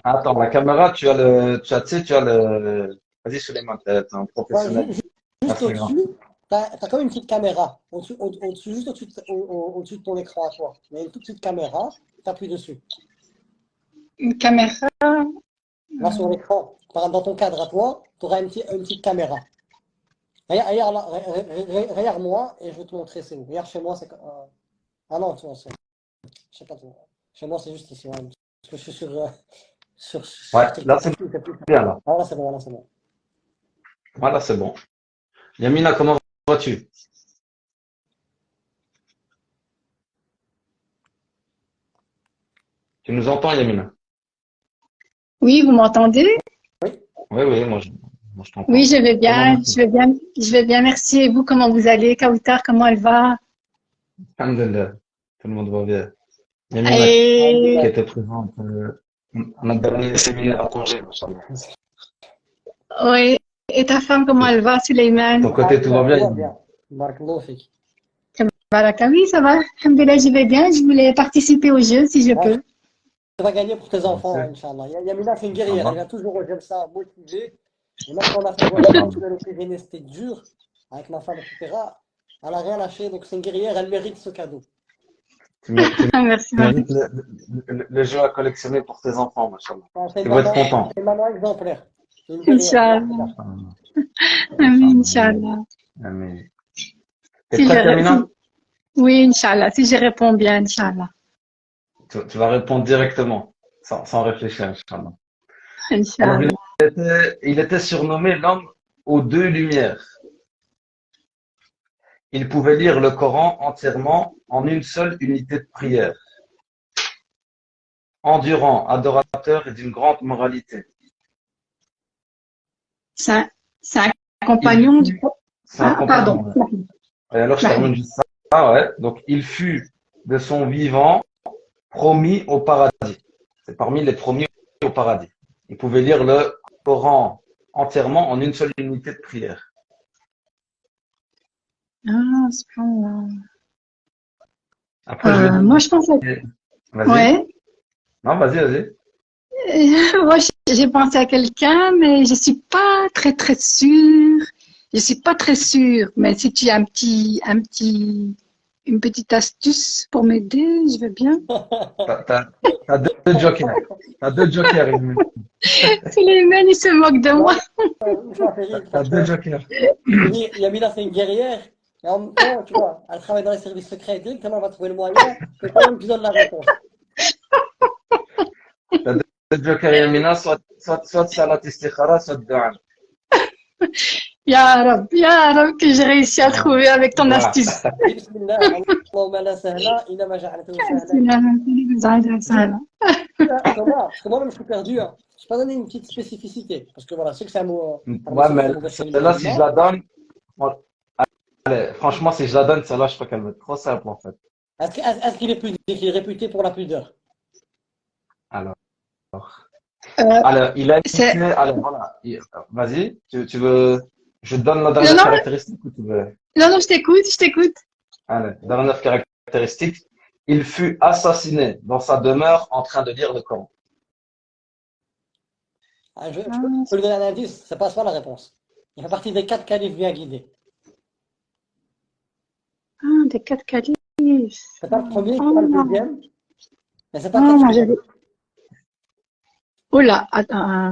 Attends, la caméra, tu sais, tu as le, vas-y, Suleiman, t'es un professionnel. Juste Instagram. au-dessus, t'as comme une petite caméra. Juste au-dessus de ton écran à toi. Il y a une toute petite caméra, t'appuies dessus. Une caméra. Là, sur l'écran, dans ton cadre à toi, tu auras une petite caméra. Regarde-moi et je vais te montrer c'est où. Regarde chez moi, c'est. Ah non, tu vois, je sais pas trop. Chez moi, c'est juste ici. Ouais. Parce que je suis sur Ouais, TikTok. là, c'est bien, là. Ah, là, c'est bon, là, c'est bon. Voilà, c'est bon. Yamina, comment vas-tu? Tu nous entends, Yamina? Oui, vous m'entendez? Oui, oui, moi je t'entends. Oui, je vais Comment bien, vas-tu? je vais bien, merci. Et vous, comment vous allez? Kautar, comment elle va? Alhamdulillah. Tout le monde va bien. Yamina, qui Et, était présente à notre dernier séminaire à congé, machallah. oui. Et ta femme, comment elle va, De Suleiman? ton côté, tout va bien, Tout va Yamina? bien. Barakallahu fik. Baraka, oui, ça va. Alhamdulillah, je vais bien. Je voulais participer au jeu, si je Ouais, peux. tu vas gagner pour tes enfants, Merci. Inch'Allah. Yamina, c'est une guerrière. Elle Inch'Allah. vient toujours au Jalsa motivée. Et même quand on a fait le voyage Inch'Allah. sur les Pyrénées, c'était dur avec ma femme, etc. Elle n'a rien lâché. Donc c'est une guerrière. Elle mérite ce cadeau. Tu Merci, merci. mérites le jeu à collectionner pour tes enfants, machallah. Enfin, c'est Ils vont être c'est une maman exemplaire. C'est une guerrière. Inch'Allah. contents. Amin, Inch'Allah. Inch'Allah. Amen. T'es Si prête, je, Yamina? oui, Inch'Allah. Si je réponds bien, Inch'Allah. Tu vas répondre directement, sans réfléchir, Inch'Allah. Alors, Inch'Allah. il était surnommé l'homme aux deux lumières. Il pouvait lire le Coran entièrement en une seule unité de prière, endurant, adorateur et d'une grande moralité. C'est un, c'est un Il compagnon du fut, pro- c'est un Ah, pardon. compagnon. Ouais. Et alors, je termine juste ça. Ah ouais. Donc, il fut de son vivant promis au paradis. C'est parmi les promis au paradis. Il pouvait lire le Coran entièrement en une seule unité de prière. Ah, subhanallah. Après, je vais Moi, je pense à... donner. Vas-y. Ouais. Non, vas-y. Moi, j'ai pensé à quelqu'un, mais je suis pas très, très sûre. Je suis pas très sûre. Mais si tu as une petite astuce pour m'aider, je veux bien. T'as deux jokers. T'as deux jokers, Yasmine. Suleiman, il se moque de moi. Non, ça fait rire T'as parce deux que jokers. Yamina, c'est une guerrière. Et en même temps, tu vois, elle travaille dans les services secrets. Directement, elle va trouver le moyen. C'est quand même qui donne la réponse. T'as deux jokers, Yamina, soit salat istikhara, soit dua. Ya Rab, que j'ai réussi à trouver avec ton Dua. astuce. Bismillah, Allahumma la sahla, inama ja'altahu sahla. Thomas, parce que moi-même, je suis perdu. Hein. Je peux donner une petite spécificité. Parce que voilà, je sais que c'est un mot, Ouais, c'est mais un mauvais terme celle-là, si je musulman. la donne, moi, allez, franchement, si je la donne, celle-là, je crois qu'elle va être trop simple, en fait. Est-ce qu'il est pudique, qu'il est réputé pour la pudeur? Alors, Euh, alors, il a été, c'est... alors, voilà. Vas-y, tu veux, je te donne la Non, dernière non, caractéristique ou tu veux? non, je t'écoute, je t'écoute. Allez, dernière caractéristique. Il fut assassiné dans sa demeure en train de lire le Coran. Ah, je Ah, peux lui donner un indice, c'est pas ça la réponse. Il fait partie des 4 califes bien guidés. des quatre califes. C'est pas le premier, c'est pas le Oh, deuxième, mais c'est pas oh, quatre moi, califes. Oh là, attends.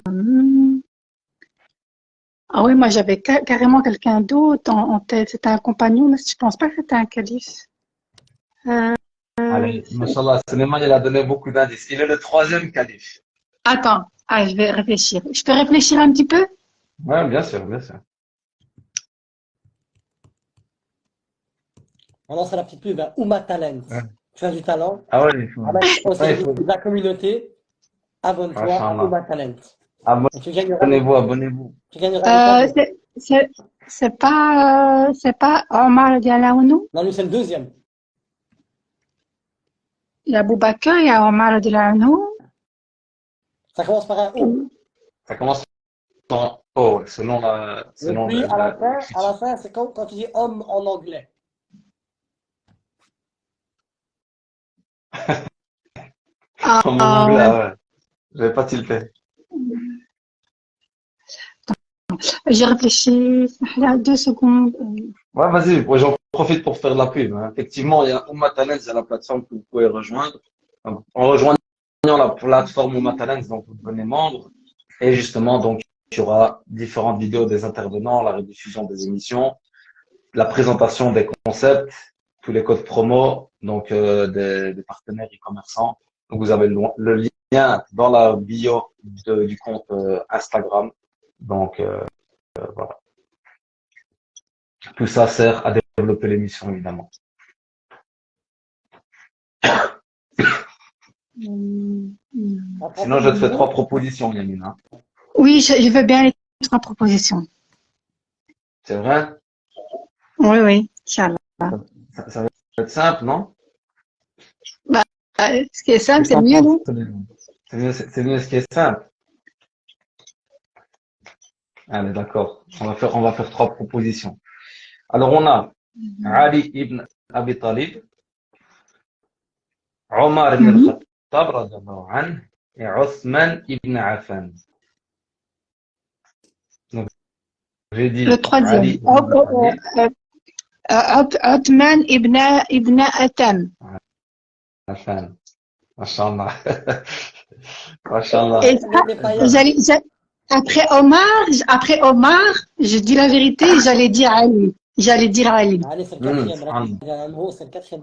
Ah oui, moi j'avais carrément quelqu'un d'autre en tête. C'était un compagnon, mais je pense pas que c'était un calife. Euh, Allez, Mashallah, Suleiman, il a donné beaucoup d'indices. Il est le troisième calife. Attends, je vais réfléchir. Je peux réfléchir un petit peu? Ouais, bien sûr, bien sûr. On lance la petite pub, hein. Ouma Talent. Ouais. Tu as du talent, Ah ouais, il faut. au Ouais, il service faut. de la communauté, abonne-toi à Mashallah. Ouma Talent. Et Abonnez-vous, abonnez-vous. tu gagneras le cadeau. C'est pas Omar Dialaounou? Non, lui, c'est le deuxième. Il y a Boubacar, il y a Omar Dialaounou. Ça commence par un O. Ça commence par O, selon Et puis, à la fin, l'écriture. c'est quand tu dis homme en anglais. Comme en anglais, ouais. Je vais pas tilter. J'ai réfléchi. Il y a 2 secondes. Ouais, vas-y, ouais, j'en profite pour faire de la pub, hein. Effectivement, il y a Oumma Talents, c'est la plateforme que vous pouvez rejoindre. En rejoignant la plateforme Oumma Talents, donc vous devenez membre. Et justement, donc, il y aura différentes vidéos des intervenants, la rediffusion des émissions, la présentation des concepts, tous les codes promo, donc des partenaires e-commerçants. Donc, vous avez le lien dans la bio du compte Instagram. Donc, voilà. Tout ça sert à développer l'émission, évidemment. Après, Sinon, je te fais 3 propositions, Yamine, hein. Oui, je veux bien les 3 propositions. C'est vrai? Oui, oui, Inch'Allah. Ça va être simple, non? Bah, ce qui est simple, Qu'est-ce c'est que le t'en mieux, penses? non? C'est mieux ce qui est simple. Allez, d'accord. On va faire 3 propositions. Alors, on a Ali ibn Abi Talib, Omar ibn Mhm. al-Khattab, radiallahu anhu, et Othman ibn Affan. Donc, j'ai Le dit Ali troisième. ibn Abi Talib, Othman ibn Atam. Affan. Mashallah. Mashallah. Et ça, les paillettes. après Omar, je dis la vérité, j'allais dire Ali. J'allais dire Ali. Allez, c'est le quatrième. Subhanallah. Il y a un mot, c'est le quatrième.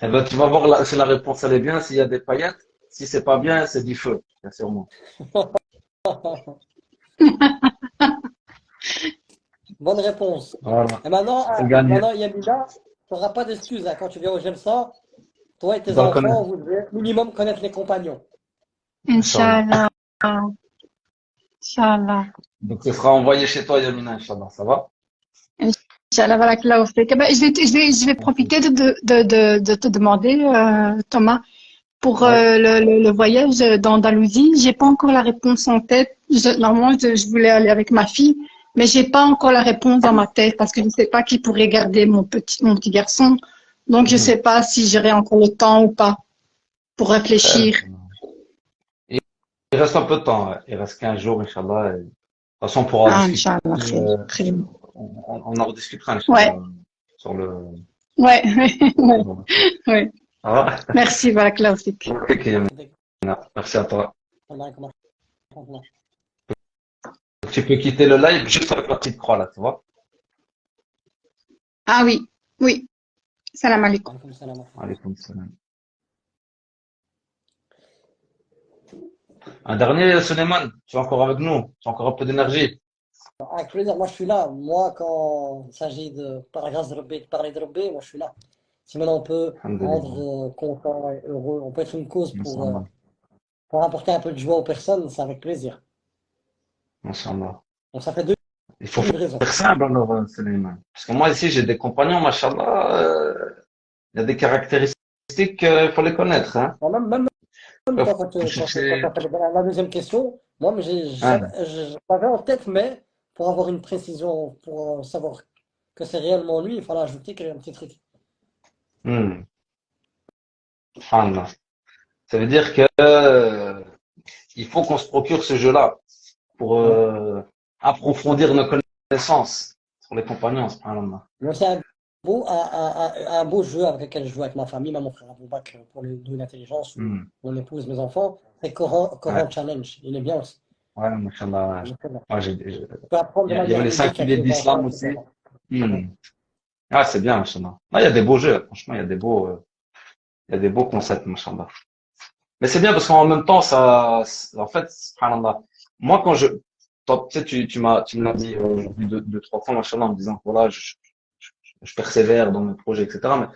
Eh ben, tu vas voir si la réponse elle est bien, s'il y a des paillettes. Si c'est pas bien, c'est du feu, bien sûrement. Bonne réponse. Voilà, Et maintenant, c'est gagné. Yamina, tu n'auras pas d'excuses hein, quand tu viens au Gelsa. Toi et Tu tes dois le enfants, connaître. vous devez minimum connaître les compagnons. Inch'Allah. Inch'Allah. Inch'Allah. Donc, ce sera envoyé chez toi, Yamina, Inch'Allah. Ça va? Inch'Allah, barakallahu fik. Eh ben, je vais profiter de te demander, Thomas, pour Ouais. le voyage d'Andalousie. J'ai pas encore la réponse en tête. Normalement, je voulais aller avec ma fille, mais j'ai pas encore la réponse dans ma tête parce que je ne sais pas qui pourrait garder mon petit garçon. Donc, je sais pas si j'aurai encore le temps ou pas pour réfléchir. Il il reste un peu de temps, ouais. Il reste 15 jours, Inch'Allah. De toute façon, on pourra Ah, discuter. Inch'Allah, très bien. On en rediscutera, Ouais, Inch'Allah, sur le. ouais, ouais, Bon, ouais. ça va? Merci, barakallahu fik. Ok, Yamina. Merci à toi. Tu peux quitter le live juste avec la petite croix, là, tu vois? Ah oui, oui. Salam alaikum. Alaykoum salam. Un dernier, Suleiman. Tu es encore avec nous? Tu as encore un peu d'énergie? Avec plaisir, moi je suis là. Moi, quand il s'agit de, par la grâce de Rabbi, de parler de Rabbi, moi je suis là. Si maintenant on peut Alhamdulillah. rendre content et heureux, on peut être une cause Inch'Allah. pour apporter un peu de joie aux personnes, c'est avec plaisir. Inch'Allah. Donc ça fait deux Il faut livraisons. faire simple, alors, Suleiman. Parce que moi, ici, j'ai des compagnons, machallah, il y a des caractéristiques, il faut les connaître, hein. Bon, même Faut, toi, faut chercher. quand tu as fait la deuxième question, moi, mais Hein. j'avais en tête, mais pour avoir une précision, pour savoir que c'est réellement lui, il fallait ajouter un petit truc. Hmm. Subhanallah. Ça veut dire que il faut qu'on se procure ce jeu-là pour Ouais. approfondir nos connaissances sur les compagnons, subhanallah. Mais c'est un beau jeu avec lequel je joue avec ma famille, même mon frère Aboubak pour les deux l'intelligence, ou Hmm. mon épouse, mes enfants. C'est Coran Ouais, Challenge. Il est bien aussi. ouais, machallah. Il est très bien. Ouais, Tu peux apprendre de il y avait manière les 5 ludique avec piliers de les l'islam enfants, aussi. etc. Hmm. Ah, c'est bien, machallah. Ah, il y a des beaux jeux, franchement, il y a des beaux concepts, machallah. Mais c'est bien parce qu'en même temps, en fait, subhanallah, moi, toi, tu sais, tu me l'as dit aujourd'hui 2, 3 fois, machallah, en me disant que voilà, je persévère dans mes projets, etc. Mais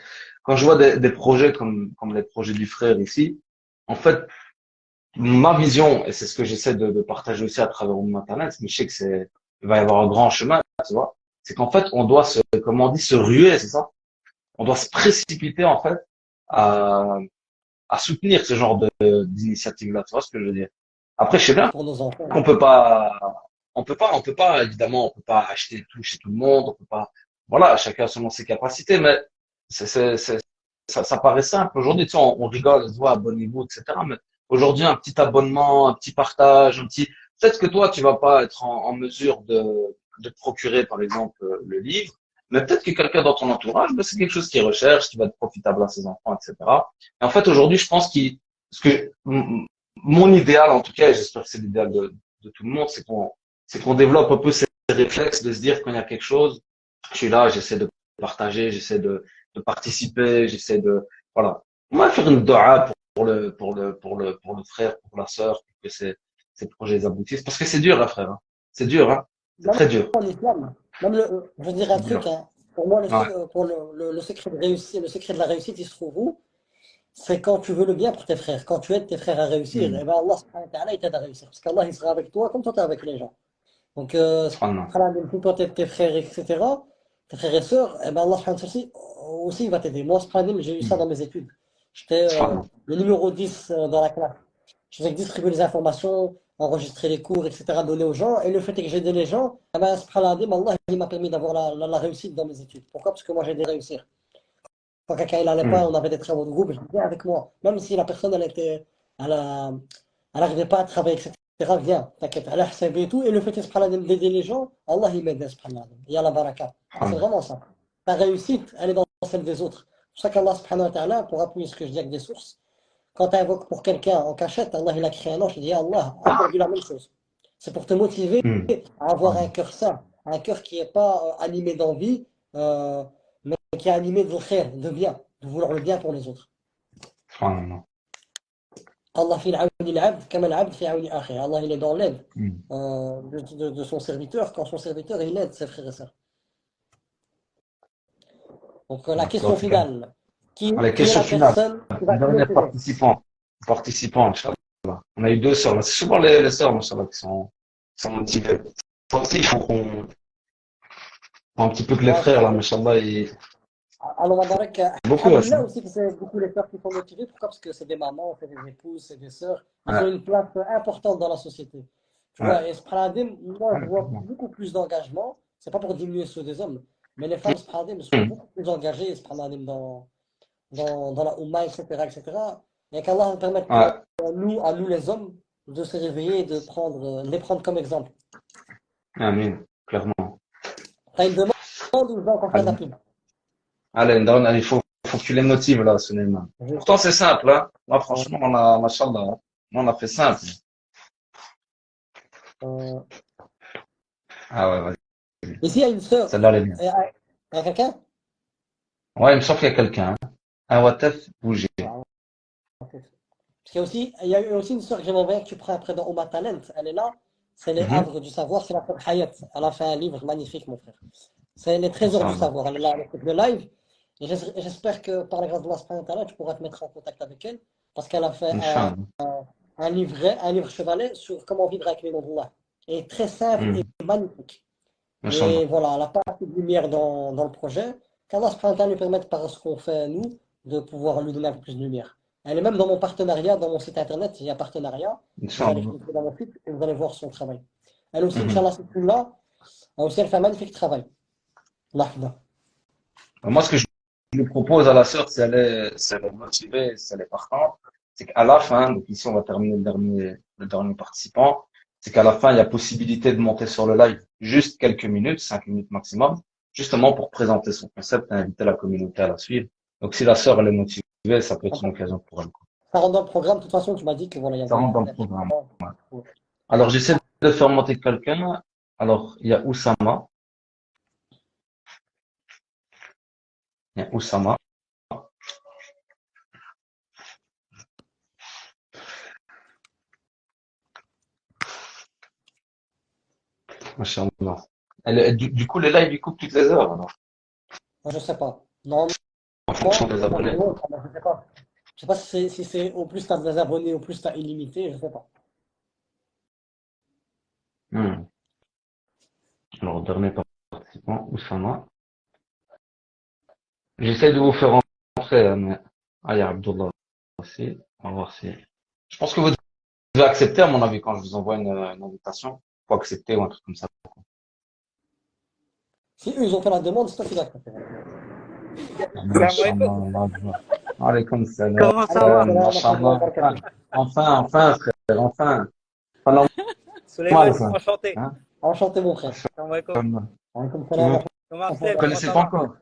quand je vois des projets comme les projets du frère ici, en fait, ma vision, et c'est ce que j'essaie de partager aussi à travers mon internet, mais je sais que il va y avoir un grand chemin, tu vois, c'est qu'en fait, on doit comment on dit, se ruer, c'est ça? On doit se précipiter, en fait, à, à soutenir ce genre d'initiative-là, tu vois ce que je veux dire? Après, je sais bien Pour nos enfants. qu'on peut pas, évidemment, on peut pas acheter tout chez tout le monde, on peut pas, voilà, chacun selon ses capacités, mais ça paraît simple. Aujourd'hui, tu sais, on rigole, on se voit, abonnez-vous, etc. Mais aujourd'hui, un petit abonnement, un petit partage, peut-être que toi, tu vas pas être en mesure de te procurer, par exemple, le livre, mais peut-être que quelqu'un dans ton entourage, ben, c'est quelque chose qu'il recherche, qui va être profitable à ses enfants, etc. Et en fait, aujourd'hui, je pense mon idéal, en tout cas, et j'espère que c'est l'idéal de tout le monde, c'est qu'on développe un peu ces réflexes de se dire quand il y a quelque chose, je suis là, j'essaie de partager, j'essaie de participer, voilà. On va faire une dua pour le frère, pour la sœur, pour que ces projets aboutissent. Parce que c'est dur, là, frère, hein. C'est dur, hein. C'est Même très dur. en islam, même je dirais un C'est truc, dur. hein. Pour moi, Ouais. pour le secret de réussite, le secret de la réussite, il se trouve où? c'est quand tu veux le bien pour tes frères. Quand tu aides tes frères à réussir, Hmm. eh ben Allah subhanahu wa ta'ala, il t'aide à réussir. Parce qu'Allah, il sera avec toi comme toi, t'es avec les gens. Donc, Subhanallah. si toi, t'aides tes frères, etc., tes frères et sœurs, eh ben Allah subhanahu wa ta'ala aussi, il va t'aider. Moi, subhanallah, j'ai eu ça dans mes études. J'étais Subhanallah. le numéro 10 dans la classe. Je faisais que distribuer les informations, enregistrer les cours, etc., donner aux gens. Et le fait est que j'ai aidé les gens, eh ben, subhanallah, Allah, il m'a permis d'avoir la réussite dans mes études. Pourquoi? Parce que moi, j'ai aidé à réussir. Quand quelqu'un il allait pas, Hmm. on avait des travaux de groupe, je dis viens avec moi. Même si la personne elle a- elle n'arrivait pas à travailler, etc. Viens, t'inquiète, elle a HCB et tout. Et le fait subhanallah, d'aider les gens, Allah il m'aide, subhanallah. Il y a la baraka. Et c'est Subhanallah. vraiment ça. Ta réussite, elle est dans celle des autres. C'est pour ça qu'Allah subhanahu wa ta'ala, pour appuyer ce que je dis avec des sources, quand tu invoques pour quelqu'un en cachette, Allah il a créé un ange, il dit Allah, encore dit la même chose. C'est pour te motiver Hmm. à avoir un cœur sain, un cœur qui n'est pas animé d'envie, euh, mais qui est animé de khair, de bien, de vouloir le bien pour les autres. Subhanallah. Allah fi al-'awni al-'abd kama al-'abd fi 'awni akhihi. Allah il est dans l'aide Hmm. de son serviteur quand son serviteur il aide ses frères et sœurs. Donc la question Donc, finale, allez, qui est question la finale. personne qui va te Dernier motiver? participant, Inch'Allah. On a eu 2 sœurs. Là. C'est souvent les sœurs, Inch'Allah, qui sont motivées. Ça aussi, il faut un petit peu que les Ouais, frères, là, Inch'Allah, ils... Allah Mabarak, Beaucoup, là, ça. alhamdoulilah aussi que c'est beaucoup les sœurs qui sont motivées. Pourquoi? Parce que c'est des mamans, c'est des épouses, c'est des sœurs. Ils ont Ouais, une place importante dans la société. Tu ouais, vois, et subhanallah, moi je ouais, vois clairement. beaucoup plus d'engagement. C'est pas pour diminuer ceux des hommes, mais les femmes subhanallah sont Hmm. beaucoup plus engagées subhanallah, dans la Ummah, etc., etc. Et qu'Allah nous permette Ouais, à nous les hommes, de se réveiller et de les prendre comme exemple. Amin, clairement. T'as une demande ou je dois encore faire de la Allez, pub? allez, faut que tu les motives, là, Suleiman. Je Pourtant, sais. c'est simple, hein. Là, franchement, machallah, hein. On a fait simple. Euh, Ah ouais, vas-y. Ici, il y a une sœur. Celle-là, elle est bien. Il y a quelqu'un? Ouais, il me semble qu'il y a quelqu'un, hein. Un Watef bougé. Parce il y a eu aussi une sœur que j'aimerais bien que tu prennes après dans Oma Talent. Elle est là. C'est les Mhm. Havres du savoir. C'est la sœur Hayat. Elle a fait un livre magnifique, mon frère. C'est les trésors du Inch'Allah. savoir. Elle est là, elle écoute le live. Et j'espère que par la grâce de Allah subhanahu wa ta'ala, tu pourras te mettre en contact avec elle. Parce qu'elle a fait Inch'Allah. un livre chevalet sur comment vivre avec les noms d'Allah. Et très simple et Hmm. magnifique. Inch'Allah. Et voilà, elle n'a pas assez de lumière dans le projet. Qu'Allah subhanahu wa ta'ala nous permette par ce qu'on fait nous, de pouvoir lui donner un peu plus de lumière. Elle est même dans mon partenariat, dans mon site internet, il y a partenariat. Vous allez Inch'Allah. cliquer dans mon site et vous allez voir son travail. Elle aussi, Mhm. Inch'Allah, c'est là, elle aussi, elle fait un magnifique travail. Allah yahfidha. Moi, ce que je lui propose à la sœur, si elle est motivée, si elle est partante, c'est qu'à la fin, donc ici, on va terminer le dernier participant, c'est qu'à la fin, il y a possibilité de monter sur le live juste quelques minutes, 5 minutes maximum, justement pour présenter son concept et inviter la communauté à la suivre. Donc, si la sœur, elle est motivée, ça peut être une occasion pour elle, quoi. Ça rentre dans le programme. De toute façon, tu m'as dit que voilà, il y Ça rentre avait dans le un programme. équipement. Alors, j'essaie de faire monter quelqu'un. Alors, il y a Oussama. Il y a Oussama. Machallah. Du coup, les lives, ils coupent toutes les heures, alors, Moi, je sais pas. Normalement, en fonction des abonnés. je sais pas. Je sais pas si c'est au plus tu as des abonnés, au plus tu as illimité, je sais pas. Hmm. Alors, dernier participant, Oussama. J'essaie de vous faire rentrer, hein, mais... Ah, il y a Abdullah aussi. On va voir si... Je pense que vous devez accepter, à mon avis, quand je vous envoie une invitation. Faut accepter ou un truc comme ça. Si eux, ils ont fait la demande, c'est toi qui l'as accepté. Machallah, Allah. Alaykoum salam. Comment ça va? Machallah. Enfin, frère, enfin. Pas normal, Suleiman, ça. enchanté. Hein? Enchanté, mon frère. Salam alaikum. Alaykoum Vous salam. ne Comment vous Slem, comment connaissez ça pas va? encore?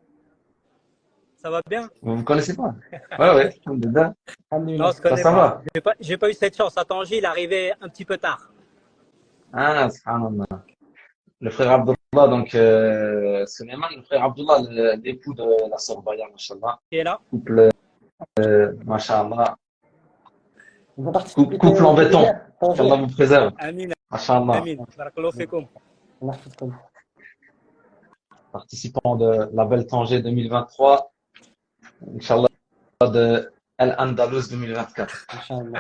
Ça va bien? Vous ne connaissez pas? Ouais, ouais. Alhamdulillah. Non, Alhamdulillah. on se connaît Ça pas. va? J'ai pas eu cette chance. À Tanger, il est arrivé un petit peu tard. Ah, subhanallah. Le frère Abdullah, donc, Suleiman, le frère Abdullah, l'époux de la sœur Baya, machallah. Qui est là? Couple, machallah. Ils ont participé Couple en au béton. webinaire, Tanger. Qu'Allah vous préserve. Amin, Machallah. amin. Barakallahu fikum. Allah yahfidkoum. Participant de la Belle Tanger 2023. Inch'Allah, de Al-Andalus 2024. Inch'Allah.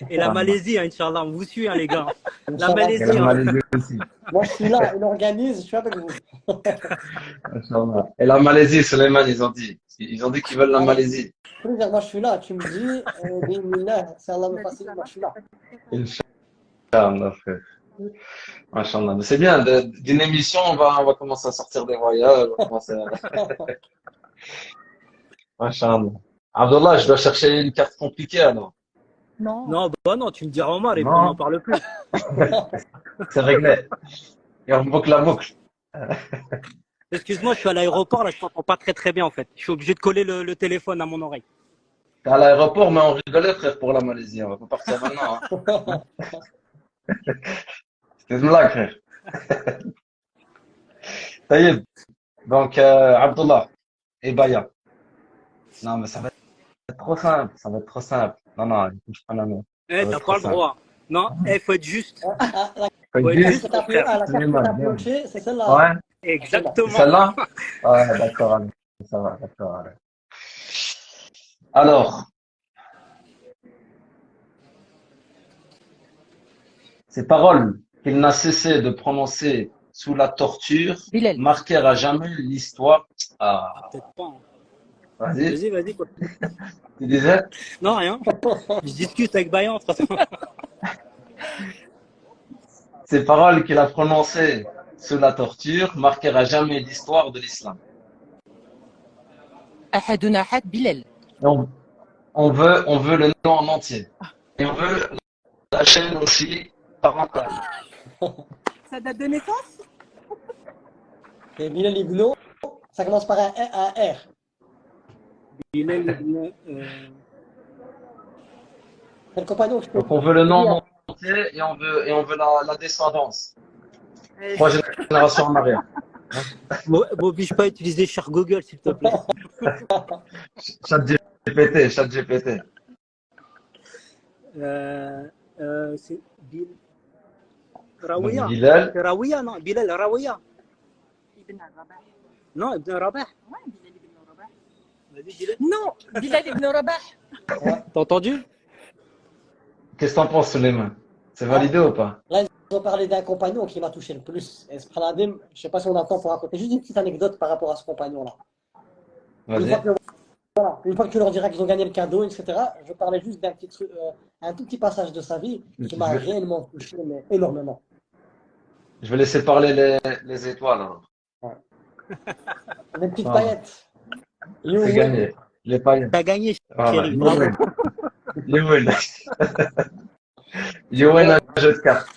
Et la Malaisie, hein, Inch'Allah, on vous suit, hein, les gars. La Inch'Allah. Et la Malaisie, hein. Malaisie aussi. Moi, je suis là, il organise, je suis avec vous. Inch'Allah. Et la Malaisie, Suleiman, ils ont dit. Ils ont dit qu'ils veulent la Malaisie. Je veux dire, moi, je suis là, tu me dis, bismillah, si Allah me facilite, moi, je suis là. Inch'Allah, frère. Inch'Allah. Mais c'est bien, d'une émission, on va commencer à sortir des voyages. On va commencer à... Inch'Allah. Abdullah, je dois chercher une carte compliquée alors. Non, bah non, tu me diras Omar et puis Non. on n'en parle plus. C'est réglé. Et on boucle la boucle. Excuse-moi, je suis à l'aéroport, là, je t'entends pas très très bien en fait. Je suis obligé de coller le téléphone à mon oreille. T'es à l'aéroport, mais on rigolait, frère, pour la Malaisie. On va pas partir maintenant. Hein. C'était une blague, frère. Taïeb. Donc, Abdullah et Baya. Non, mais ça va être trop simple. Ça va être trop simple. Non, non, il touche pas la main. Eh, va t'as être pas trop le simple. droit. Non, faut être juste. Faut Ouais, être juste. juste. La carte que t'as pioché, c'est celle-là. Ouais. C'est Exactement. celle-là? Ouais, d'accord. Allez. Ça va, d'accord. Allez. Alors, ces paroles qu'il n'a cessé de prononcer sous la torture Bilal. marquèrent à jamais l'histoire. Ah, Peut-être pas. Hein. vas-y, Vas-y, quoi. tu disais? Non, rien. Je discute avec Bayan, de toute façon. Ces paroles qu'il a prononcées sous la torture marquèrent à jamais l'histoire de l'islam. أحد أحد بلال. Et on veut le nom en entier. Et on veut la chaîne aussi parentale. Sa date de naissance? Et Bilal Ibn, ça commence par un R. Bilal ibn, C'est le compagnon que je peux Donc on veut le nom en entier et on veut la descendance. 3 générations en arrière. M'oblige pas à utiliser cher Google, s'il te plaît. Chat GPT. C'est Rawiya. Bilal, C'est Rawiya, non? Bilal Rawiya. Non, Ibn Rabah. Vas-y, Bilal. Non, Bilal ibn Rabah. T'as entendu? qu'est-ce que t'en penses, Suleiman? C'est validé ou pas? Là, ils ont parlé d'un compagnon qui m'a touché le plus. Et Subhanadim, je ne sais pas si on a le temps pour raconter juste une petite anecdote par rapport à ce compagnon-là. Une fois Vas-y. que, voilà, une fois que tu leur diras qu'ils ont gagné le cadeau, etc., je parlais juste d'un petit truc, un tout petit passage de sa vie qui m'a réellement touché, mais énormément. Je vais laisser parler les étoiles. Alors. Les petites Ah. paillettes. You C'est win. gagné. Les paillettes. T'as gagné, Voilà. chérie. You win. You win. You win un jeu de cartes.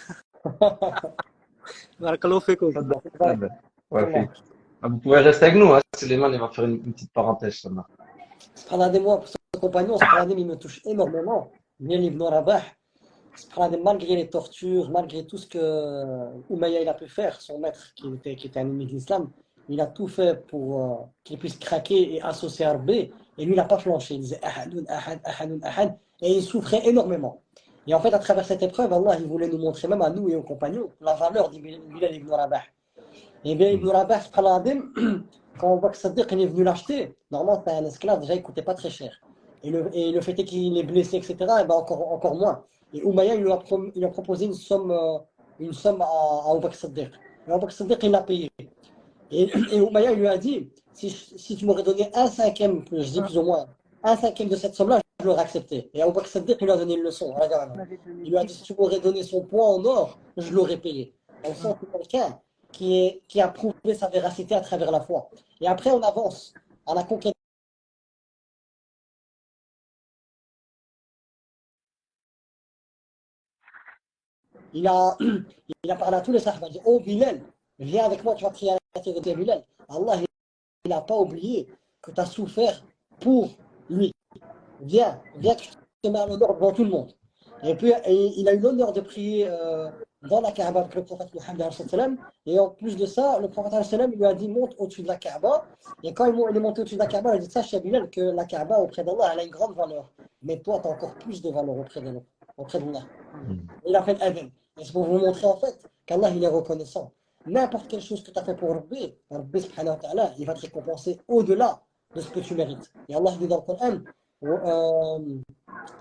Barakallahu fikum. Ouais, fait. Ah, vous pouvez rester avec nous, hein. Suleiman, il va faire une petite parenthèse. Seulement. Subhanadim, moi, pour ce compagnon, Subhanadim, il me touche énormément. Bilal ibn Rabah, Subhanadim, malgré les tortures, malgré tout ce que Umayya il a pu faire, son maître qui était un ennemi de l'islam, il a tout fait pour qu'il puisse craquer et associer Rabbi. Et lui, il n'a pas flanché. Il disait Ahadun, Ahad, Ahadun, Ahad. Et il souffrait énormément. Et en fait, à travers cette épreuve, Allah, il voulait nous montrer, même à nous et aux compagnons, la valeur de Bilal ibn Rabah. Et bien, Ibn Rabah, quand on voit que Sadiq est venu l'acheter, normalement, c'est un esclave, déjà, il ne coûtait pas très cher. Et le fait est qu'il est blessé, etc., et ben encore moins. Et Umayya, il lui a proposé une somme à Abu Bakr Sadiq. Et Abu Bakr Sadiq, il l'a payé. Et Umayya, il lui a dit, si tu m'aurais donné un cinquième, je dis plus ou moins, un cinquième de cette somme-là, je l'aurais accepté. Et Abu Bakr Sadiq, il lui a donné une leçon. Il lui a dit, si tu m'aurais donné son poids en or, je l'aurais payé. On sent que quelqu'un qui a prouvé sa véracité à travers la foi. Et après, on avance à la conquête. Il a parlé à tous les sahaba. Il a dit, oh Bilal, viens avec moi, tu vas prier à la terre de Bilal. Allah, il n'a pas oublié que tu as souffert pour lui. Viens que je te mets à l'honneur devant tout le monde. Et puis, il a eu l'honneur de prier dans la Kaaba avec le prophète Mohammed. Et en plus de ça, le prophète il lui a dit monte au-dessus de la Kaaba. Et quand il est monté au-dessus de la Kaaba, il a dit sache, Bilal, que la Kaaba auprès d'Allah, elle a une grande valeur. Mais toi, tu as encore plus de valeur auprès d'Allah. Il a fait l'adhan. Et c'est pour vous montrer en fait qu'Allah, il est reconnaissant. N'importe quelle chose que tu as fait pour Rabbi, Rabbi subhanahu wa ta'ala, il va te récompenser au-delà de ce que tu mérites. Et Allah dit dans le Coran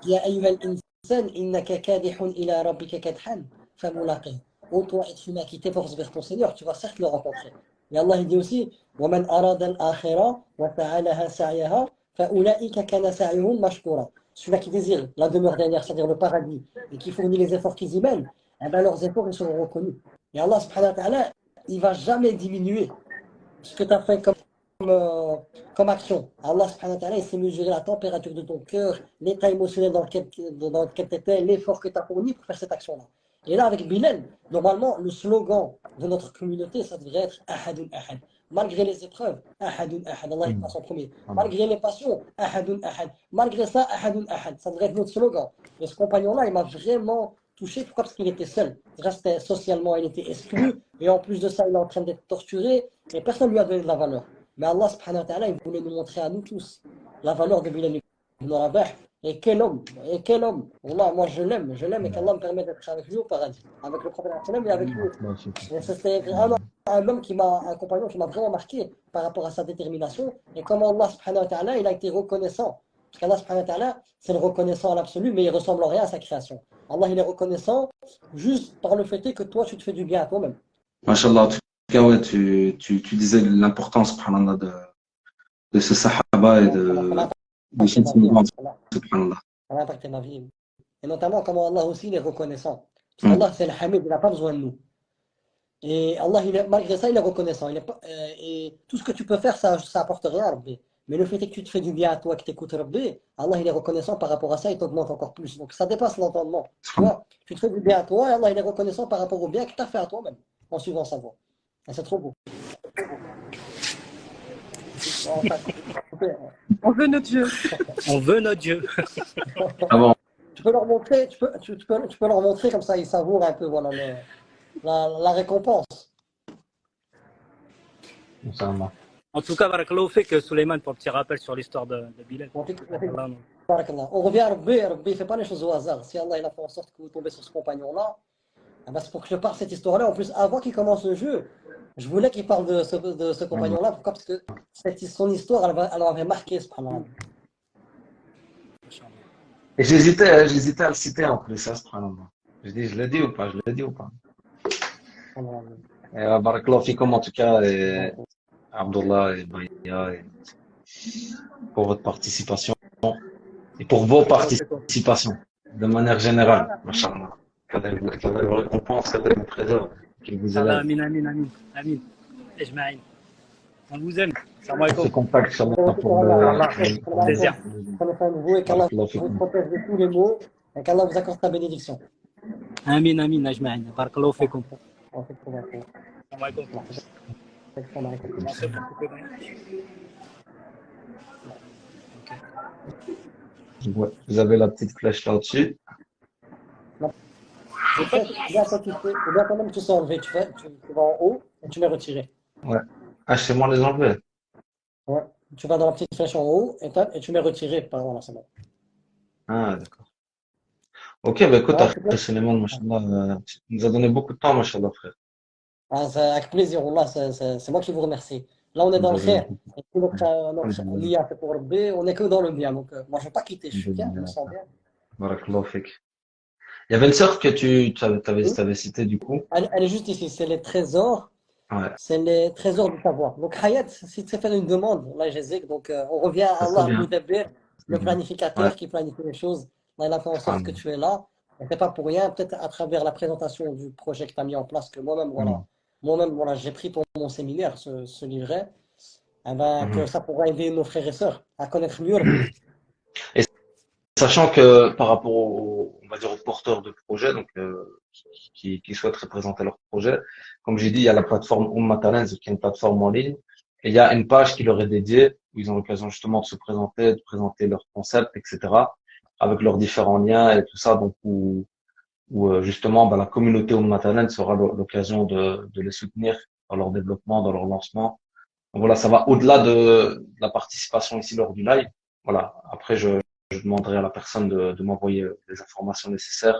يا أيها الإنسان إنك كادح إلى ربك كدحا فملاقيه. Ô toi, être humain qui t'efforce vers ton Seigneur, tu vas certes le rencontrer. Et Allah il dit aussi وَمَنْ أَرَادَ الْآخِرَةَ وَسَعَى لَهَا سَعْيَهَا فَأُولَئِكَ كَانَ سَعْيُهُمْ مَشْكُورًا. Celui-là qui désire la demeure dernière, c'est-à-dire le paradis, et qui fournit les efforts qu'ils y mènent, eh ben leurs efforts ils seront reconnus. Et Allah subhanahu wa ta'ala, il va jamais diminuer ce que tu as fait comme action. Allah subhanahu wa ta'ala, il sait mesurer la température de ton cœur, l'état émotionnel dans lequel tu étais, l'effort que tu as fourni pour faire cette action-là. Et là, avec Bilal, normalement, le slogan de notre communauté, ça devrait être Ahadun Ahad. Malgré les épreuves, Ahadun Ahad. Allah il passe en premier. Malgré les passions, Ahadun Ahad. Malgré ça, Ahadun Ahad. Ça devrait être notre slogan. Et ce compagnon-là, il m'a vraiment touché. Pourquoi? Parce qu'il était seul. Il restait socialement, il était exclu. Et en plus de ça, il est en train d'être torturé. Et personne ne lui a donné de la valeur. Mais Allah subhanahu wa ta'ala, il voulait nous montrer à nous tous la valeur de Bilal ibn Rabah. Et quel homme, et quel homme. Wallah, moi je l'aime, et qu'Allah me permet d'être avec lui au paradis. Avec le prophète et avec lui. Et c'était vraiment un homme un compagnon qui m'a vraiment marqué par rapport à sa détermination. Et comment Allah subhanahu wa ta'ala, il a été reconnaissant. Parce qu'Allah subhanahu wa ta'ala, c'est le reconnaissant à l'absolu, mais il ne ressemble en rien à sa création. Allah, il est reconnaissant juste par le fait que toi, tu te fais du bien à toi-même. Masha'Allah, en tout cas, ouais, tu disais l'importance, subhanallah, de ce sahaba et de cette mouvement, subhanallah. Ça a impacté ma vie. Et notamment, comment Allah aussi il est reconnaissant. Parce qu'Allah, c'est le Hamid, il n'a pas besoin de nous. Et Allah, malgré ça, il est reconnaissant. Et tout ce que tu peux faire, ça apporte rien à Rabbi. Mais le fait que tu te fais du bien à toi, que tu écoutes Rabbi, Allah, il est reconnaissant par rapport à ça, il t'augmente encore plus. Donc ça dépasse l'entendement. Tu vois, tu te fais du bien à toi, et Allah, il est reconnaissant par rapport au bien que tu as fait à toi-même, en suivant sa voie. Et c'est trop beau. On veut notre jeu. On veut notre Dieu. Ah bon. Tu peux leur montrer, tu peux leur montrer comme ça, ils savourent un peu voilà, la récompense. En tout cas, barakallahu fik, Souleymane, pour un petit rappel sur l'histoire de Bilal. On revient à Rabbi ne fait pas les choses au hasard. Si Allah il a fait en sorte que vous tombez sur ce compagnon-là, c'est pour que je parle de cette histoire-là. En plus, avant qu'il commence le jeu, je voulais qu'il parle de ce compagnon-là. Pourquoi? Parce que son histoire, elle m'avait marqué, subhanallah. Et j'hésitais à le citer en plus, ça, subhanallah. Je dis, je l'ai dit ou pas, Et barakallahu fikum en tout cas, et Abdullah et Baya, pour votre participation et pour vos participations de manière générale, machallah. Qu'Allah vous récompense, qu'Allah vous préserve, qu'il vous élève. Amin, amin, amin, amin. Ejma'in. On vous aime. Salam Ce alaikum. contact, inchallah, pour le Plaisir. Prenez soin de vous et qu'Allah vous protège de tous les maux et qu'Allah vous accorde sa bénédiction. Amin, amin, Ejma'in. Barakallahu fikum. On fait trop bien. Salam alaikum. Ouais, vous avez la petite flèche là-dessus. Bien quand même tu sais enlever, tu vas en haut et tu mets retirer. Ouais. Ah, c'est moi les enlever. Ouais. Tu vas dans la petite flèche en haut et tu mets retirer par là, c'est bon. Ah, d'accord. Ok, bah écoute, Souleymane, machallah, tu nous as donné beaucoup de temps, machallah, frère. Ah, avec plaisir, Allah, c'est moi qui vous remercie. Là, on est dans le khair. Et tout notre niya, c'est pour Rabbi, on n'est que dans le bien. Donc, moi, je ne vais pas quitter, je suis bien, je me sens bien. Barakallahu fik. Il y avait une sœur que tu avais citée du coup. Elle est juste ici, c'est les trésors. Ouais. C'est les trésors du savoir. Donc, Hayat, si tu sais faire une demande, là, j'ai donc on revient à Allah, le planificateur qui planifie les choses. Là, il a fait en sorte que tu es là. Et c'est pas pour rien, peut-être à travers la présentation du projet que tu as mis en place, que moi-même, voilà, j'ai pris pour mon séminaire ce livret, que ça pourra aider nos frères et sœurs à connaître mieux. Et sachant que par rapport on va dire aux porteurs de projets, donc qui souhaiteraient présenter leur projet, comme j'ai dit, il y a la plateforme Talents, qui est une plateforme en ligne, et il y a une page qui leur est dédiée où ils ont l'occasion justement de se présenter, de présenter leurs concepts, etc., avec leurs différents liens et tout ça, donc où justement la communauté Talents sera l'occasion de les soutenir dans leur développement, dans leur lancement. Donc voilà, ça va au-delà de la participation ici lors du live. Voilà. Après, je demanderai à la personne de m'envoyer les informations nécessaires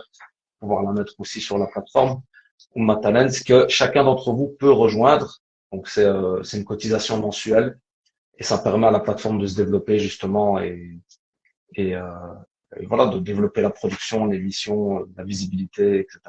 pour pouvoir la mettre aussi sur la plateforme Talents que chacun d'entre vous peut rejoindre. Donc c'est une cotisation mensuelle et ça permet à la plateforme de se développer justement et et, euh, et voilà, de développer la production, les missions, la visibilité, etc.